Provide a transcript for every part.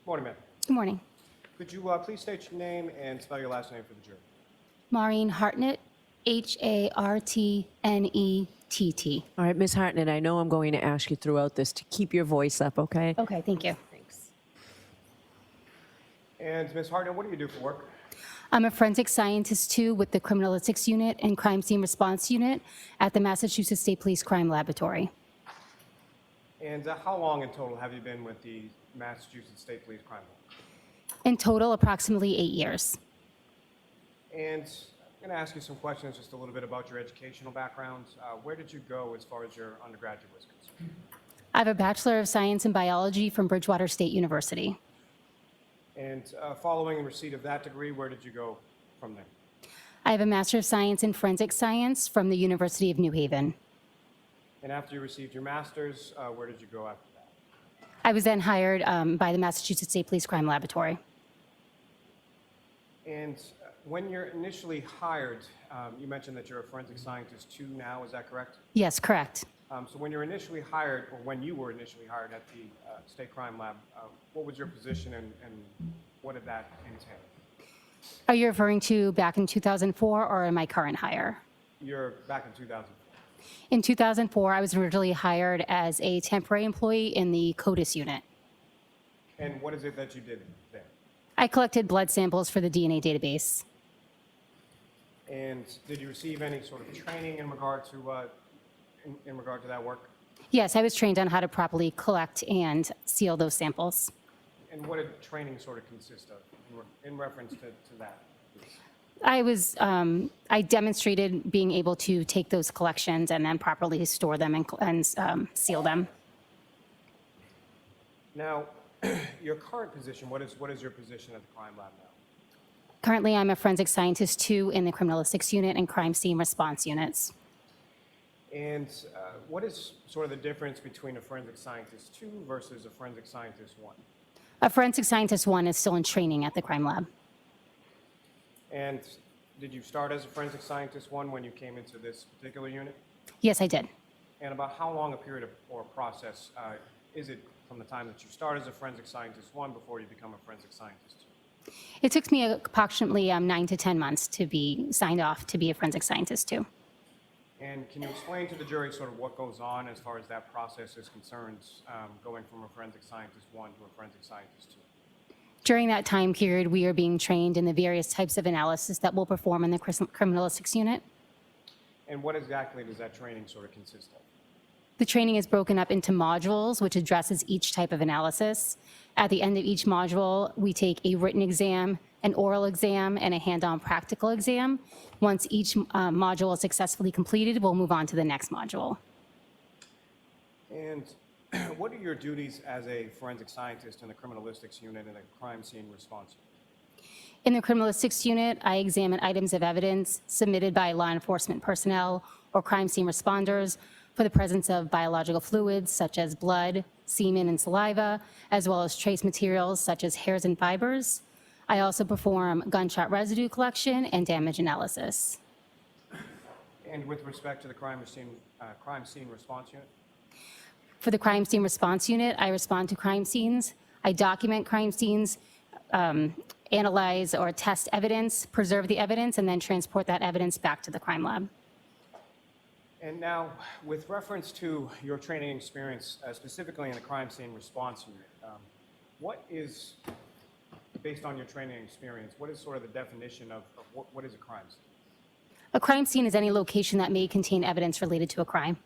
Morning, ma'am. Good morning. Could you please state your name and spell your last name for the jury? Maureen Hartnett, Hartnett. All right, Ms. Hartnett, I know I'm going to ask you throughout this to keep your voice up, okay? Okay, thank you. Thanks. And Ms. Hartnett, what do you do for work? I'm a forensic scientist too with the Criminalistics Unit and Crime Scene Response Unit at the Massachusetts State Police Crime Laboratory. And how long in total have you been with the Massachusetts State Police Crime Lab? In total, approximately 8 years. And I'm going to ask you some questions just a little bit about your educational background. Where did you go as far as your undergraduate was concerned? I have a Bachelor of Science in Biology from Bridgewater State University. And following receipt of that degree, where did you go from there? I have a Master of Science in Forensic Science from the University of New Haven. And after you received your master's, where did you go after that? I was then hired by the Massachusetts State Police Crime Laboratory. And when you're initially hired, you mentioned that you're a forensic scientist too now, is that correct? Yes, correct. So when you're initially hired, or when you were initially hired at the State Crime Lab, what was your position and what did that entail? Are you referring to back in 2004 or in my current hire? You're back in 2004. In 2004, I was originally hired as a temporary employee in the CODIS unit. And what is it that you did there? I collected blood samples for the DNA database. And did you receive any sort of training in regard to that work? Yes, I was trained on how to properly collect and seal those samples. And what did training sort of consist of in reference to that? I demonstrated being able to take those collections and then properly store them and seal them. Now, your current position, what is your position at the crime lab now? Currently, I'm a forensic scientist too in the Criminalistics Unit and Crime Scene Response Units. And what is sort of the difference between a forensic scientist 2 versus a forensic scientist 1? A forensic scientist 1 is still in training at the crime lab. And did you start as a forensic scientist 1 when you came into this particular unit? Yes, I did. And about how long a period or process is it from the time that you start as a forensic scientist 1 before you become a forensic scientist 2? It took me approximately 9 to 10 months to be signed off to be a forensic scientist too. And can you explain to the jury sort of what goes on as far as that process is concerned, going from a forensic scientist 1 to a forensic scientist 2? During that time period, we are being trained in the various types of analysis that we'll perform in the Criminalistics Unit. And what exactly does that training sort of consist of? The training is broken up into modules, which addresses each type of analysis. At the end of each module, we take a written exam, an oral exam, and a hand-on practical exam. Once each module is successfully completed, we'll move on to the next module. And what are your duties as a forensic scientist in the Criminalistics Unit and the Crime Scene Response Unit? In the Criminalistics Unit, I examine items of evidence submitted by law enforcement personnel or crime scene responders for the presence of biological fluids such as blood, semen, and saliva, as well as trace materials such as hairs and fibers. I also perform gunshot residue collection and damage analysis. And with respect to the Crime Scene Response Unit? For the Crime Scene Response Unit, I respond to crime scenes. I document crime scenes, analyze or test evidence, preserve the evidence, and then transport that evidence back to the crime lab. And now, with reference to your training experience, specifically in the Crime Scene Response Unit, what is, based on your training experience, what is sort of the definition of what is a crime scene? A crime scene is any location that may contain evidence related to a crime.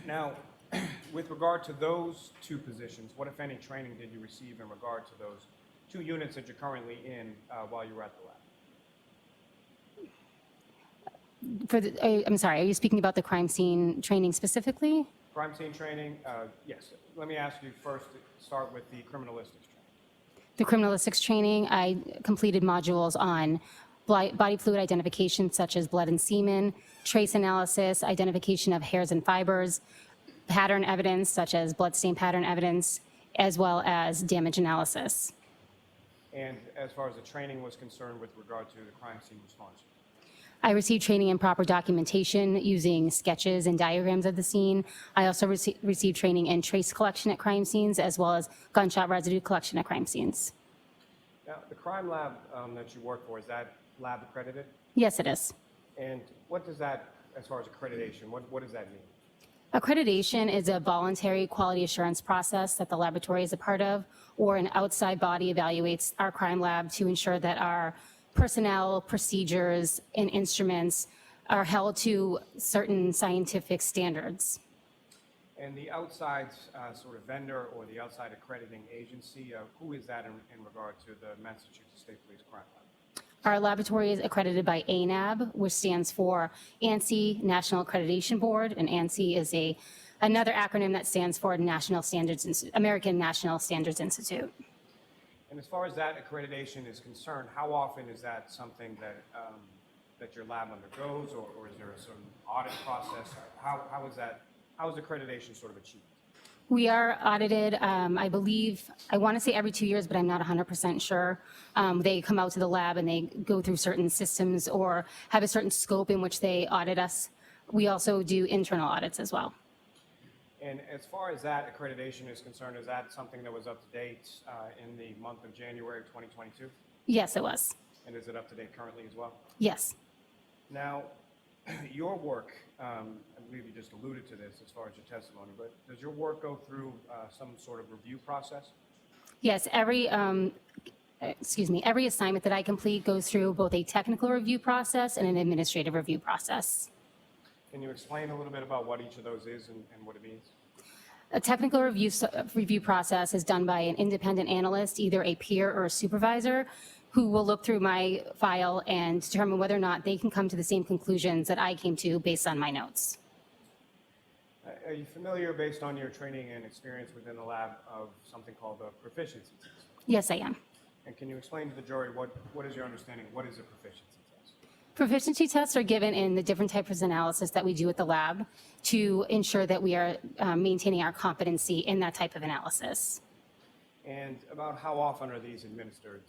Now, with regard to those 2 positions, what, if any, training did you receive in regard to those 2 units that you're currently in while you were at the lab? I'm sorry, are you speaking about the crime scene training specifically? Crime scene training, yes. Let me ask you first to start with the criminalistics training. The criminalistics training, I completed modules on body fluid identification such as blood and semen, trace analysis, identification of hairs and fibers, pattern evidence such as bloodstain pattern evidence, as well as damage analysis. And as far as the training was concerned with regard to the crime scene response? I received training in proper documentation using sketches and diagrams of the scene. I also received training in trace collection at crime scenes as well as gunshot residue collection at crime scenes. Now, the crime lab that you work for, is that lab accredited? Yes, it is. And what does that, as far as accreditation, what does that mean? Accreditation is a voluntary quality assurance process that the laboratory is a part of, or an outside body evaluates our crime lab to ensure that our personnel, procedures, and instruments are held to certain scientific standards. And the outside sort of vendor or the outside accrediting agency, who is that in regard to the Massachusetts State Police Crime Lab? Our laboratory is accredited by ANAB, which stands for ANSI National Accreditation Board, and ANSI is another acronym that stands for American National Standards Institute. And as far as that accreditation is concerned, how often is that something that that your lab undergoes, or is there a certain audit process? How is accreditation sort of achieved? We are audited, I believe, I want to say every 2 years, but I'm not 100% sure. They come out to the lab and they go through certain systems or have a certain scope in which they audit us. We also do internal audits as well. And as far as that accreditation is concerned, is that something that was up to date in the month of January of 2022? Yes, it was. And is it up to date currently as well? Yes. Now, your work, I believe you just alluded to this as far as your testimony, but does your work go through some sort of review process? Yes, every assignment that I complete goes through both a technical review process and an administrative review process. Can you explain a little bit about what each of those is and what it means? A technical review process is done by an independent analyst, either a peer or a supervisor, who will look through my file and determine whether or not they can come to the same conclusions that I came to based on my notes. Are you familiar, based on your training and experience within the lab, of something called a proficiency test? Yes, I am. And can you explain to the jury what is your understanding? What is a proficiency test? Proficiency tests are given in the different types of analysis that we do at the lab to ensure that we are maintaining our competency in that type of analysis. And about how often are these administered,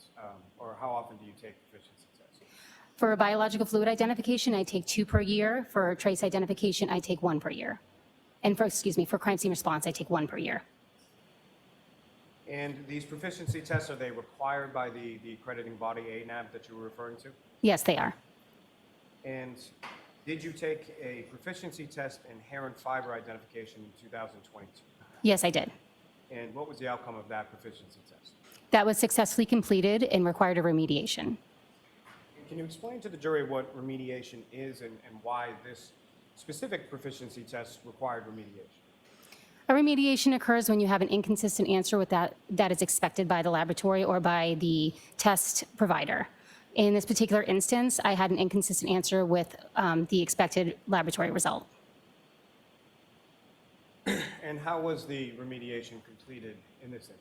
or how often do you take proficiency tests? For biological fluid identification, I take 2 per year. For trace identification, I take 1 per year. And for crime scene response, I take 1 per year. And these proficiency tests, are they required by the accrediting body ANAB that you were referring to? Yes, they are. And did you take a proficiency test in hair and fiber identification in 2022? Yes, I did. And what was the outcome of that proficiency test? That was successfully completed and required a remediation. Can you explain to the jury what remediation is and why this specific proficiency test required remediation? A remediation occurs when you have an inconsistent answer with that is expected by the laboratory or by the test provider. In this particular instance, I had an inconsistent answer with the expected laboratory result. And how was the remediation completed in this instance?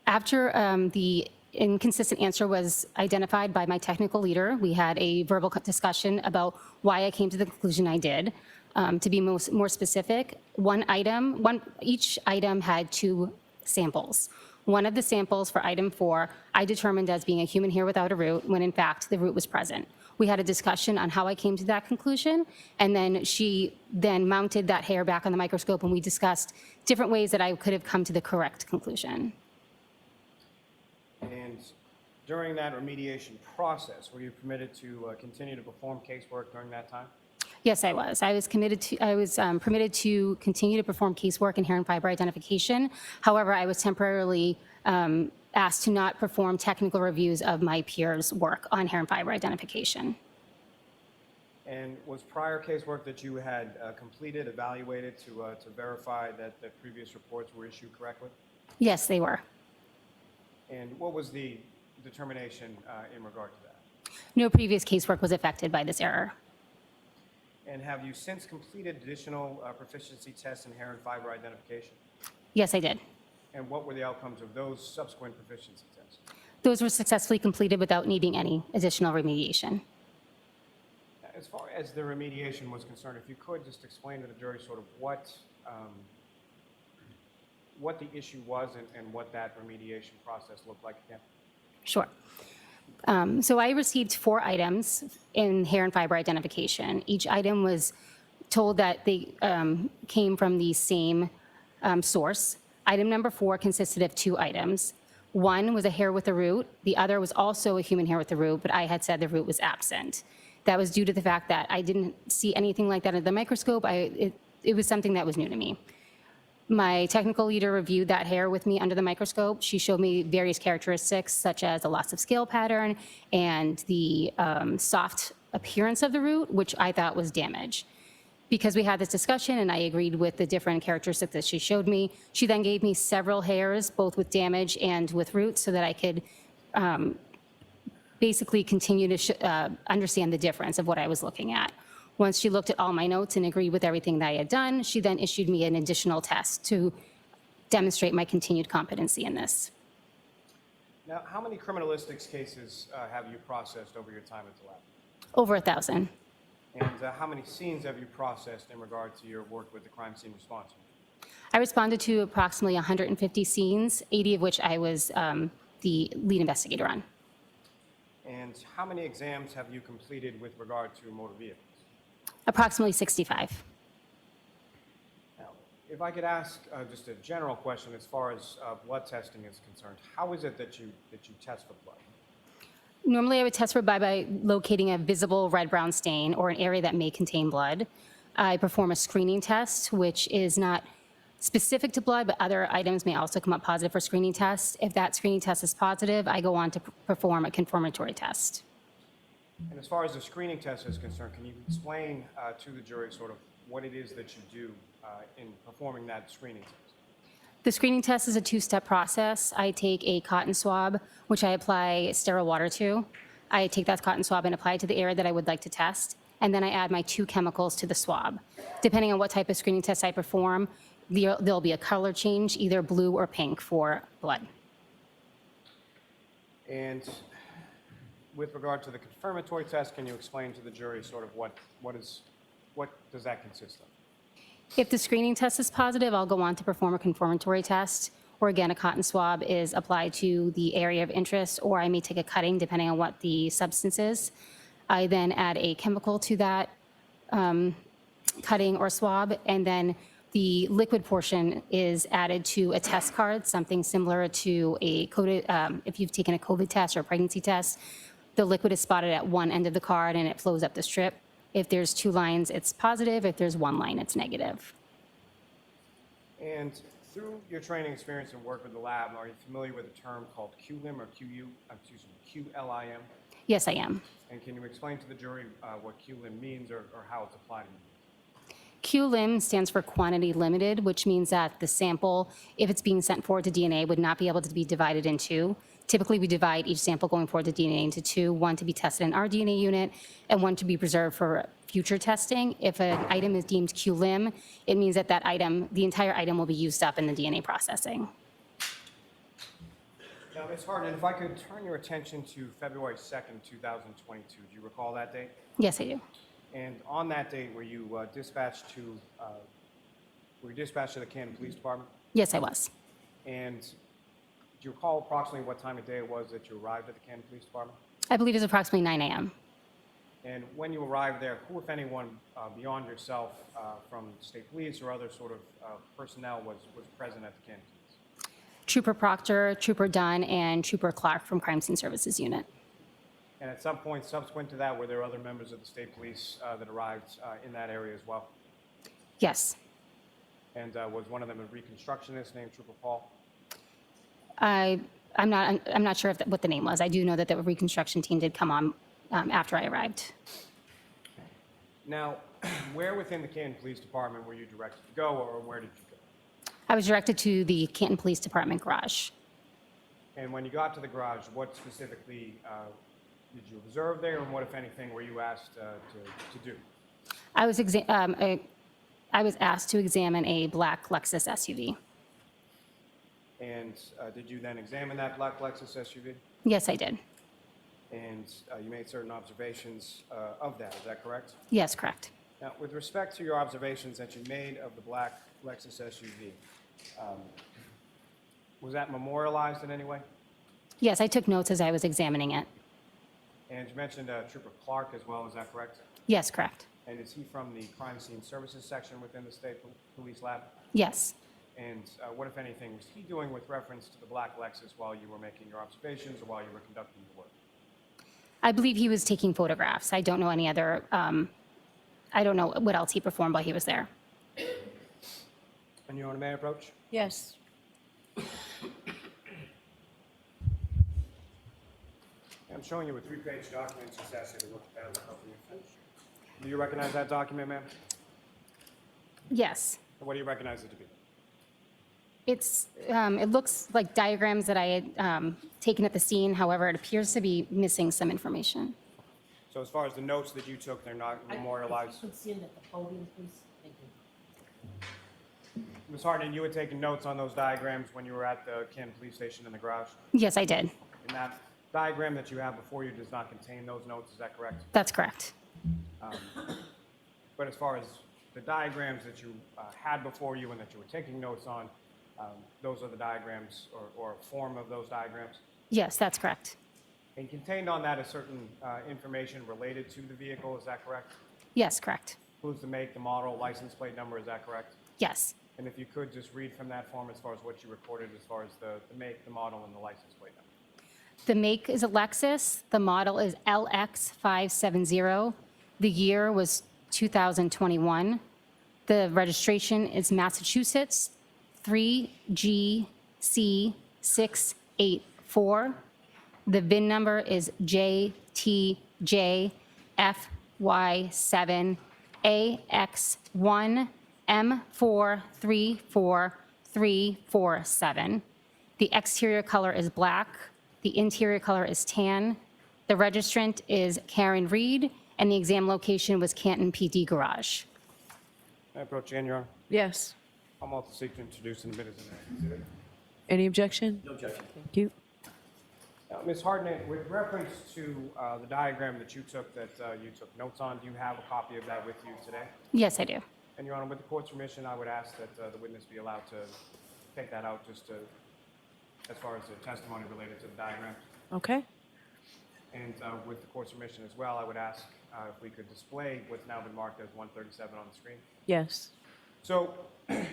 After the inconsistent answer was identified by my technical leader, we had a verbal discussion about why I came to the conclusion I did. To be more specific, each item had 2 samples. One of the samples for item 4, I determined as being a human hair without a root, when in fact the root was present. We had a discussion on how I came to that conclusion, and then she mounted that hair back on the microscope, and we discussed different ways that I could have come to the correct conclusion. And during that remediation process, were you permitted to continue to perform casework during that time? Yes, I was. I was permitted to continue to perform casework in hair and fiber identification. However, I was temporarily asked to not perform technical reviews of my peers' work on hair and fiber identification. And was prior casework that you had completed evaluated to verify that the previous reports were issued correctly? Yes, they were. And what was the determination in regard to that? No previous casework was affected by this error. And have you since completed additional proficiency tests in hair and fiber identification? Yes, I did. And what were the outcomes of those subsequent proficiency tests? Those were successfully completed without needing any additional remediation. As far as the remediation was concerned, if you could just explain to the jury sort of what the issue was and what that remediation process looked like again. Sure. So I received 4 items in hair and fiber identification. Each item was told that they came from the same source. Item number 4 consisted of 2 items. One was a hair with a root. The other was also a human hair with a root, but I had said the root was absent. That was due to the fact that I didn't see anything like that under the microscope. It was something that was new to me. My technical leader reviewed that hair with me under the microscope. She showed me various characteristics such as the loss of scale pattern and the soft appearance of the root, which I thought was damage. Because we had this discussion and I agreed with the different characteristics that she showed me, she then gave me several hairs, both with damage and with roots, so that I could basically continue to understand the difference of what I was looking at. Once she looked at all my notes and agreed with everything that I had done, she then issued me an additional test to demonstrate my continued competency in this. Now, how many criminalistics cases have you processed over your time at the lab? Over 1,000. And how many scenes have you processed in regard to your work with the crime scene response unit? I responded to approximately 150 scenes, 80 of which I was the lead investigator on. And how many exams have you completed with regard to motor vehicles? Approximately 65. Now, if I could ask just a general question as far as blood testing is concerned, how is it that you test for blood? Normally, I would test for blood by locating a visible red-brown stain or an area that may contain blood. I perform a screening test, which is not specific to blood, but other items may also come up positive for screening tests. If that screening test is positive, I go on to perform a confirmatory test. And as far as the screening test is concerned, can you explain to the jury sort of what it is that you do in performing that screening test? The screening test is a 2-step process. I take a cotton swab, which I apply sterile water to. I take that cotton swab and apply it to the area that I would like to test, and then I add my 2 chemicals to the swab. Depending on what type of screening test I perform, there'll be a color change, either blue or pink for blood. And with regard to the confirmatory test, can you explain to the jury sort of what does that consist of? If the screening test is positive, I'll go on to perform a confirmatory test, or again, a cotton swab is applied to the area of interest, or I may take a cutting depending on what the substance is. I then add a chemical to that cutting or swab, and then the liquid portion is added to a test card, something similar to a COVID, if you've taken a COVID test or a pregnancy test. The liquid is spotted at one end of the card and it flows up the strip. If there's 2 lines, it's positive. If there's 1 line, it's negative. And through your training experience and work with the lab, are you familiar with a term called QLIM or QLIM? Yes, I am. And can you explain to the jury what QLIM means or how it's applied in the QLIM stands for quantity limited, which means that the sample, if it's being sent forward to DNA, would not be able to be divided in 2. Typically, we divide each sample going forward to DNA into 2, one to be tested in our DNA unit and one to be preserved for future testing. If an item is deemed QLIM, it means that that item, the entire item will be used up in the DNA processing. Now, Ms. Hartnett, if I could turn your attention to February 2nd, 2022. Do you recall that date? Yes, I do. And on that date, were you dispatched to the Canton Police Department? Yes, I was. And do you recall approximately what time of day it was that you arrived at the Canton Police Department? I believe it was approximately 9 a.m. And when you arrived there, who, if anyone, beyond yourself from state police or other sort of personnel was present at the Canton Police? Trooper Proctor, Trooper Dunn, and Trooper Clark from Crime Scene Services Unit. And at some point subsequent to that, were there other members of the state police that arrived in that area as well? Yes. And was one of them a reconstructionist named Trooper Paul? I'm not sure what the name was. I do know that the reconstruction team did come on after I arrived. Now, where within the Canton Police Department were you directed to go, or where did you go? I was directed to the Canton Police Department garage. And when you got to the garage, what specifically did you observe there, and what, if anything, were you asked to do? I was asked to examine a black Lexus SUV. And did you then examine that black Lexus SUV? Yes, I did. And you made certain observations of that, is that correct? Yes, correct. Now, with respect to your observations that you made of the black Lexus SUV, was that memorialized in any way? Yes, I took notes as I was examining it. And you mentioned Trooper Clark as well, is that correct? Yes, correct. And is he from the crime scene services section within the state police lab? Yes. And what, if anything, was he doing with reference to the black Lexus while you were making your observations or while you were conducting your work? I believe he was taking photographs. I don't know any other, I don't know what else he performed while he was there. And Your Honor, may I approach? Yes. I'm showing you a 3-page document. Just ask you to look at that and help me finish. Do you recognize that document, ma'am? Yes. What do you recognize it to be? It's, it looks like diagrams that I had taken at the scene. However, it appears to be missing some information. So as far as the notes that you took, they're not memorialized? If you could stand at the podium, please. Thank you. Ms. Hartnett, you had taken notes on those diagrams when you were at the Canton Police Station in the garage? Yes, I did. And that diagram that you have before you does not contain those notes, is that correct? That's correct. But as far as the diagrams that you had before you and that you were taking notes on, those are the diagrams or a form of those diagrams? Yes, that's correct. And contained on that is certain information related to the vehicle, is that correct? Yes, correct. Includes the make, the model, license plate number, is that correct? Yes. And if you could just read from that form as far as what you recorded as far as the make, the model, and the license plate number. The make is a Lexus. The model is LX570. The year was 2021. The registration is Massachusetts 3GC684. The VIN number is JTJF1SM4343347. The exterior color is black. The interior color is tan. The registrant is Karen Reed, and the exam location was Canton PD Garage. May I approach Jan, Your Honor? Yes. I'm also seek to introduce and admit as an exhibit. Any objection? No objection. Thank you. Now, Ms. Hartnett, with reference to the diagram that you took notes on, do you have a copy of that with you today? Yes, I do. And Your Honor, with the court's permission, I would ask that the witness be allowed to take that out just to, as far as the testimony related to the diagram. Okay. And with the court's permission as well, I would ask if we could display what's now been marked as 137 on the screen. Yes. So,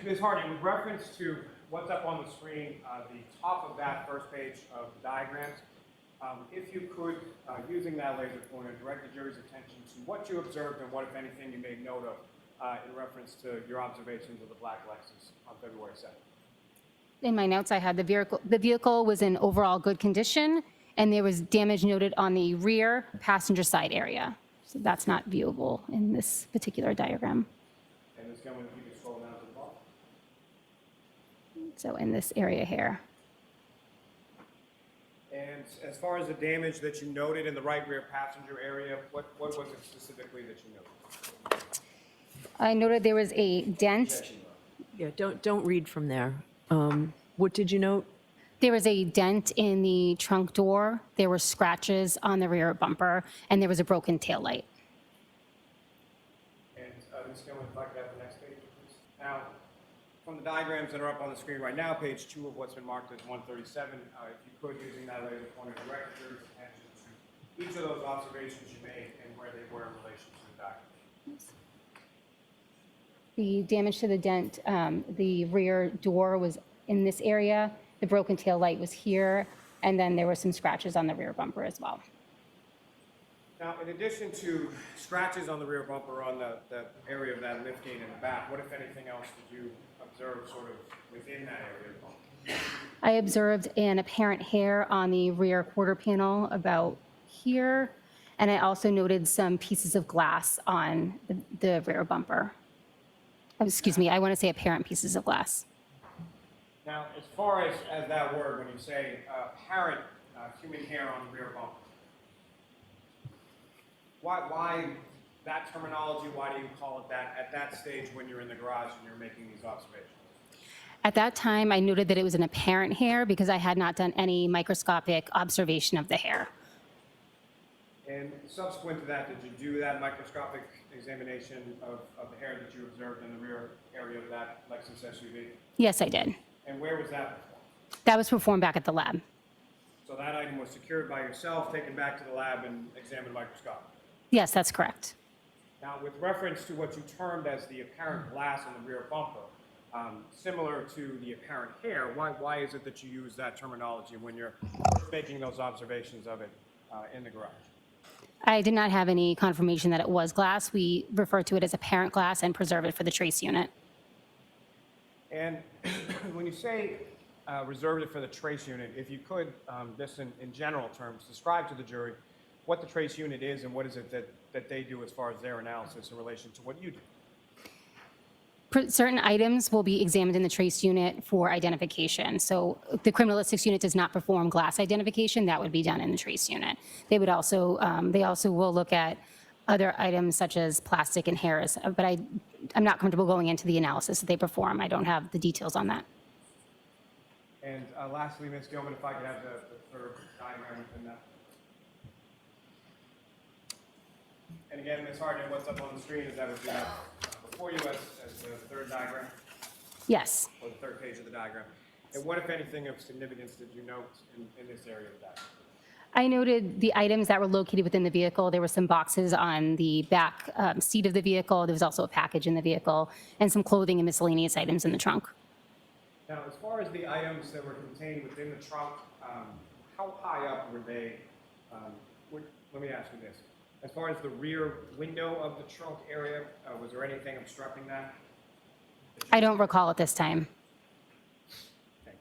Ms. Hartnett, with reference to what's up on the screen, the top of that first page of the diagrams, if you could, using that laser pointer, direct the jury's attention to what you observed and what, if anything, you made note of in reference to your observations of the black Lexus on February 2nd. In my notes, I had the vehicle was in overall good condition, and there was damage noted on the rear passenger side area. So that's not viewable in this particular diagram. And Ms. Gilman, if you could scroll down to the bottom. So in this area here. And as far as the damage that you noted in the right rear passenger area, what was it specifically that you noted? I noted there was a dent. Objection, Your Honor. Yeah, don't read from there. What did you note? There was a dent in the trunk door. There were scratches on the rear bumper, and there was a broken taillight. And Ms. Gilman, if I could have the next page, please. Now, from the diagrams that are up on the screen right now, page 2 of what's been marked as 137, if you could, using that laser pointer, direct the jury's attention to each of those observations you made and where they were in relation to the document. The damage to the dent, the rear door was in this area. The broken tail light was here, and then there were some scratches on the rear bumper as well. Now, in addition to scratches on the rear bumper on the area of that lift gate in the back, what, if anything else, did you observe sort of within that area of the bumper? I observed an apparent hair on the rear quarter panel about here, and I also noted some pieces of glass on the rear bumper. Excuse me, I want to say apparent pieces of glass. Now, as far as that word, when you say apparent human hair on the rear bumper, why that terminology? Why do you call it that at that stage when you're in the garage and you're making these observations? At that time, I noted that it was an apparent hair because I had not done any microscopic observation of the hair. And subsequent to that, did you do that microscopic examination of the hair that you observed in the rear area of that Lexus SUV? Yes, I did. And where was that performed? That was performed back at the lab. So that item was secured by yourself, taken back to the lab, and examined microscopically. Yes, that's correct. Now, with reference to what you termed as the apparent glass on the rear bumper, similar to the apparent hair, why is it that you use that terminology when you're making those observations of it in the garage? I did not have any confirmation that it was glass. We refer to it as apparent glass and preserve it for the trace unit. And when you say reserve it for the trace unit, if you could, just in general terms, describe to the jury what the trace unit is and what is it that they do as far as their analysis in relation to what you do. Certain items will be examined in the trace unit for identification. So the criminalistics unit does not perform glass identification. That would be done in the trace unit. They would also, they also will look at other items such as plastic and hairs, but I'm not comfortable going into the analysis that they perform. I don't have the details on that. And lastly, Ms. Gilman, if I could have the third diagram within that. And again, Ms. Hartnett, what's up on the screen is that what you have before you as the third diagram, Yes. or the third page of the diagram. And what, if anything, of significance did you note in this area of the diagram? I noted the items that were located within the vehicle. There were some boxes on the back seat of the vehicle. There was also a package in the vehicle and some clothing and miscellaneous items in the trunk. Now, as far as the items that were contained within the trunk, how high up were they? Let me ask you this. As far as the rear window of the trunk area, was there anything obstructing that? I don't recall at this time. Thank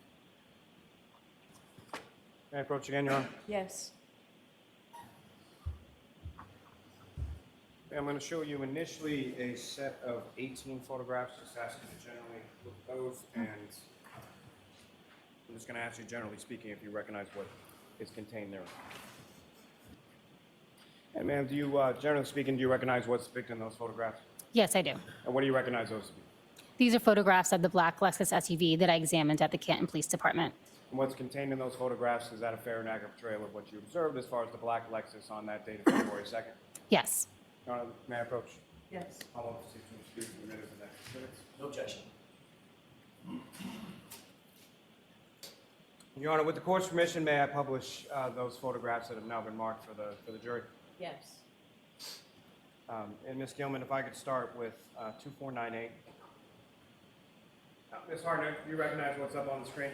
you. May I approach again, Your Honor? Yes. I'm going to show you initially a set of 18 photographs, just ask you to generally look at those, and I'm just going to ask you, generally speaking, if you recognize what is contained there. And ma'am, do you, generally speaking, do you recognize what's depicted in those photographs? Yes, I do. And what do you recognize those to be? These are photographs of the black Lexus SUV that I examined at the Canton Police Department. And what's contained in those photographs, is that a fair and accurate portrayal of what you observed as far as the black Lexus on that date of February 2nd? Yes. Your Honor, may I approach? Yes. I'll want to see some excuse in the minutes and next minutes. No objection. Your Honor, with the court's permission, may I publish those photographs that have now been marked for the jury? Yes. And Ms. Gilman, if I could start with 2498. Ms. Hartnett, do you recognize what's up on the screen?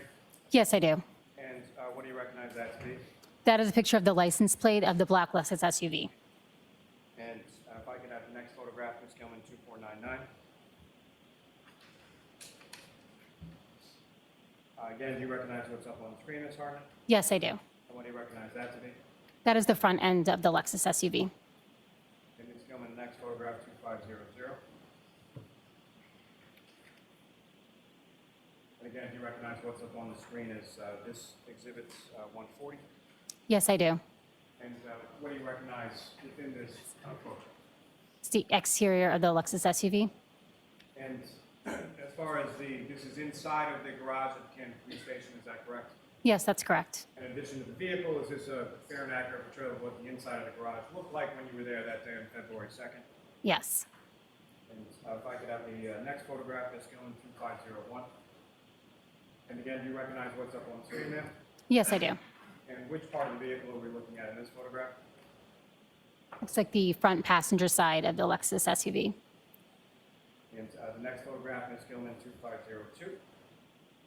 Yes, I do. And what do you recognize that to be? That is a picture of the license plate of the black Lexus SUV. And if I could have the next photograph, Ms. Gilman, 2499. Again, do you recognize what's up on the screen, Ms. Hartnett? Yes, I do. And what do you recognize that to be? That is the front end of the Lexus SUV. And Ms. Gilman, the next photograph, 2500. And again, do you recognize what's up on the screen as this exhibit's 140? Yes, I do. And what do you recognize within this photo? It's the exterior of the Lexus SUV. And as far as this is inside of the garage at the Canton Police Station, is that correct? Yes, that's correct. In addition to the vehicle, is this a fair and accurate portrayal of what the inside of the garage looked like when you were there that day on February 2nd? Yes. And if I could have the next photograph, Ms. Gilman, 2501. And again, do you recognize what's up on the screen there? Yes, I do. And which part of the vehicle are we looking at in this photograph? Looks like the front passenger side of the Lexus SUV. And the next photograph, Ms. Gilman, 2502.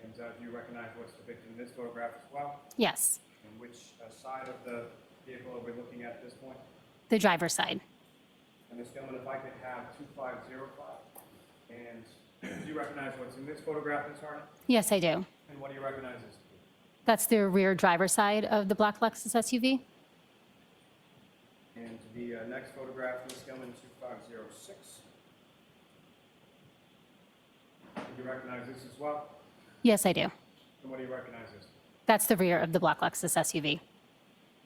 And do you recognize what's depicted in this photograph as well? Yes. And which side of the vehicle are we looking at this point? The driver's side. And Ms. Gilman, if I could have 2505. And do you recognize what's in this photograph, Ms. Hartnett? Yes, I do. And what do you recognize this to be? That's the rear driver's side of the black Lexus SUV. And the next photograph, Ms. Gilman, 2506. Do you recognize this as well? Yes, I do. And what do you recognize this to be? That's the rear of the black Lexus SUV.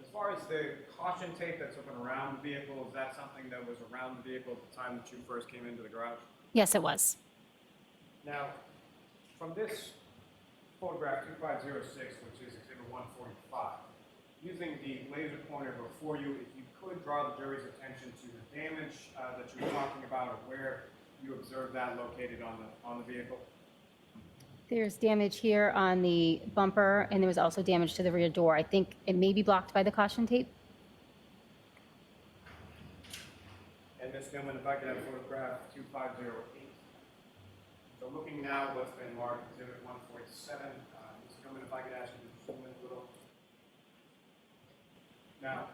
As far as the caution tape that's open around the vehicle, is that something that was around the vehicle at the time that you first came into the garage? Yes, it was. Now, from this photograph 2506, which is exhibit 145, using the laser pointer before you, if you could draw the jury's attention to the damage that you were talking about, or where you observed that located on the vehicle. There's damage here on the bumper, and there was also damage to the rear door. I think it may be blocked by the caution tape. And Ms. Gilman, if I could have photograph 2508. So looking now what's been marked exhibit 147, Ms. Gilman, if I could ask you to zoom in a little. Now,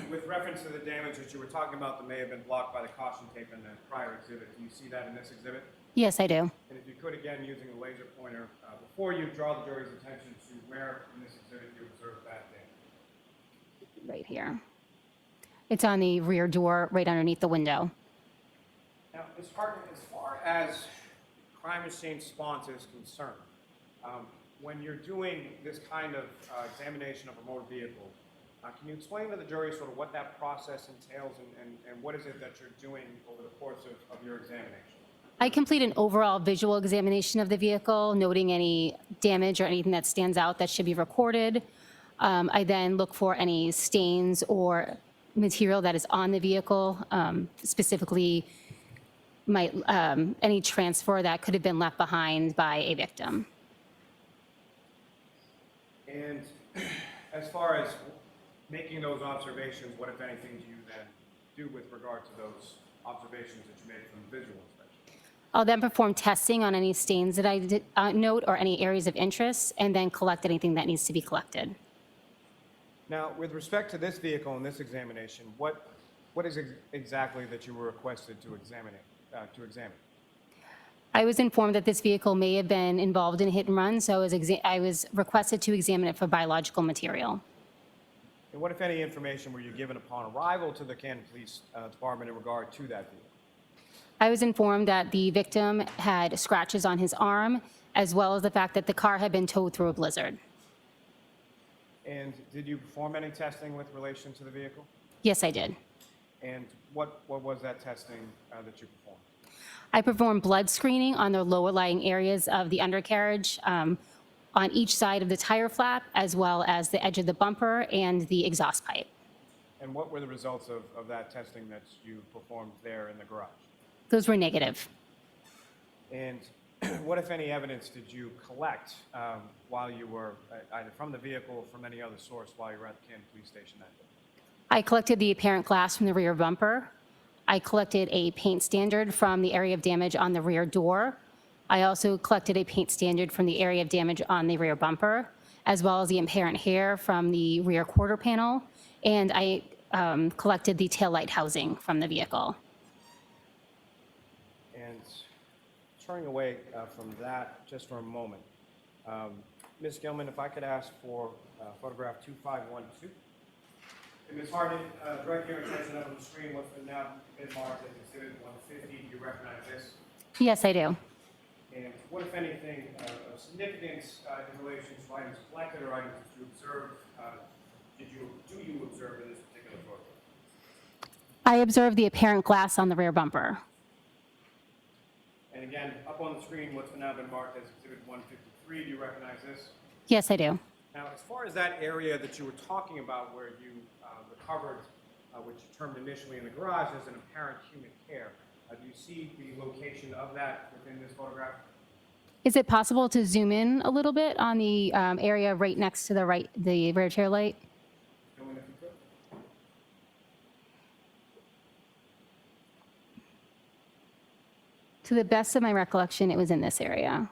with reference to the damage that you were talking about that may have been blocked by the caution tape in the prior exhibit, do you see that in this exhibit? Yes, I do. And if you could, again, using a laser pointer, before you draw the jury's attention to where in this exhibit you observed that damage. Right here. It's on the rear door, right underneath the window. Now, Ms. Hartnett, as far as crime scene response is concerned, when you're doing this kind of examination of a motor vehicle, can you explain to the jury sort of what that process entails and what is it that you're doing over the course of your examination? I complete an overall visual examination of the vehicle, noting any damage or anything that stands out that should be recorded. I then look for any stains or material that is on the vehicle, specifically any transfer that could have been left behind by a victim. And as far as making those observations, what, if anything, do you then do with regard to those observations that you made from the visual inspection? I'll then perform testing on any stains that I did, note or any areas of interest, and then collect anything that needs to be collected. Now, with respect to this vehicle and this examination, what is exactly that you were requested to examine? I was informed that this vehicle may have been involved in a hit and run, so I was requested to examine it for biological material. And what, if any, information were you given upon arrival to the Canton Police Department in regard to that vehicle? I was informed that the victim had scratches on his arm, as well as the fact that the car had been towed through a blizzard. And did you perform any testing with relation to the vehicle? Yes, I did. And what was that testing that you performed? I performed blood screening on the lower lying areas of the undercarriage, on each side of the tire flap, as well as the edge of the bumper and the exhaust pipe. And what were the results of that testing that you performed there in the garage? Those were negative. And what, if any, evidence did you collect while you were either from the vehicle or from any other source while you were at the Canton Police Station that day? I collected the apparent glass from the rear bumper. I collected a paint standard from the area of damage on the rear door. I also collected a paint standard from the area of damage on the rear bumper, as well as the apparent hair from the rear quarter panel. And I collected the taillight housing from the vehicle. And turning away from that just for a moment, Ms. Gilman, if I could ask for photograph 2512. And Ms. Hartnett, direct your attention up on the screen. What's been now been marked as exhibit 150. Do you recognize this? Yes, I do. And what, if anything, of significance in relation to items collected or items that you observed, do you observe in this particular photograph? I observed the apparent glass on the rear bumper. And again, up on the screen, what's now been marked as exhibit 153. Do you recognize this? Yes, I do. Now, as far as that area that you were talking about where you recovered, which you termed initially in the garage as an apparent human hair, do you see the location of that within this photograph? Is it possible to zoom in a little bit on the area right next to the rear tail light? No one, if you could. To the best of my recollection, it was in this area.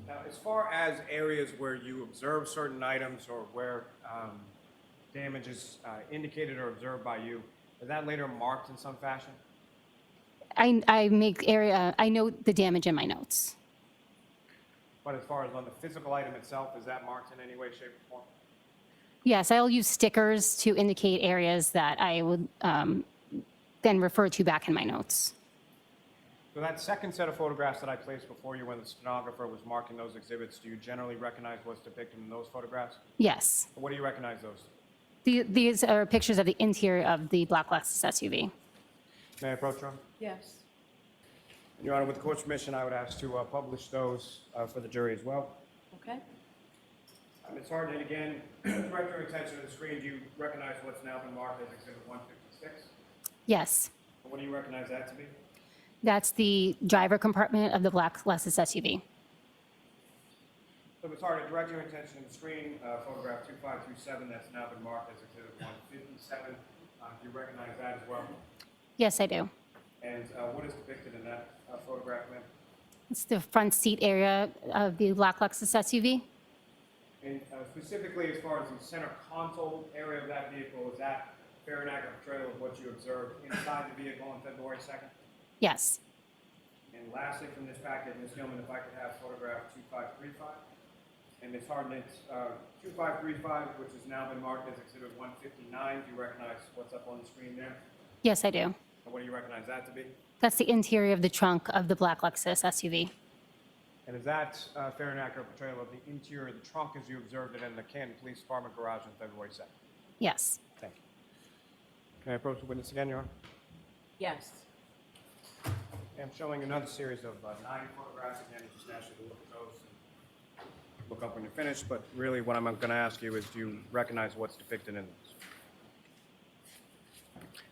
Now, as far as areas where you observe certain items or where damage is indicated or observed by you, is that later marked in some fashion? I note the damage in my notes. But as far as on the physical item itself, is that marked in any way, shape, or form? Yes, I'll use stickers to indicate areas that I would then refer to back in my notes. So that second set of photographs that I placed before you when the stenographer was marking those exhibits, do you generally recognize what's depicted in those photographs? Yes. What do you recognize those? These are pictures of the interior of the black Lexus SUV. May I approach, Your Honor? Yes. Your Honor, with the court's permission, I would ask to publish those for the jury as well. Okay. Ms. Hartnett, again, direct your attention to the screen. Do you recognize what's now been marked as exhibit 156? Yes. What do you recognize that to be? That's the driver compartment of the black Lexus SUV. So Ms. Hartnett, direct your attention to the screen, photograph 2537, that's now been marked as exhibit 157. Do you recognize that as well? Yes, I do. And what is depicted in that photograph, ma'am? It's the front seat area of the black Lexus SUV. And specifically, as far as the center console area of that vehicle, is that fair and accurate portrayal of what you observed inside the vehicle on February 2nd? Yes. And lastly, from this packet, Ms. Gilman, if I could have photograph 2535. And Ms. Hartnett, 2535, which has now been marked as exhibit 159, do you recognize what's up on the screen there? Yes, I do. And what do you recognize that to be? That's the interior of the trunk of the black Lexus SUV. And is that fair and accurate portrayal of the interior of the trunk as you observed it in the Canton Police Department garage on February 2nd? Yes. Thank you. Can I approach the witness again, Your Honor? Yes. I'm showing another series of 9 photographs. Again, you just ask you to look at those and look up when you're finished. But really, what I'm going to ask you is, do you recognize what's depicted in those?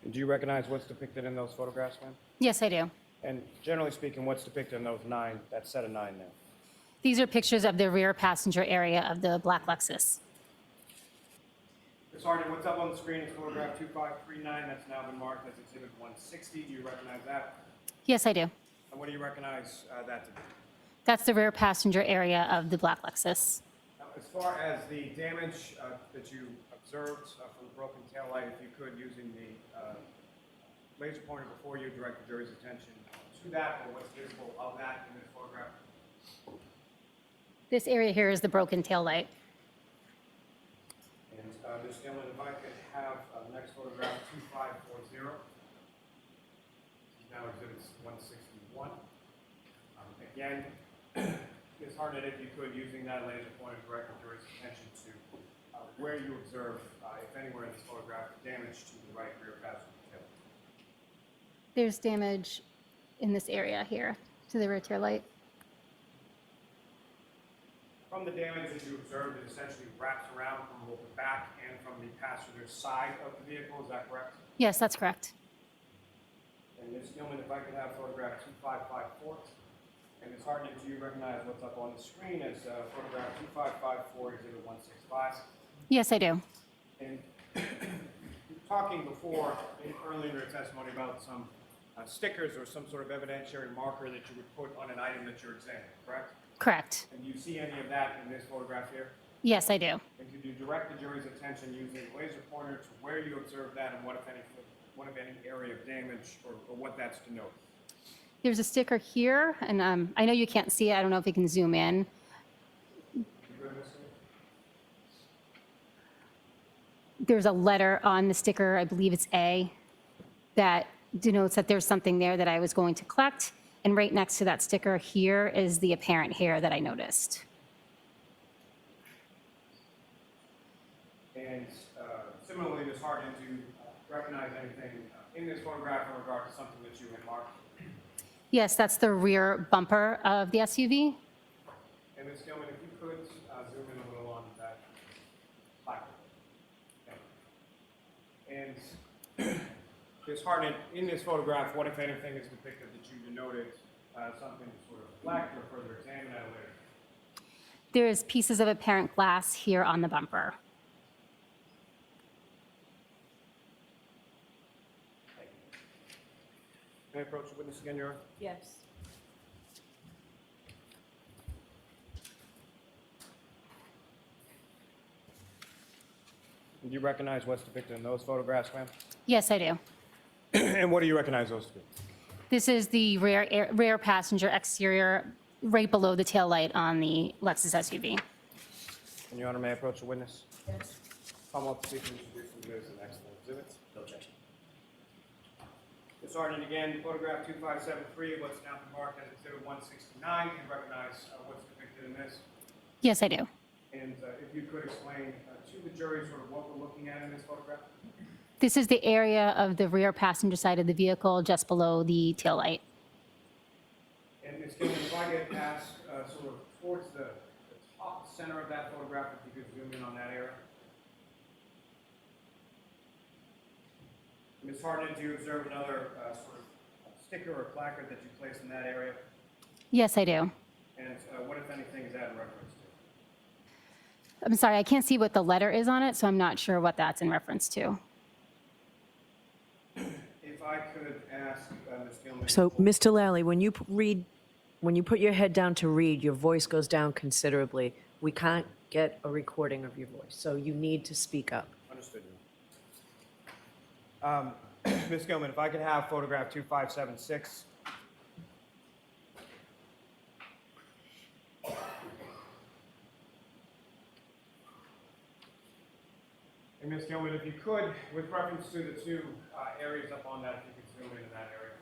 And do you recognize what's depicted in those photographs, ma'am? Yes, I do. And generally speaking, what's depicted in those 9, that set of 9 there? These are pictures of the rear passenger area of the black Lexus. Ms. Hartnett, what's up on the screen is photograph 2539. That's now been marked as exhibit 160. Do you recognize that? Yes, I do. And what do you recognize that to be? That's the rear passenger area of the black Lexus. Now, as far as the damage that you observed from the broken taillight, if you could, using the laser pointer before you, direct the jury's attention to that, or what's visible of that in this photograph. This area here is the broken taillight. And Ms. Gilman, if I could have the next photograph, 2540. Now exhibits 161. Again, Ms. Hartnett, if you could, using that laser pointer, direct the jury's attention to where you observe, if anywhere in this photograph, damage to the right rear passenger taillight. There's damage in this area here to the rear taillight. From the damage that you observed, it essentially wraps around from both the back and from the passenger side of the vehicle. Is that correct? Yes, that's correct. And Ms. Gilman, if I could have photograph 2554. And Ms. Hartnett, do you recognize what's up on the screen as photograph 2554, exhibit 165? Yes, I do. And talking before, earlier in your testimony, about some stickers or some sort of evidentiary marker that you would put on an item that you're examining, correct? Correct. And you see any of that in this photograph here? Yes, I do. And could you direct the jury's attention using a laser pointer to where you observed that and what, if any area of damage or what that's to note? There's a sticker here, and I know you can't see it. I don't know if you can zoom in. You good, Ms. Gilman? There's a letter on the sticker, I believe it's A, that denotes that there's something there that I was going to collect. And right next to that sticker here is the apparent hair that I noticed. And similarly, Ms. Hartnett, do you recognize anything in this photograph in regard to something that you had marked? Yes, that's the rear bumper of the SUV. And Ms. Gilman, if you could zoom in a little on that placard. And Ms. Hartnett, in this photograph, what, if anything, is depicted that you denoted something to sort of reflect or further examine at a later? There's pieces of apparent glass here on the bumper. Thank you. May I approach the witness again, Your Honor? Yes. And do you recognize what's depicted in those photographs, ma'am? Yes, I do. And what do you recognize those to be? This is the rear passenger exterior right below the taillight on the Lexus SUV. And Your Honor, may I approach the witness? Yes. Commonwealth to seek and introduce and the next exhibits. No objection. Ms. Hartnett, again, photograph 2573, what's now been marked as exhibit 169. Do you recognize what's depicted in this? Yes, I do. And if you could explain to the jury sort of what we're looking at in this photograph? This is the area of the rear passenger side of the vehicle just below the taillight. And Ms. Gilman, if I could ask sort of towards the top center of that photograph, if you could zoom in on that area. Ms. Hartnett, do you observe another sort of sticker or placard that you placed in that area? Yes, I do. And what, if anything, is that in reference to? I'm sorry, I can't see what the letter is on it, so I'm not sure what that's in reference to. If I could ask Ms. Gilman. So, Mr. Lally, when you when you put your head down to read, your voice goes down considerably. We can't get a recording of your voice, so you need to speak up. Understood. Ms. Gilman, if I could have photograph 2576. And Ms. Gilman, if you could, with reference to the two areas up on that, if you could zoom into that area.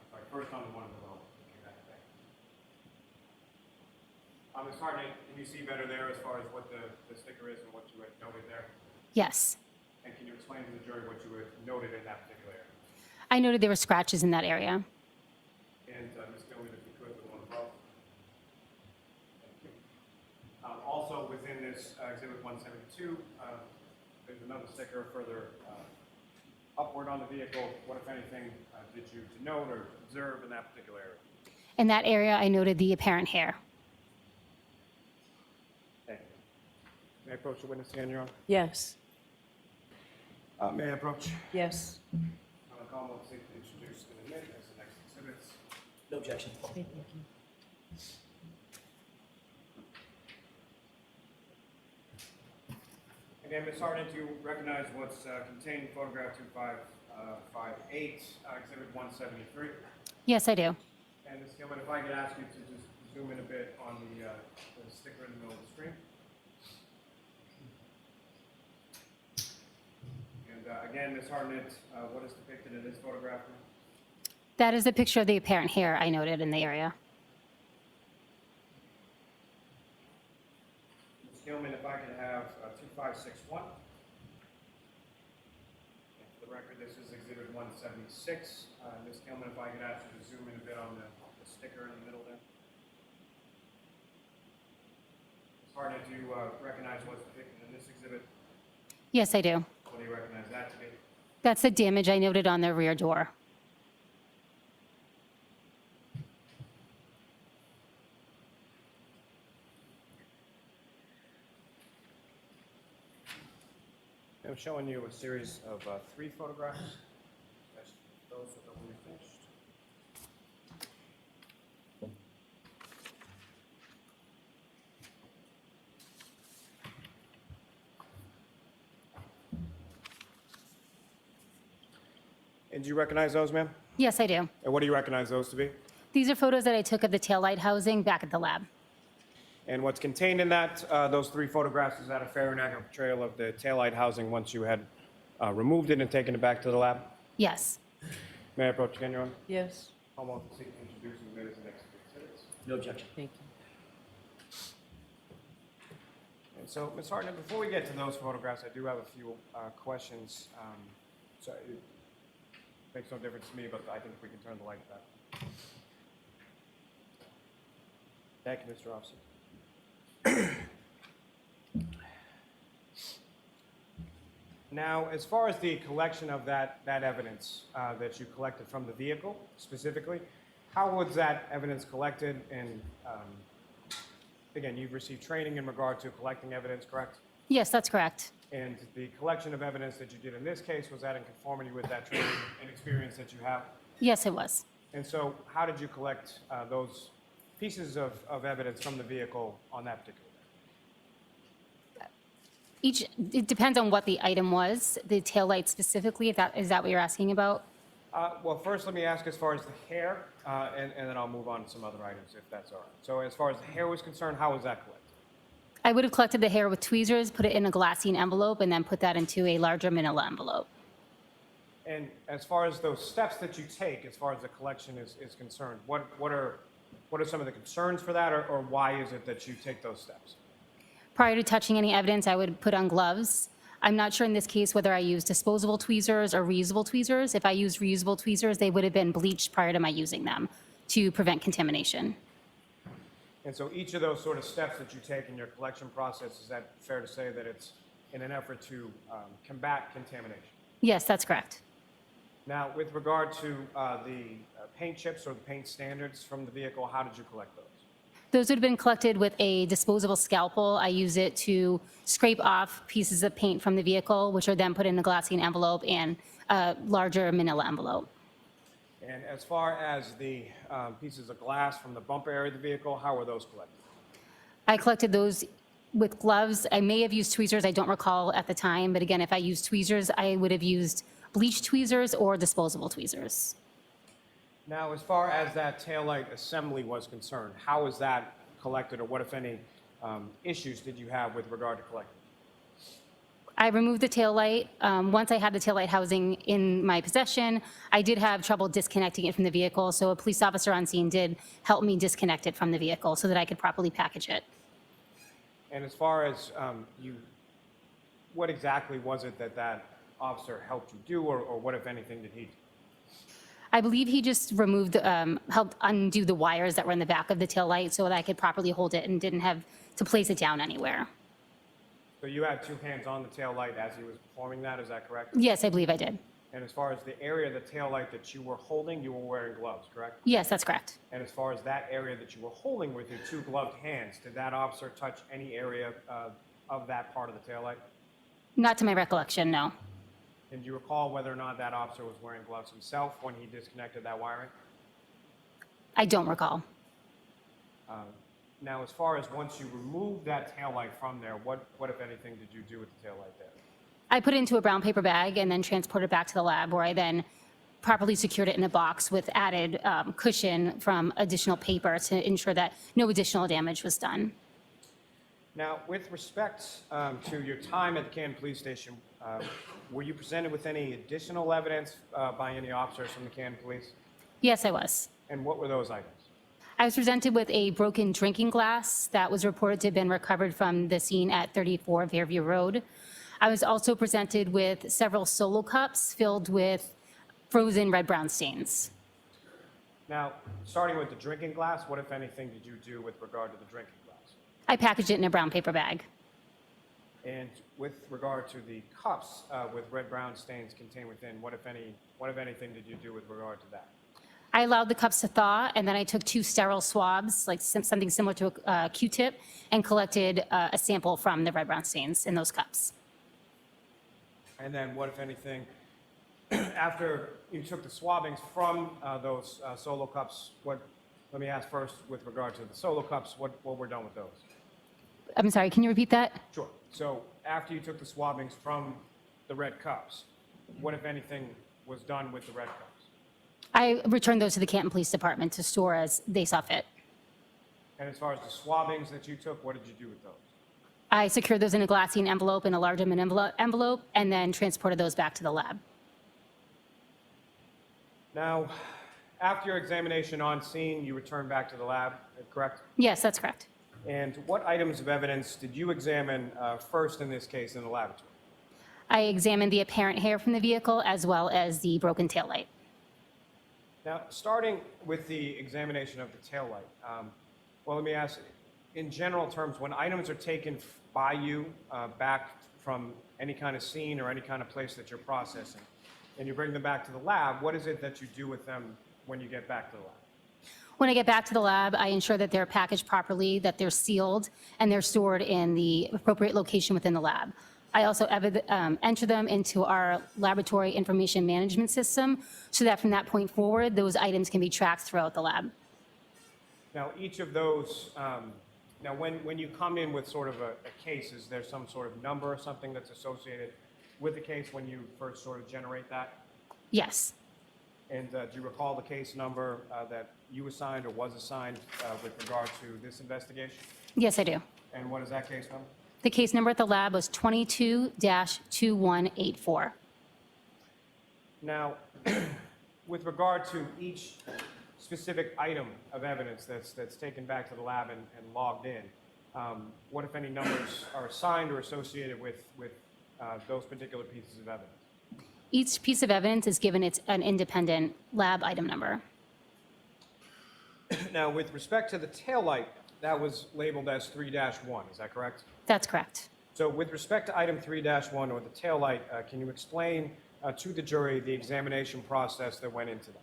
I'm sorry, first on the one below. Ms. Hartnett, can you see better there as far as what the sticker is and what you had noted there? Yes. And can you explain to the jury what you had noted in that particular area? I noted there were scratches in that area. And Ms. Gilman, if you could, the one above. Thank you. Also within this Exhibit 172, there's another sticker further upward on the vehicle. What, if anything, did you note or observe in that particular area? In that area, I noted the apparent hair. Thank you. May I approach the witness again, Your Honor? Yes. May I approach? Yes. I'm going to call on the seat to introduce in a minute as the next exhibits. No objection. Again, Ms. Hartnett, do you recognize what's contained in photograph 2558, Exhibit 173? Yes, I do. And Ms. Gilman, if I could ask you to just zoom in a bit on the sticker in the middle of the screen. And again, Ms. Hartnett, what is depicted in this photograph? That is a picture of the apparent hair I noted in the area. Ms. Gilman, if I could have 2561. And for the record, this is Exhibit 176. Ms. Gilman, if I could ask you to zoom in a bit on the sticker in the middle there. Ms. Hartnett, do you recognize what's depicted in this exhibit? Yes, I do. What do you recognize that to be? That's the damage I noted on the rear door. I'm showing you a series of 3 photographs. That's those that will be finished. And do you recognize those, ma'am? Yes, I do. And what do you recognize those to be? These are photos that I took of the Taillight Housing back at the lab. And what's contained in that, those 3 photographs, is that a fair and accurate portrayal of the Taillight Housing once you had removed it and taken it back to the lab? Yes. May I approach again, Your Honor? Yes. Almost seek to introduce the minutes and next exhibits. No objection. Thank you. And so, Ms. Hartnett, before we get to those photographs, I do have a few questions. So it makes no difference to me, but I think we can turn the light back. Thank you, Mr. Officer. Now, as far as the collection of that evidence that you collected from the vehicle specifically, how was that evidence collected? And again, you've received training in regard to collecting evidence, correct? Yes, that's correct. And the collection of evidence that you did in this case, was that in conformity with that training and experience that you have? Yes, it was. And so how did you collect those pieces of evidence from the vehicle on that particular day? It depends on what the item was, the taillight specifically, is that what you're asking about? Well, first, let me ask as far as the hair, and then I'll move on to some other items, if that's all right. So as far as the hair was concerned, how was that collected? I would have collected the hair with tweezers, put it in a glassine envelope, and then put that into a larger manila envelope. And as far as those steps that you take, as far as the collection is concerned, what are some of the concerns for that, or why is it that you take those steps? Prior to touching any evidence, I would put on gloves. I'm not sure in this case whether I used disposable tweezers or reusable tweezers. If I used reusable tweezers, they would have been bleached prior to my using them to prevent contamination. And so each of those sort of steps that you take in your collection process, is that fair to say that it's in an effort to combat contamination? Yes, that's correct. Now, with regard to the paint chips or the paint standards from the vehicle, how did you collect those? Those would have been collected with a disposable scalpel. I use it to scrape off pieces of paint from the vehicle, which are then put in a glassine envelope and a larger manila envelope. And as far as the pieces of glass from the bumper area of the vehicle, how were those collected? I collected those with gloves. I may have used tweezers. I don't recall at the time. But again, if I used tweezers, I would have used bleach tweezers or disposable tweezers. Now, as far as that taillight assembly was concerned, how was that collected, or what, if any, issues did you have with regard to collecting? I removed the taillight. Once I had the taillight housing in my possession, I did have trouble disconnecting it from the vehicle, so a police officer on scene did help me disconnect it from the vehicle so that I could properly package it. And as far as what exactly was it that that officer helped you do, or what, if anything, did he do? I believe he just removed, helped undo the wires that were in the back of the taillight so that I could properly hold it and didn't have to place it down anywhere. So you had two hands on the taillight as he was performing that, is that correct? Yes, I believe I did. And as far as the area of the taillight that you were holding, you were wearing gloves, correct? Yes, that's correct. And as far as that area that you were holding with your two gloved hands, did that officer touch any area of that part of the taillight? Not to my recollection, no. And do you recall whether or not that officer was wearing gloves himself when he disconnected that wiring? I don't recall. Now, as far as once you removed that taillight from there, what, if anything, did you do with the taillight there? I put it into a brown paper bag and then transported it back to the lab where I then properly secured it in a box with added cushion from additional paper to ensure that no additional damage was done. Now, with respect to your time at the Canton Police Station, were you presented with any additional evidence by any officers from the Canton Police? Yes, I was. And what were those items? I was presented with a broken drinking glass that was reported to have been recovered from the scene at 34 Fairview Road. I was also presented with several solo cups filled with frozen red-brown stains. Now, starting with the drinking glass, what, if anything, did you do with regard to the drinking glass? I packaged it in a brown paper bag. And with regard to the cups with red-brown stains contained within, what, if anything, did you do with regard to that? I allowed the cups to thaw, and then I took 2 sterile swabs, like something similar to a Q-tip, and collected a sample from the red-brown stains in those cups. And then what, if anything, after you took the swabbings from those solo cups, let me ask first with regard to the solo cups, what were done with those? I'm sorry, can you repeat that? Sure. So after you took the swabbings from the red cups, what, if anything, was done with the red cups? I returned those to the Canton Police Department to store as they saw fit. And as far as the swabbings that you took, what did you do with those? I secured those in a glassine envelope, in a large envelope, and then transported those back to the lab. Now, after your examination on scene, you returned back to the lab, correct? Yes, that's correct. And what items of evidence did you examine first in this case in the laboratory? I examined the apparent hair from the vehicle as well as the broken taillight. Now, starting with the examination of the taillight, well, let me ask, in general terms, when items are taken by you back from any kind of scene or any kind of place that you're processing, and you bring them back to the lab, what is it that you do with them when you get back to the lab? When I get back to the lab, I ensure that they're packaged properly, that they're sealed, and they're stored in the appropriate location within the lab. I also enter them into our laboratory information management system so that from that point forward, those items can be tracked throughout the lab. Now, each of those, now when you come in with sort of a case, is there some sort of number or something that's associated with the case when you first sort of generate that? Yes. And do you recall the case number that you assigned or was assigned with regard to this investigation? Yes, I do. And what is that case number? The case number at the lab was 22-2184. Now, with regard to each specific item of evidence that's taken back to the lab and logged in, what, if any, numbers are assigned or associated with those particular pieces of evidence? Each piece of evidence is given an independent lab item number. Now, with respect to the taillight, that was labeled as 3-1, is that correct? That's correct. So with respect to item 3-1 or the taillight, can you explain to the jury the examination process that went into that?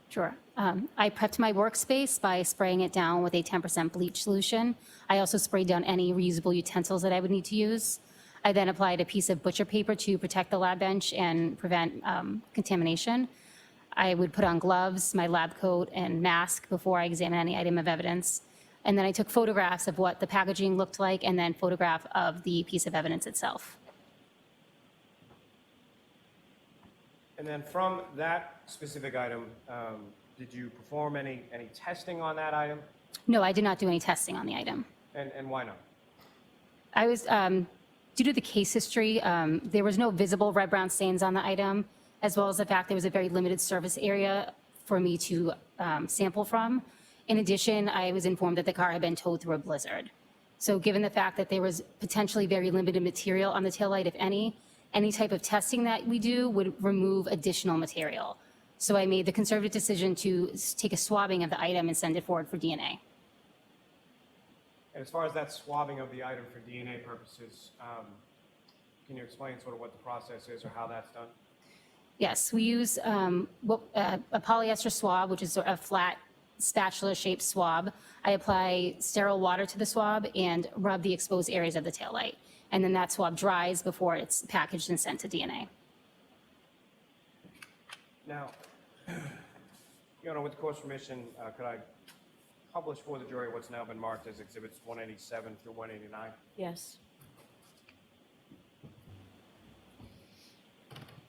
Sure. I prepped my workspace by spraying it down with a 10% bleach solution. I also sprayed down any reusable utensils that I would need to use. I then applied a piece of butcher paper to protect the lab bench and prevent contamination. I would put on gloves, my lab coat, and mask before I examine any item of evidence. And then I took photographs of what the packaging looked like and then photograph of the piece of evidence itself. And then from that specific item, did you perform any testing on that item? No, I did not do any testing on the item. And why not? I was, due to the case history, there was no visible red-brown stains on the item, as well as the fact there was a very limited surface area for me to sample from. In addition, I was informed that the car had been towed through a blizzard. So given the fact that there was potentially very limited material on the taillight, if any type of testing that we do would remove additional material. So I made the conservative decision to take a swabbing of the item and send it forward for DNA. And as far as that swabbing of the item for DNA purposes, can you explain sort of what the process is or how that's done? Yes, we use a polyester swab, which is a flat spatula-shaped swab. I apply sterile water to the swab and rub the exposed areas of the taillight. And then that swab dries before it's packaged and sent to DNA. Now, Your Honor, with the court's permission, could I publish for the jury what's now been marked as Exhibits 187 through 189? Yes.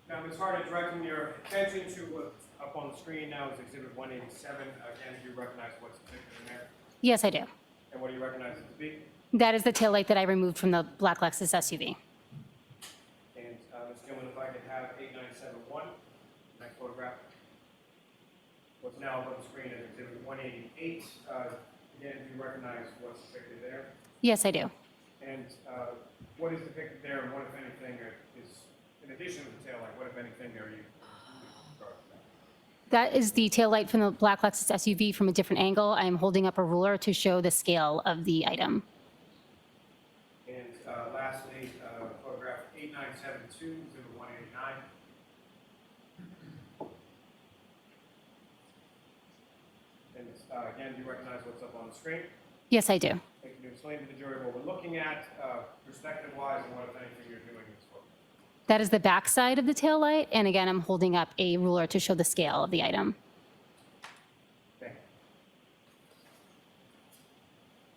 Now, Ms. Hartnett, directing your attention to up on the screen now is Exhibit 187. Again, do you recognize what's depicted in there? Yes, I do. And what do you recognize it to be? That is the taillight that I removed from the black Lexus SUV. And Ms. Gilman, if I could have 8971, next photograph. What's now up on the screen is Exhibit 188. Again, do you recognize what's depicted there? Yes, I do. And what is depicted there, and what, if anything, is, in addition to the taillight, what, if anything, are you with regard to that? That is the taillight from the black Lexus SUV from a different angle. I am holding up a ruler to show the scale of the item. And lastly, photograph 8972, Exhibit 189. And again, do you recognize what's up on the screen? Yes, I do. And can you explain to the jury what we're looking at, perspective-wise, and what, if anything, you're doing in this photo? That is the back side of the taillight. And again, I'm holding up a ruler to show the scale of the item. Thank you.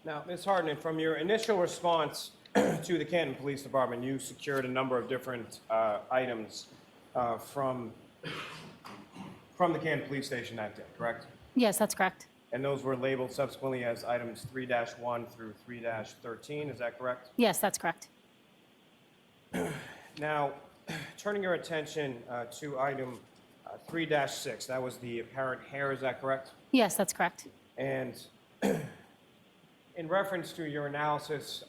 Now, Ms. Hartnett, from your initial response to the Canton Police Department, you secured a number of different items from the Canton Police Station that day, correct? Yes, that's correct. And those were labeled subsequently as items 3-1 through 3-13, is that correct? Yes, that's correct. Now, turning your attention to item 3-6, that was the apparent hair, is that correct? Yes, that's correct. And in reference to your analysis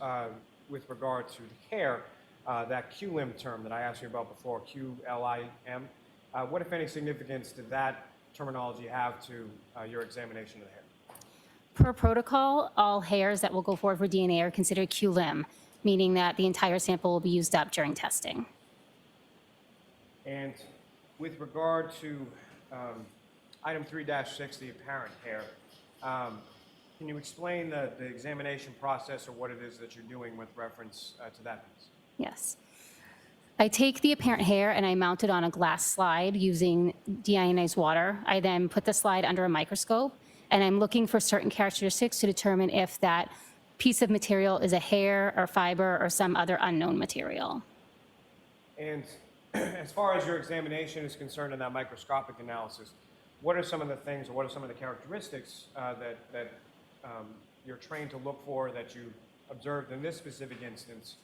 with regard to the hair, that QLIM term that I asked you about before, QLIM, what, if any, significance did that terminology have to your examination of the hair? Per protocol, all hairs that will go forward for DNA are considered QLIM, meaning that the entire sample will be used up during testing. And with regard to item 3-6, the apparent hair, can you explain the examination process or what it is that you're doing with reference to that piece? Yes. I take the apparent hair and I mount it on a glass slide using deionized water. I then put the slide under a microscope and I'm looking for certain characteristics to determine if that piece of material is a hair or fiber or some other unknown material. And as far as your examination is concerned in that microscopic analysis, what are some of the things or what are some of the characteristics that you're trained to look for that you observed in this specific instance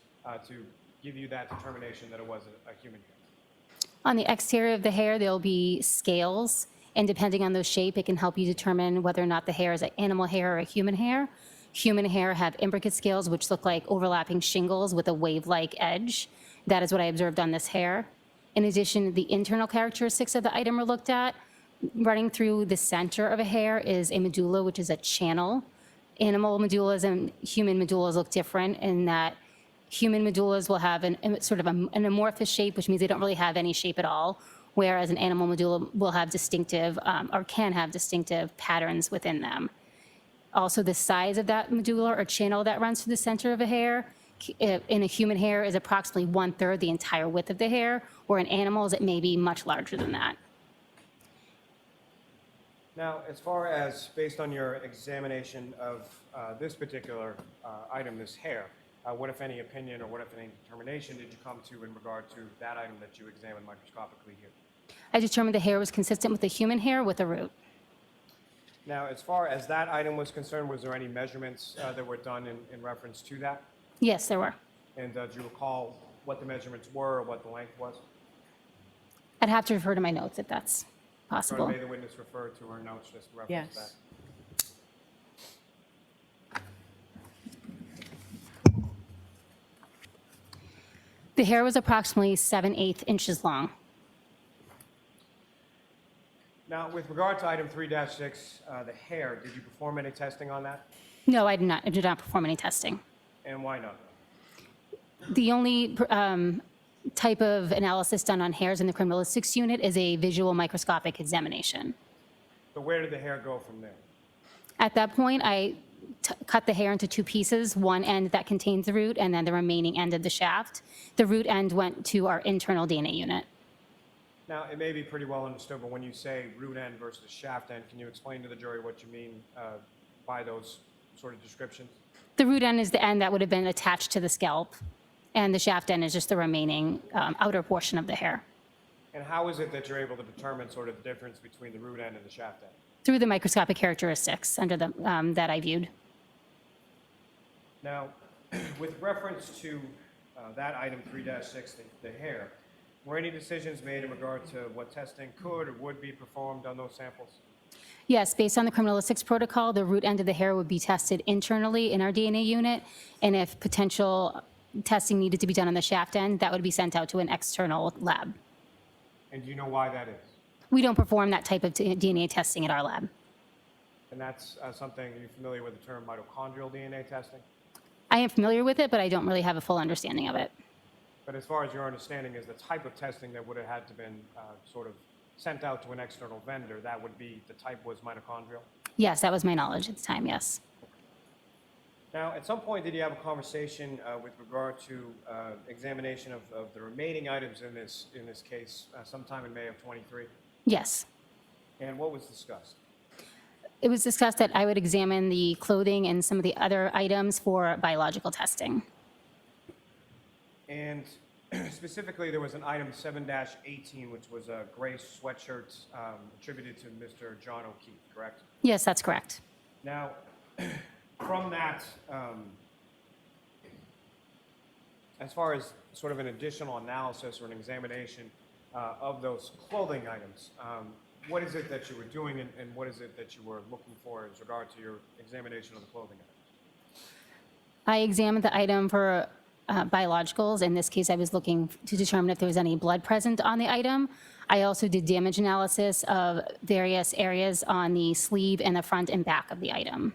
to give you that determination that it was a human hair? On the exterior of the hair, there'll be scales, and depending on the shape, it can help you determine whether or not the hair is an animal hair or a human hair. Human hair have imbricate scales, which look like overlapping shingles with a wave-like edge. That is what I observed on this hair. In addition, the internal characteristics of the item are looked at. Running through the center of a hair is a medulla, which is a channel. Animal medullas and human medullas look different in that Human medullas will have sort of an amorphous shape, which means they don't really have any shape at all, whereas an animal medulla will have distinctive, or can have distinctive patterns within them. Also, the size of that medulla or channel that runs through the center of a hair in a human hair is approximately 1/3 the entire width of the hair, where in animals it may be much larger than that. Now, as far as based on your examination of this particular item, this hair, what if any opinion or what if any determination did you come to in regard to that item that you examined microscopically here? I determined the hair was consistent with the human hair with a root. Now, as far as that item was concerned, was there any measurements that were done in reference to that? Yes, there were. And do you recall what the measurements were or what the length was? I'd have to refer to my notes if that's possible. May the witness refer to her notes just in reference to that? Yes. The hair was approximately 7/8 inches long. Now, with regard to item 3-6, the hair, did you perform any testing on that? No, I did not. I did not perform any testing. And why not? The only type of analysis done on hairs in the criminalistics unit is a visual microscopic examination. So where did the hair go from there? At that point, I cut the hair into two pieces, one end that contains the root and then the remaining end of the shaft. The root end went to our internal DNA unit. Now, it may be pretty well understood, but when you say root end versus shaft end, can you explain to the jury what you mean by those sort of descriptions? The root end is the end that would have been attached to the scalp, and the shaft end is just the remaining outer portion of the hair. And how is it that you're able to determine sort of the difference between the root end and the shaft end? Through the microscopic characteristics under the, that I viewed. Now, with reference to that item 3-6, the hair, were any decisions made in regard to what testing could or would be performed on those samples? Yes, based on the criminalistics protocol, the root end of the hair would be tested internally in our DNA unit, and if potential testing needed to be done on the shaft end, that would be sent out to an external lab. And do you know why that is? We don't perform that type of DNA testing at our lab. And that's something, are you familiar with the term mitochondrial DNA testing? I am familiar with it, but I don't really have a full understanding of it. But as far as your understanding is the type of testing that would have had to been sort of sent out to an external vendor, that would be, the type was mitochondrial? Yes, that was my knowledge at the time, yes. Now, at some point, did you have a conversation with regard to examination of the remaining items in this case sometime in May of 23? Yes. And what was discussed? It was discussed that I would examine the clothing and some of the other items for biological testing. And specifically, there was an item 7-18, which was a gray sweatshirt attributed to Mr. John O'Keefe, correct? Yes, that's correct. Now, from that, as far as sort of an additional analysis or an examination of those clothing items, what is it that you were doing and what is it that you were looking for in regard to your examination of the clothing items? I examined the item for biologicals. In this case, I was looking to determine if there was any blood present on the item. I also did damage analysis of various areas on the sleeve and the front and back of the item.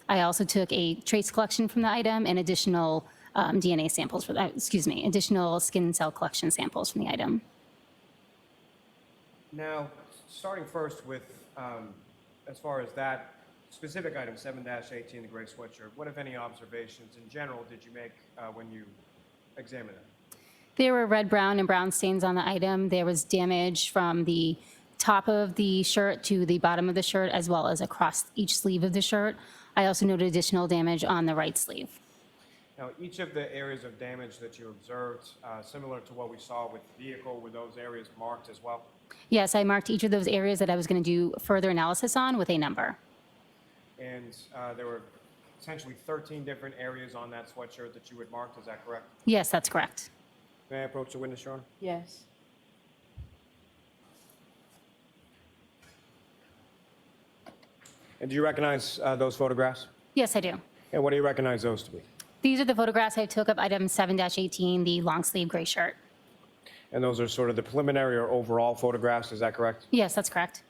I also took a trace collection from the item and additional DNA samples for that, additional skin cell collection samples from the item. Now, starting first with, as far as that specific item, 7-18, the gray sweatshirt, what, if any, observations in general did you make when you examined it? There were red, brown, and brown stains on the item. There was damage from the top of the shirt to the bottom of the shirt, as well as across each sleeve of the shirt. I also noted additional damage on the right sleeve. Now, each of the areas of damage that you observed, similar to what we saw with the vehicle, were those areas marked as well? Yes, I marked each of those areas that I was going to do further analysis on with a number. And there were essentially 13 different areas on that sweatshirt that you had marked, is that correct? Yes, that's correct. May I approach the witness, Your Honor? Yes. And do you recognize those photographs? Yes, I do. And what do you recognize those to be? These are the photographs I took of item 7-18, the long sleeve gray shirt. And those are sort of the preliminary or overall photographs, is that correct? Yes, that's correct.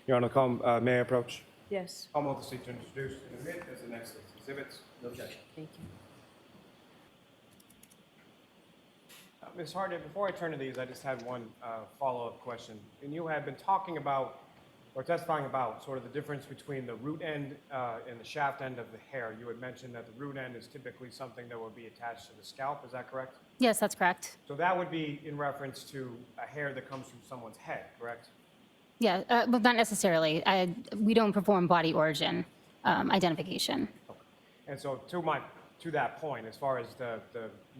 Your Honor, may I approach? Yes. I'll move the seat to introduce and admit as the next exhibits. No objection. Thank you. Ms. Hartnett, before I turn to these, I just had one follow-up question. And you had been talking about, or testifying about, sort of the difference between the root end and the shaft end of the hair. You had mentioned that the root end is typically something that would be attached to the scalp, is that correct? Yes, that's correct. So that would be in reference to a hair that comes from someone's head, correct? Yeah, well, not necessarily. We don't perform body origin identification. And so to that point, as far as the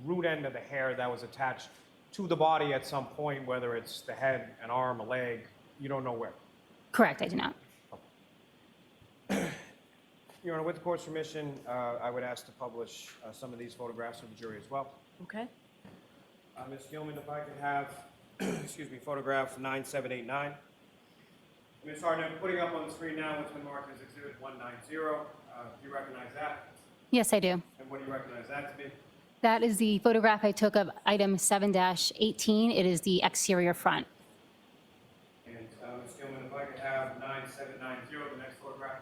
root end of the hair that was attached to the body at some point, whether it's the head, an arm, a leg, you don't know where. Correct, I do not. Your Honor, with the court's permission, I would ask to publish some of these photographs for the jury as well. Okay. Ms. Gilman, if I could have, excuse me, photograph 9789. Ms. Hartnett, putting up on the screen now what's been marked as Exhibit 190. Do you recognize that? Yes, I do. And what do you recognize that to be? That is the photograph I took of item 7-18. It is the exterior front. And Ms. Gilman, if I could have 9790, the next photograph.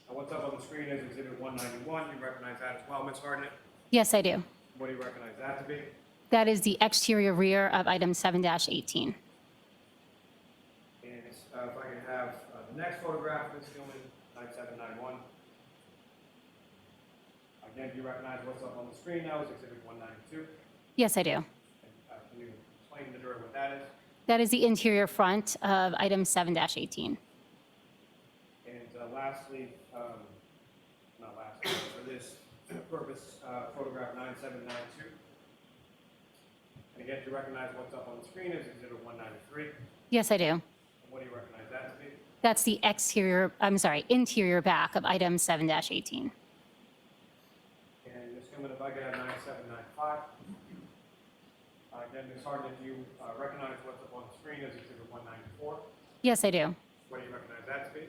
What's up on the screen is Exhibit 191. You recognize that as well, Ms. Hartnett? Yes, I do. What do you recognize that to be? That is the exterior rear of item 7-18. And if I could have the next photograph, Ms. Gilman, 9791. Again, do you recognize what's up on the screen now is Exhibit 192? Yes, I do. And, can you explain to the jury what that is? That is the interior front of item 7-18. And lastly, not lastly, but for this purpose, photograph 9792. And again, do you recognize what's up on the screen is Exhibit 193? Yes, I do. And what do you recognize that to be? That's the interior back of item 7-18. And Ms. Gilman, if I could have 9795. Again, Ms. Hartnett, do you recognize what's up on the screen as Exhibit 194? Yes, I do. What do you recognize that to be?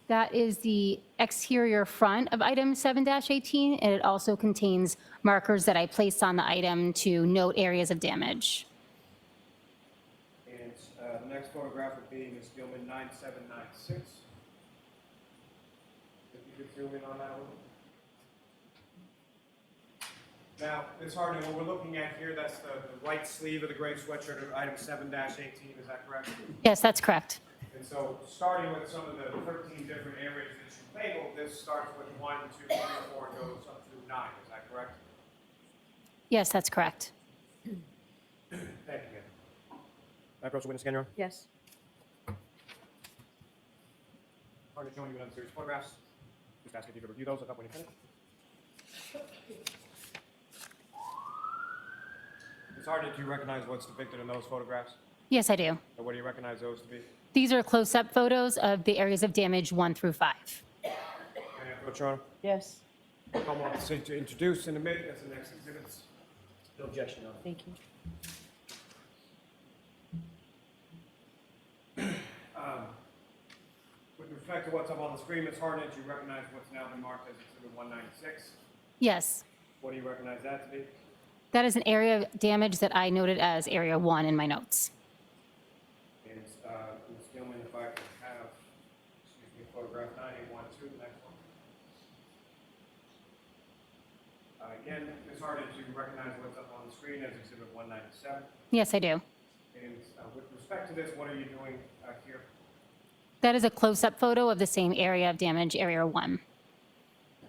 That is the exterior front of item 7-18, and it also contains markers that I placed on the item to note areas of damage. And the next photograph would be Ms. Gilman, 9796. If you could zoom in on that one. Now, Ms. Hartnett, what we're looking at here, that's the right sleeve of the gray sweatshirt of item 7-18, is that correct? Yes, that's correct. And so, starting with some of the 13 different areas that you labeled, this starts with 1, 2, 3, 4, and goes up through 9, is that correct? Yes, that's correct. Thank you, ma'am. Can I approach the witness again, Your Honor? Yes. Hartnett, showing you another series of photographs. Just ask if you could review those, look up when you finish. Ms. Hartnett, do you recognize what's depicted in those photographs? Yes, I do. And what do you recognize those to be? These are close-up photos of the areas of damage 1 through 5. Can I approach, Your Honor? Yes. Come on, to introduce and admit as the next exhibits. No objection, Your Honor. Thank you. With respect to what's up on the screen, Ms. Hartnett, you recognize what's now been marked as Exhibit 196. Yes, What do you recognize that to be? that is an area of damage that I noted as area 1 in my notes. And Ms. Gilman, if I could have, excuse me, photograph 9812, the next one. Again, Ms. Hartnett, do you recognize what's up on the screen as Exhibit 197? Yes, I do. And with respect to this, what are you doing here? That is a close-up photo of the same area of damage, area 1. And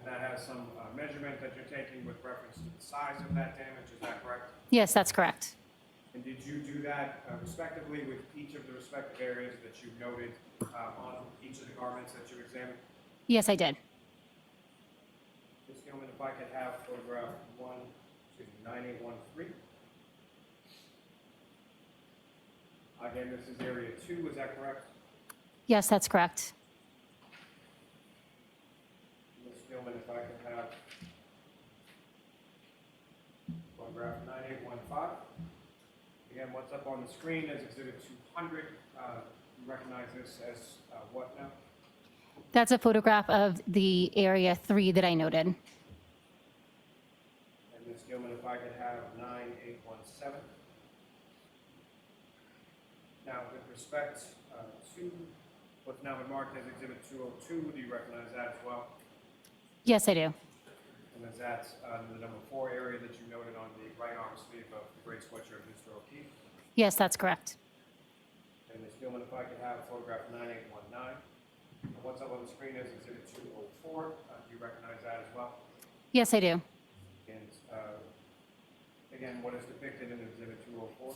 that has some measurement that you're taking with reference to the size of that damage, is that correct? Yes, that's correct. And did you do that respectively with each of the respective areas that you noted on each of the garments that you examined? Yes, I did. Ms. Gilman, if I could have photograph 9813. Again, this is area 2, is that correct? Yes, that's correct. Ms. Gilman, if I could have photograph 9815. Again, what's up on the screen is Exhibit 200. You recognize this as what now? That's a photograph of the area 3 that I noted. And Ms. Gilman, if I could have 9817. Now, with respect to what's now been marked as Exhibit 202, do you recognize that as well? Yes, I do. And And is that the number 4 area that you noted on the right arm sleeve of the gray sweatshirt of Mr. O'Keefe? Yes, that's correct. And Ms. Gilman, if I could have photograph 9819. What's up on the screen is Exhibit 204. Do you recognize that as well? Yes, I do. And again, what is depicted in Exhibit 204?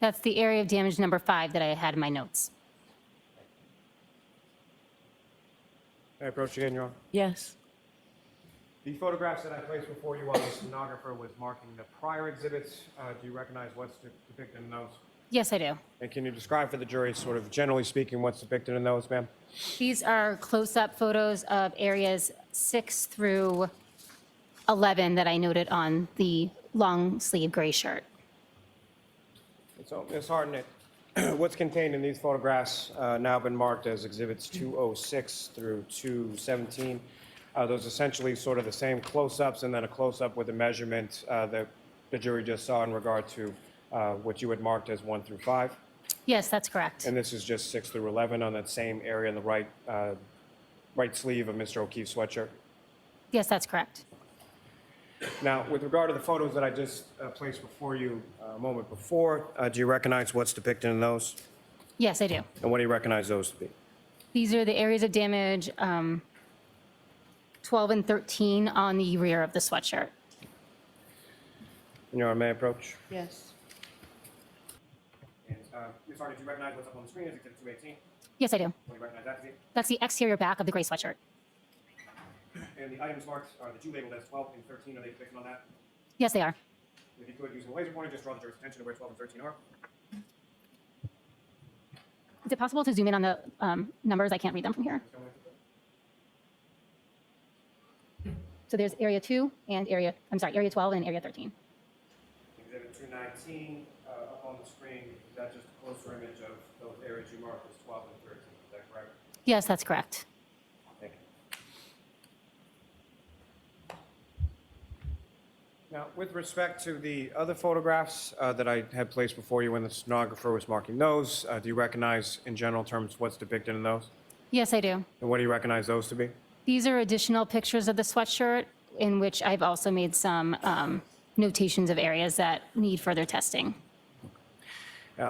That's the area of damage number 5 that I had in my notes. May I approach again, Your Honor? Yes. The photographs that I placed before you while the stenographer was marking the prior exhibits, do you recognize what's depicted in those? Yes, I do. And can you describe for the jury, sort of generally speaking, what's depicted in those, ma'am? These are close-up photos of areas 6 through 11 that I noted on the long sleeve gray shirt. So, Ms. Hartnett, what's contained in these photographs now been marked as exhibits 206 through 217. Those essentially sort of the same close-ups and then a close-up with a measurement that the jury just saw in regard to what you had marked as 1 through 5. Yes, that's correct. And this is just 6 through 11 on that same area in the right sleeve of Mr. O'Keefe's sweatshirt. Yes, that's correct. Now, with regard to the photos that I just placed before you a moment before, do you recognize what's depicted in those? Yes, I do. And what do you recognize those to be? These are the areas of damage 12 and 13 on the rear of the sweatshirt. Your Honor, may I approach? Yes. And, Ms. Hartnett, do you recognize what's up on the screen as exhibit 218? Yes, I do. What do you recognize that to be? That's the exterior back of the gray sweatshirt. And the items marked that you labeled as 12 and 13, are they depicted on that? Yes, they are. If you could, using a laser pointer, just draw the jury's attention to where 12 and 13 are. Is it possible to zoom in on the numbers? I can't read them from here. So there's area 2 and area 12 and area 13. Exhibit 219 up on the screen, is that just a closer image of those areas you marked as 12 and 13? Is that correct? Yes, that's correct. Thank you. Now, with respect to the other photographs that I had placed before you when the stenographer was marking those, do you recognize in general terms what's depicted in those? Yes, I do. And what do you recognize those to be? These are additional pictures of the sweatshirt in which I've also made some notations of areas that need further testing.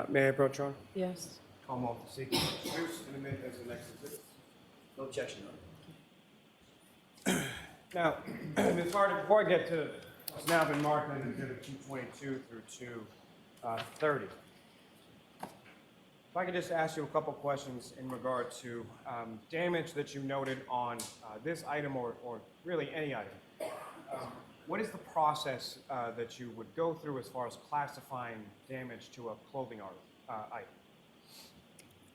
May I approach, Your Honor? Yes. Call them off the sequence. Introduce and admit as the next exhibit. No objection, Your Honor. Now, Ms. Hartnett, before I get to what's now been marked as exhibit 222 through 230, if I could just ask you a couple questions in regard to damage that you noted on this item or really any item. What is the process that you would go through as far as classifying damage to a clothing item?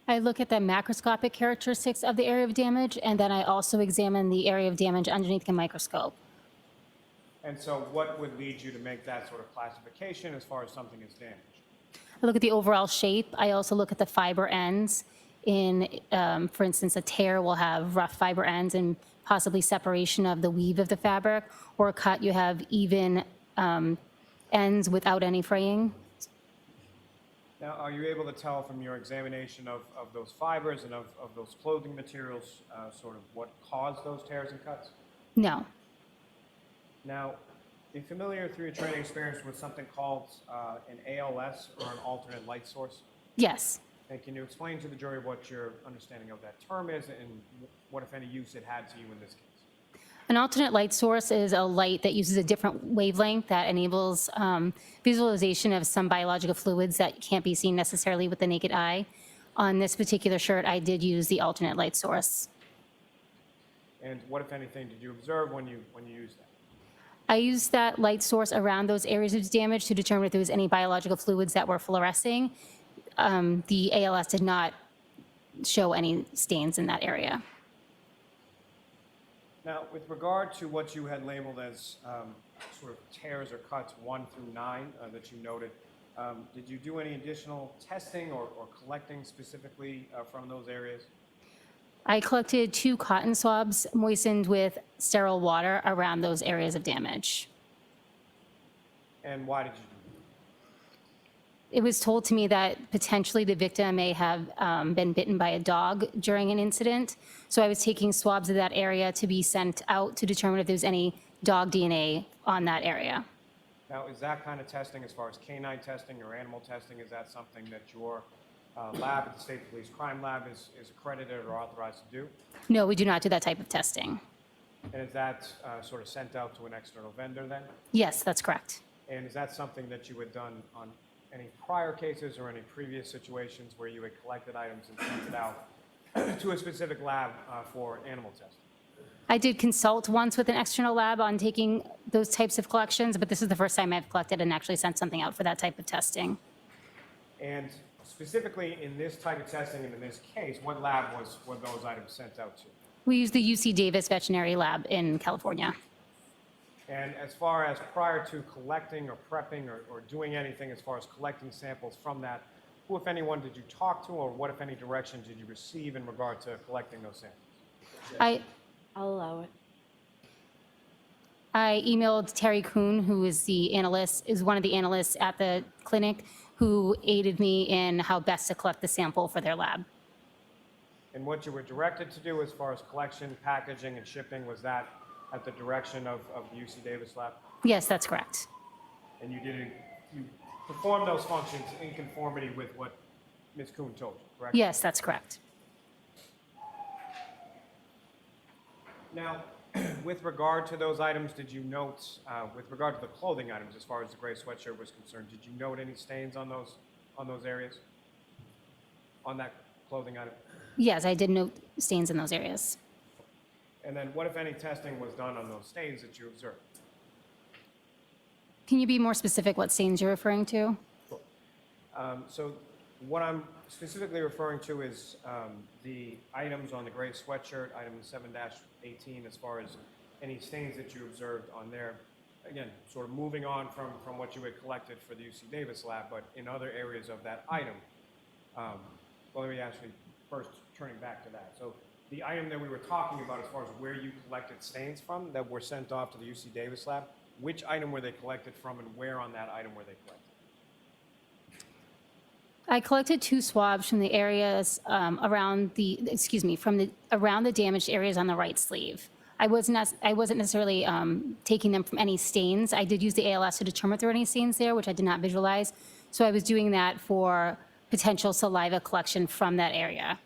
I look at the macroscopic characteristics of the area of damage, and then I also examine the area of damage underneath the microscope. And so what would lead you to make that sort of classification as far as something is damaged? I look at the overall shape. I also look at the fiber ends. For instance, a tear will have rough fiber ends and possibly separation of the weave of the fabric, or a cut, you have even ends without any fraying. Now, are you able to tell from your examination of those fibers and of those clothing materials sort of what caused those tears and cuts? No. Now, are you familiar through your training experience with something called an ALS or an alternate light source? Yes. And can you explain to the jury what your understanding of that term is and what, if any, use it had to you in this case? An alternate light source is a light that uses a different wavelength that enables visualization of some biological fluids that can't be seen necessarily with the naked eye. On this particular shirt, I did use the alternate light source. And what, if anything, did you observe when you used that? I used that light source around those areas of damage to determine if there was any biological fluids that were fluorescing. The ALS did not show any stains in that area. Now, with regard to what you had labeled as sort of tears or cuts 1 through 9 that you noted, did you do any additional testing or collecting specifically from those areas? I collected 2 cotton swabs moistened with sterile water around those areas of damage. And why did you do It was told to me that potentially the victim may have been bitten by a dog during an incident. So I was taking swabs of that area to be sent out to determine if there's any dog DNA on that area. Now, is that kind of testing, as far as canine testing or animal testing, is that something that your lab at the State Police Crime Lab is accredited or authorized to do? No, we do not do that type of testing. And is that sort of sent out to an external vendor then? Yes, that's correct. And is that something that you had done on any prior cases or any previous situations where you had collected items and sent it out to a specific lab for animal testing? I did consult once with an external lab on taking those types of collections, but this is the first time I've collected and actually sent something out for that type of testing. And specifically in this type of testing and in this case, what lab were those items sent out to? We use the UC Davis Veterinary Lab in California. And as far as prior to collecting or prepping or doing anything as far as collecting samples from that, who, if anyone, did you talk to, or what, if any, direction did you receive in regard to collecting those samples? I'll allow it. I emailed Terry Kuhn, who is one of the analysts at the clinic, who aided me in how best to collect the sample for their lab. And what you were directed to do as far as collection, packaging, and shipping, was that at the direction of the UC Davis lab? Yes, that's correct. And you performed those functions in conformity with what Ms. Kuhn told you, correct? Yes, that's correct. Now, with regard to those items, did you note, with regard to the clothing items, as far as the gray sweatshirt was concerned, did you note any stains on those areas? On that clothing item? Yes, I did note stains in those areas. And then what, if any, testing was done on those stains that you observed? Can you be more specific what stains you're referring to? So what I'm specifically referring to is the items on the gray sweatshirt, item 7-18, as far as any stains that you observed on there. Again, sort of moving on from what you had collected for the UC Davis lab, but in other areas of that item. Well, let me actually first turning back to that. So the item that we were talking about as far as where you collected stains from that were sent off to the UC Davis lab, which item were they collected from and where on that item were they collected? I collected 2 swabs from the areas around the damaged areas on the right sleeve. I wasn't necessarily taking them from any stains. I did use the ALS to determine if there were any stains there, which I did not visualize. So I was doing that for potential saliva collection from that area.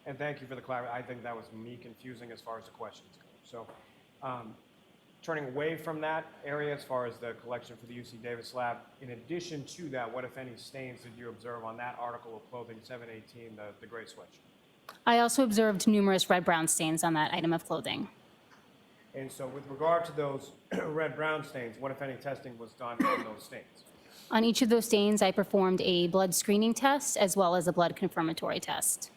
And thank you for the clarity. I think that was me confusing as far as the questions go. So turning away from that area as far as the collection for the UC Davis lab, in addition to that, what, if any, stains did you observe on that article of clothing, 718, the gray sweatshirt? I also observed numerous red-brown stains on that item of clothing. And so with regard to those red-brown stains, what, if any, testing was done on those stains? On each of those stains, I performed a blood screening test as well as a blood confirmatory test.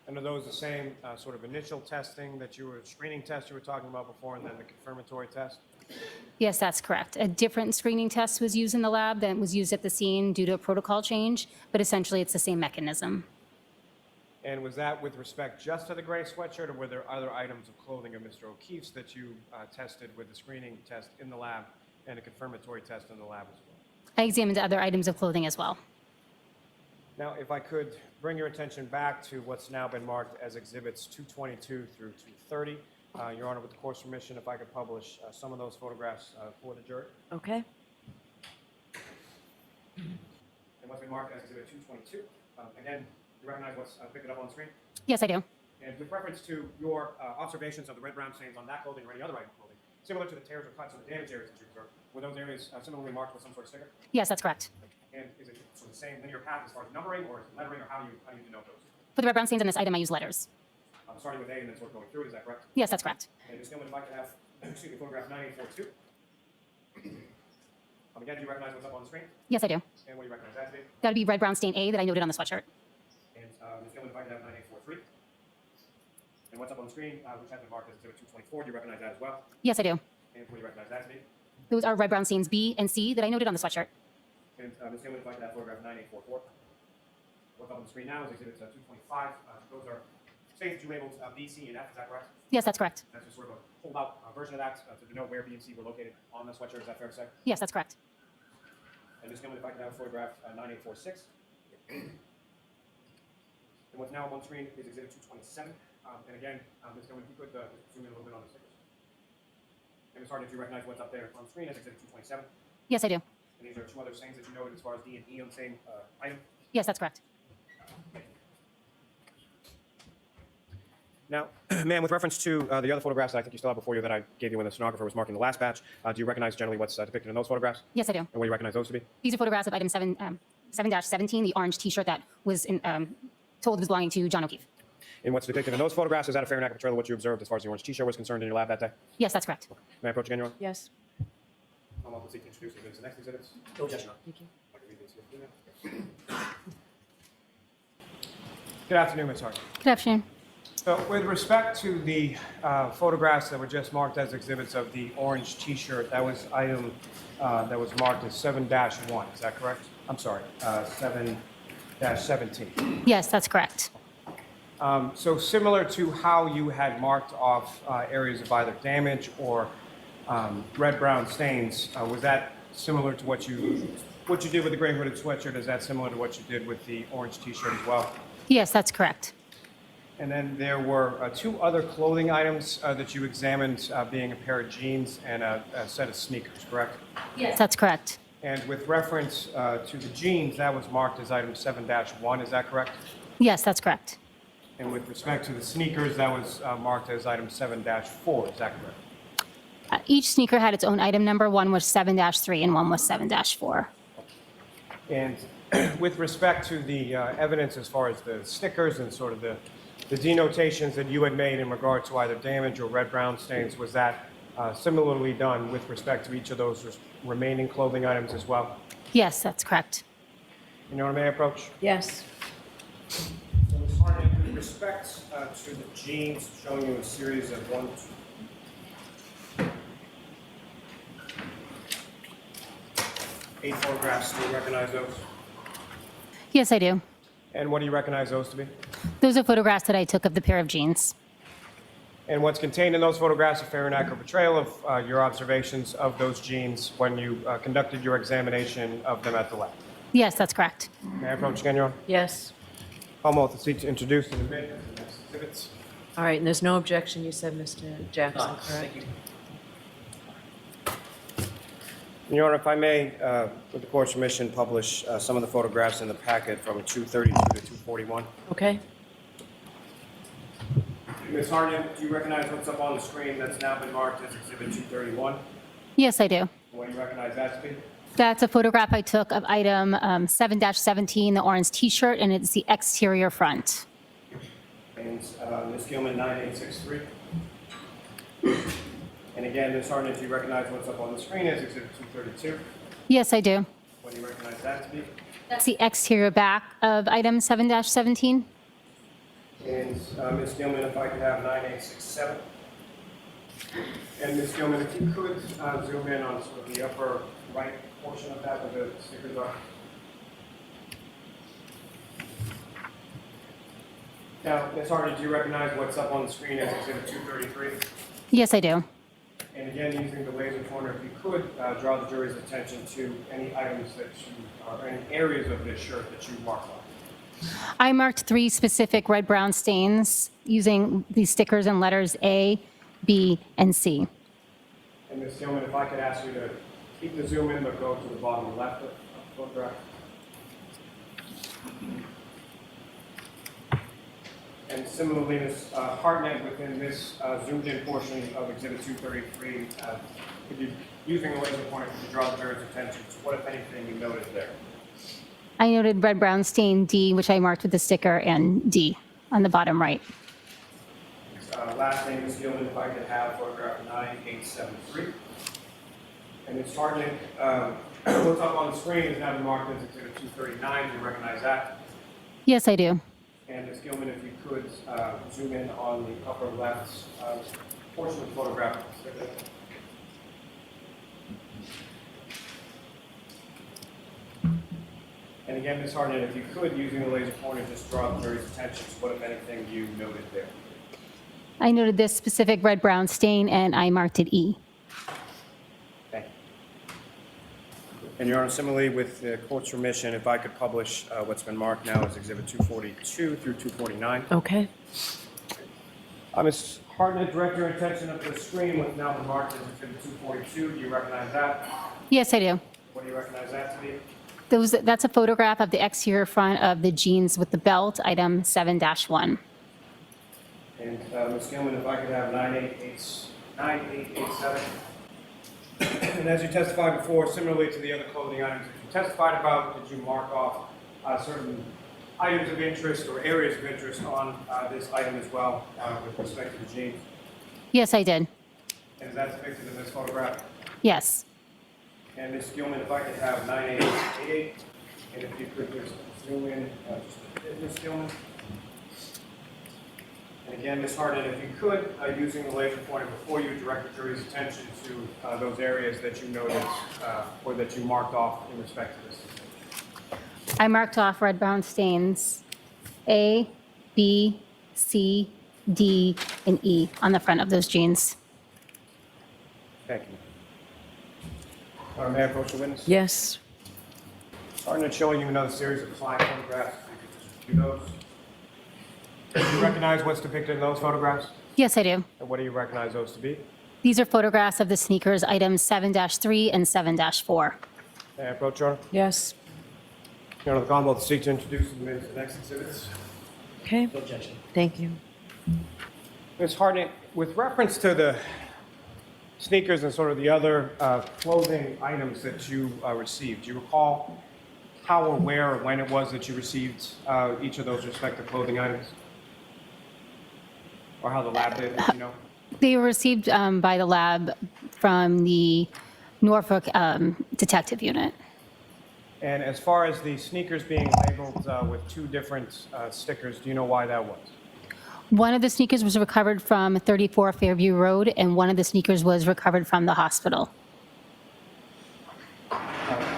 And are those the same sort of initial testing screening test you were talking about before, and then the confirmatory test? Yes, that's correct. A different screening test was used in the lab than was used at the scene due to a protocol change, but essentially it's the same mechanism. And was that with respect just to the gray sweatshirt, or were there other items of clothing of Mr. O'Keefe's that you tested with the screening test in the lab and a confirmatory test in the lab as well? I examined other items of clothing as well. Now, if I could bring your attention back to what's now been marked as Exhibits 222 through 230. Your Honor, with the court's permission, if I could publish some of those photographs for the jury. Okay. And what's been marked as Exhibit 222. Again, you recognize what's picking up on the screen? Yes, I do. And with reference to your observations of the red-brown stains on that clothing or any other item of clothing, similar to the tears or cuts or the damaged areas that you observed, were those areas similarly marked with some sort of sticker? Yes, that's correct. And is it sort of the same linear path as far as numbering or lettering, or how do you denote those? For the red-brown stains on this item, I use letters. Starting with A and then sort of going through it, is that correct? Yes, that's correct. And Ms. Gilman, if I could have, photograph 9842. Again, do you recognize what's up on the screen? Yes, I do. And what do you recognize that to be? That would be red-brown stain A that I noted on the sweatshirt. And Ms. Gilman, if I could have 9843. And what's up on the screen, which has been marked as Exhibit 224, do you recognize that as well? Yes, I do. And what do you recognize that to be? Those are red-brown stains B and C that I noted on the sweatshirt. And Ms. Gilman, if I could have photograph 9844. What's up on the screen now is Exhibits 225. Those are stains that you labeled B, C, and F, is that correct? Yes, that's correct. That's just sort of a pulled-out version of that to denote where B and C were located on the sweatshirt, is that fair to say? Yes, that's correct. And Ms. Gilman, if I could have photograph 9846. And what's now on screen is Exhibit 227. And again, Ms. Gilman, if you could zoom in a little bit on the stickers. And Ms. Hartnett, do you recognize what's up there on the screen as Exhibit 227? Yes, I do. And these are two other things that you noted as far as D and E on the same item? Yes, that's correct. Now, ma'am, with reference to the other photographs that I think you still have before you that I gave you when the stenographer was marking the last batch, do you recognize generally what's depicted in those photographs? Yes, I do. And what do you recognize those to be? These are photographs of item 7-17, the orange T-shirt that was told was belonging to John O'Keefe. And what's depicted in those photographs, is that a fair and accurate portrayal of what you observed as far as the orange T-shirt was concerned in your lab that day? Yes, that's correct. May I approach again, Your Honor? Yes. I'm going to seek to introduce the next exhibits. No objection, Your Honor. Thank you. Good afternoon, Ms. Hartnett. Good afternoon. So with respect to the photographs that were just marked as exhibits of the orange T-shirt, that was item that was marked as 7-1, is that correct? I'm sorry, 7-17. Yes, that's correct. So similar to how you had marked off areas of either damage or red-brown stains, was that similar to what you did with the gray hooded sweatshirt? Is that similar to what you did with the orange T-shirt as well? Yes, that's correct. And then there were two other clothing items that you examined, being a pair of jeans and a set of sneakers, correct? Yes, that's correct. And with reference to the jeans, that was marked as item 7-1, is that correct? Yes, that's correct. And with respect to the sneakers, that was marked as item 7-4, is that correct? Each sneaker had its own item number. One was 7-3 and one was 7-4. And with respect to the evidence as far as the stickers and sort of the denotations that you had made in regard to either damage or red-brown stains, was that similarly done with respect to each of those remaining clothing items as well? Yes, that's correct. And Your Honor, may I approach? Yes. So, Ms. Hartnett, with respect to the jeans, showing you a series of 8 photographs, do you recognize those? Yes, I do. And what do you recognize those to be? Those are photographs that I took of the pair of jeans. And what's contained in those photographs, a fair and accurate portrayal of your observations of those jeans when you conducted your examination of them at the lab? Yes, that's correct. May I approach again, Your Honor? Yes. I'm oath to seek to introduce and admit as the next exhibits. All right, and there's no objection, you said, Mr. Jackson, correct? Your Honor, if I may, with the court's permission, publish some of the photographs in the packet from 232 to 241. Okay. Ms. Hartnett, do you recognize what's up on the screen that's now been marked as Exhibit 231? Yes, I do. What do you recognize that to be? That's a photograph I took of item 7-17, the orange T-shirt, and it's the exterior front. And Ms. Gilman, 9863. And again, Ms. Hartnett, do you recognize what's up on the screen as Exhibit 232? Yes, I do. What do you recognize that to be? That's the exterior back of item 7-17. And Ms. Gilman, if I could have 9867. And Ms. Gilman, if you could zoom in on sort of the upper right portion of that where the stickers are. Now, Ms. Hartnett, do you recognize what's up on the screen as Exhibit 233? Yes, I do. And again, using the laser pointer, if you could draw the jury's attention to any items that you, or any areas of this shirt that you marked on. I marked 3 specific red-brown stains using these stickers and letters A, B, and C. And Ms. Gilman, if I could ask you to keep the zoom in, but go to the bottom left of the photograph. And similarly, Ms. Hartnett, within this zoomed-in portion of Exhibit 233, could you, using the laser pointer, could you draw the jury's attention to what, if anything, you noted there? I noted red-brown stain D, which I marked with the sticker, and D on the bottom right. Last name, Ms. Gilman, if I could have photograph 9873. And Ms. Hartnett, what's up on the screen is now marked as Exhibit 239. Do you recognize that? Yes, I do. And Ms. Gilman, if you could zoom in on the upper left portion of the photograph. And again, Ms. Hartnett, if you could, using the laser pointer, just draw the jury's attention to what, if anything, you noted there. I noted this specific red-brown stain, and I marked it E. Thank you. And Your Honor, similarly, with the court's permission, if I could publish what's been marked now as Exhibit 242 through 249. Okay. Ms. Hartnett, direct your attention up to the screen with now marked as Exhibit 242. Do you recognize that? Yes, I do. What do you recognize that to be? That's a photograph of the exterior front of the jeans with the belt, item 7-1. And Ms. Gilman, if I could have 9887. And as you testified before, similarly to the other clothing items that you testified about, did you mark off certain items of interest or areas of interest on this item as well with respect to the jeans? Yes, I did. And is that depicted in this photograph? Yes. And Ms. Gilman, if I could have 9888, and if you could just zoom in, just a bit, Ms. Gilman. And again, Ms. Hartnett, if you could, using the laser pointer before you, direct the jury's attention to those areas that you noticed or that you marked off in respect to this. I marked off red-brown stains A, B, C, D, and E on the front of those jeans. Thank you. May I approach the witness? Yes. Hartnett, showing you another series of client photographs. If you could just review those. Do you recognize what's depicted in those photographs? Yes, I do. And what do you recognize those to be? These are photographs of the sneakers, items 7-3 and 7-4. May I approach, Your Honor? Yes. Your Honor, the Commonwealth seek to introduce and submit the next exhibits. Okay. No objection. Thank you. Ms. Hartnett, with reference to the sneakers and sort of the other clothing items that you received, do you recall how or where or when it was that you received each of those respective clothing items? Or how the lab did, you know? They were received by the lab from the Norfolk Detective Unit. And as far as the sneakers being labeled with two different stickers, do you know why that was? One of the sneakers was recovered from 34 Fairview Road, and one of the sneakers was recovered from the hospital.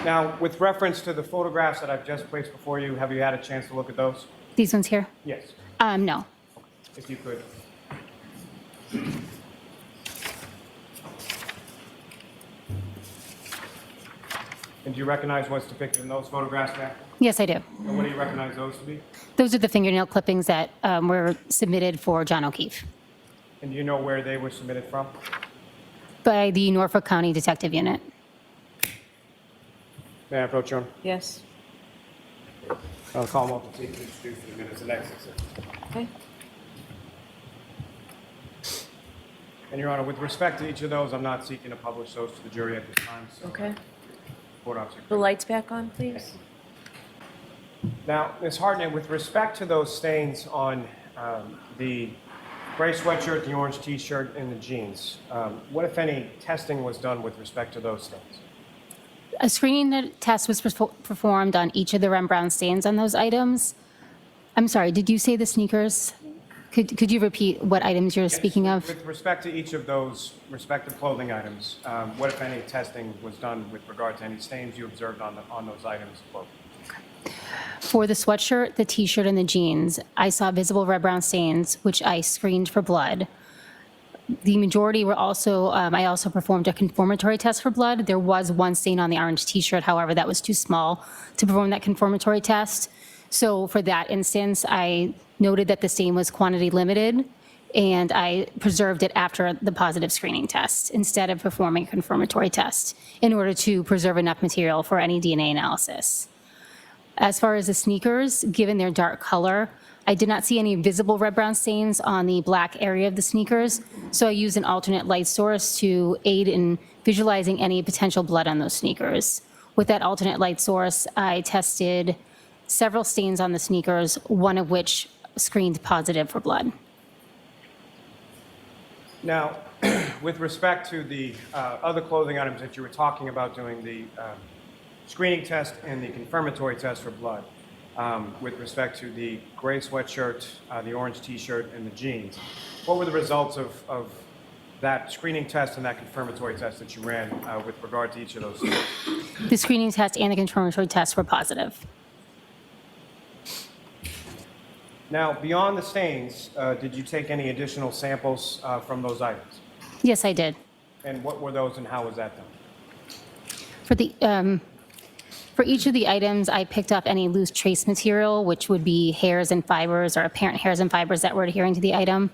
Now, with reference to the photographs that I've just placed before you, have you had a chance to look at those? These ones here? Yes, No. if you could. And do you recognize what's depicted in those photographs, ma'am? Yes, I do. And what do you recognize those to be? Those are the fingernail clippings that were submitted for John O'Keefe And do you know where they were submitted from? by the Norfolk County Detective Unit. May I approach you? Yes. I'll call them up to introduce in a minute. The next exhibit. Okay. And Your Honor, with respect to each of those, I'm not seeking to publish those to the jury at this time. So, Okay. Court officer. The lights back on, please. Now, Ms. Hartnett, with respect to those stains on the gray sweatshirt, the orange T-shirt, and the jeans, what, if any, testing was done with respect to those stains? A screening test was performed on each of the red-brown stains on those items. I'm sorry, did you say the sneakers? Could you repeat what items you're speaking of? With respect to each of those respective clothing items, what, if any, testing was done with regard to any stains you observed on those items of clothing? For the sweatshirt, the T-shirt, and the jeans, I saw visible red-brown stains, which I screened for blood. The majority were also, I also performed a confirmatory test for blood. There was one stain on the orange T-shirt, however, that was too small to perform that confirmatory test. So for that instance, I noted that the stain was quantity limited, and I preserved it after the positive screening test instead of performing a confirmatory test in order to preserve enough material for any DNA analysis. As far as the sneakers, given their dark color, I did not see any visible red-brown stains on the black area of the sneakers, so I used an alternate light source to aid in visualizing any potential blood on those sneakers. With that alternate light source, I tested several stains on the sneakers, one of which screened positive for blood. Now, with respect to the other clothing items that you were talking about doing the screening test and the confirmatory test for blood, with respect to the gray sweatshirt, the orange T-shirt, and the jeans, what were the results of that screening test and that confirmatory test that you ran with regard to each of those things? The screening test and the confirmatory test were positive. Now, beyond the stains, did you take any additional samples from those items? Yes, I did. And what were those and how was that done? For each of the items, I picked up any loose trace material, which would be hairs and fibers or apparent hairs and fibers that were adhering to the item.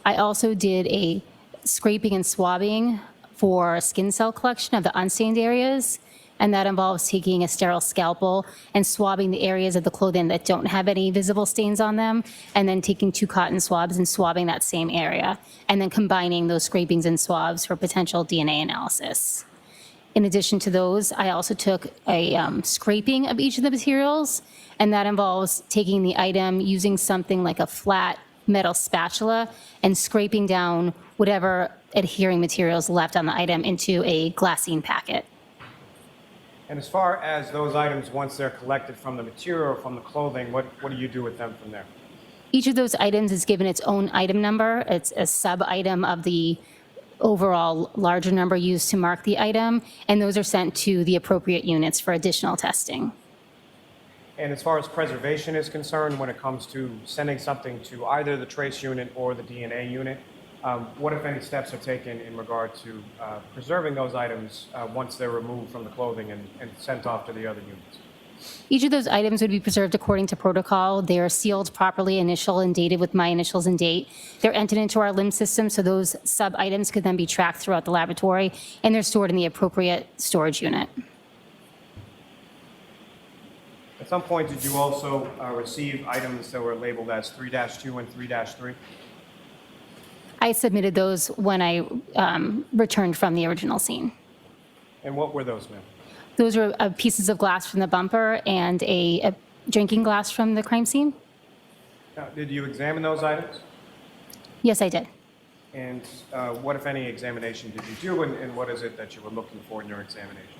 I also did a scraping and swabbing for skin cell collection of the unstained areas, and that involves taking a sterile scalpel and swabbing the areas of the clothing that don't have any visible stains on them, and then taking 2 cotton swabs and swabbing that same area, and then combining those scrapings and swabs for potential DNA analysis. In addition to those, I also took a scraping of each of the materials, and that involves taking the item, using something like a flat metal spatula, and scraping down whatever adhering materials left on the item into a glassine packet. And as far as those items, once they're collected from the material or from the clothing, what do you do with them from there? Each of those items is given its own item number. It's a sub-item of the overall larger number used to mark the item, and those are sent to the appropriate units for additional testing. And as far as preservation is concerned, when it comes to sending something to either the trace unit or the DNA unit, what, if any, steps are taken in regard to preserving those items once they're removed from the clothing and sent off to the other units? Each of those items would be preserved according to protocol. They are sealed properly, initial and dated with my initials and date. They're entered into our LIMS system, so those sub-items could then be tracked throughout the laboratory, and they're stored in the appropriate storage unit. At some point, did you also receive items that were labeled as 3-2 and 3-3? I submitted those when I returned from the original scene. And what were those, ma'am? Those were pieces of glass from the bumper and a drinking glass from the crime scene. Now, did you examine those items? Yes, I did. And what, if any, examination did you do, and what is it that you were looking for in your examination?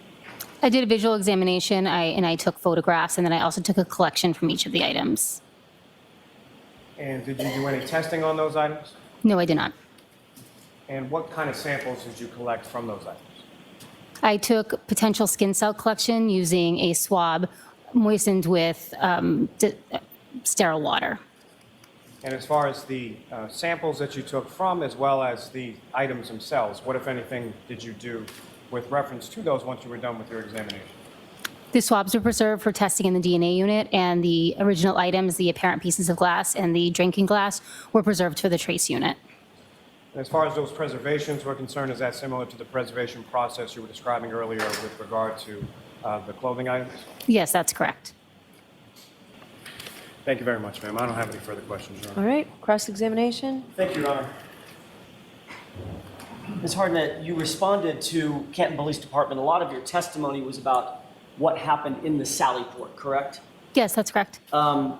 I did a visual examination, and I took photographs, and then I also took a collection from each of the items. And did you do any testing on those items? No, I did not. And what kind of samples did you collect from those items? I took potential skin cell collection using a swab moistened with sterile water. And as far as the samples that you took from, as well as the items themselves, what, if anything, did you do with reference to those once you were done with your examination? The swabs were preserved for testing in the DNA unit, and the original items, the apparent pieces of glass and the drinking glass, were preserved for the trace unit. And as far as those preservations were concerned, is that similar to the preservation process you were describing earlier with regard to the clothing items? Yes, that's correct. Thank you very much, ma'am. I don't have any further questions, Your Honor. All right, cross-examination? Thank you, Your Honor. Ms. Hartnett, you responded to Canton Police Department. A lot of your testimony was about what happened in the Sally Port, correct? Yes, that's correct.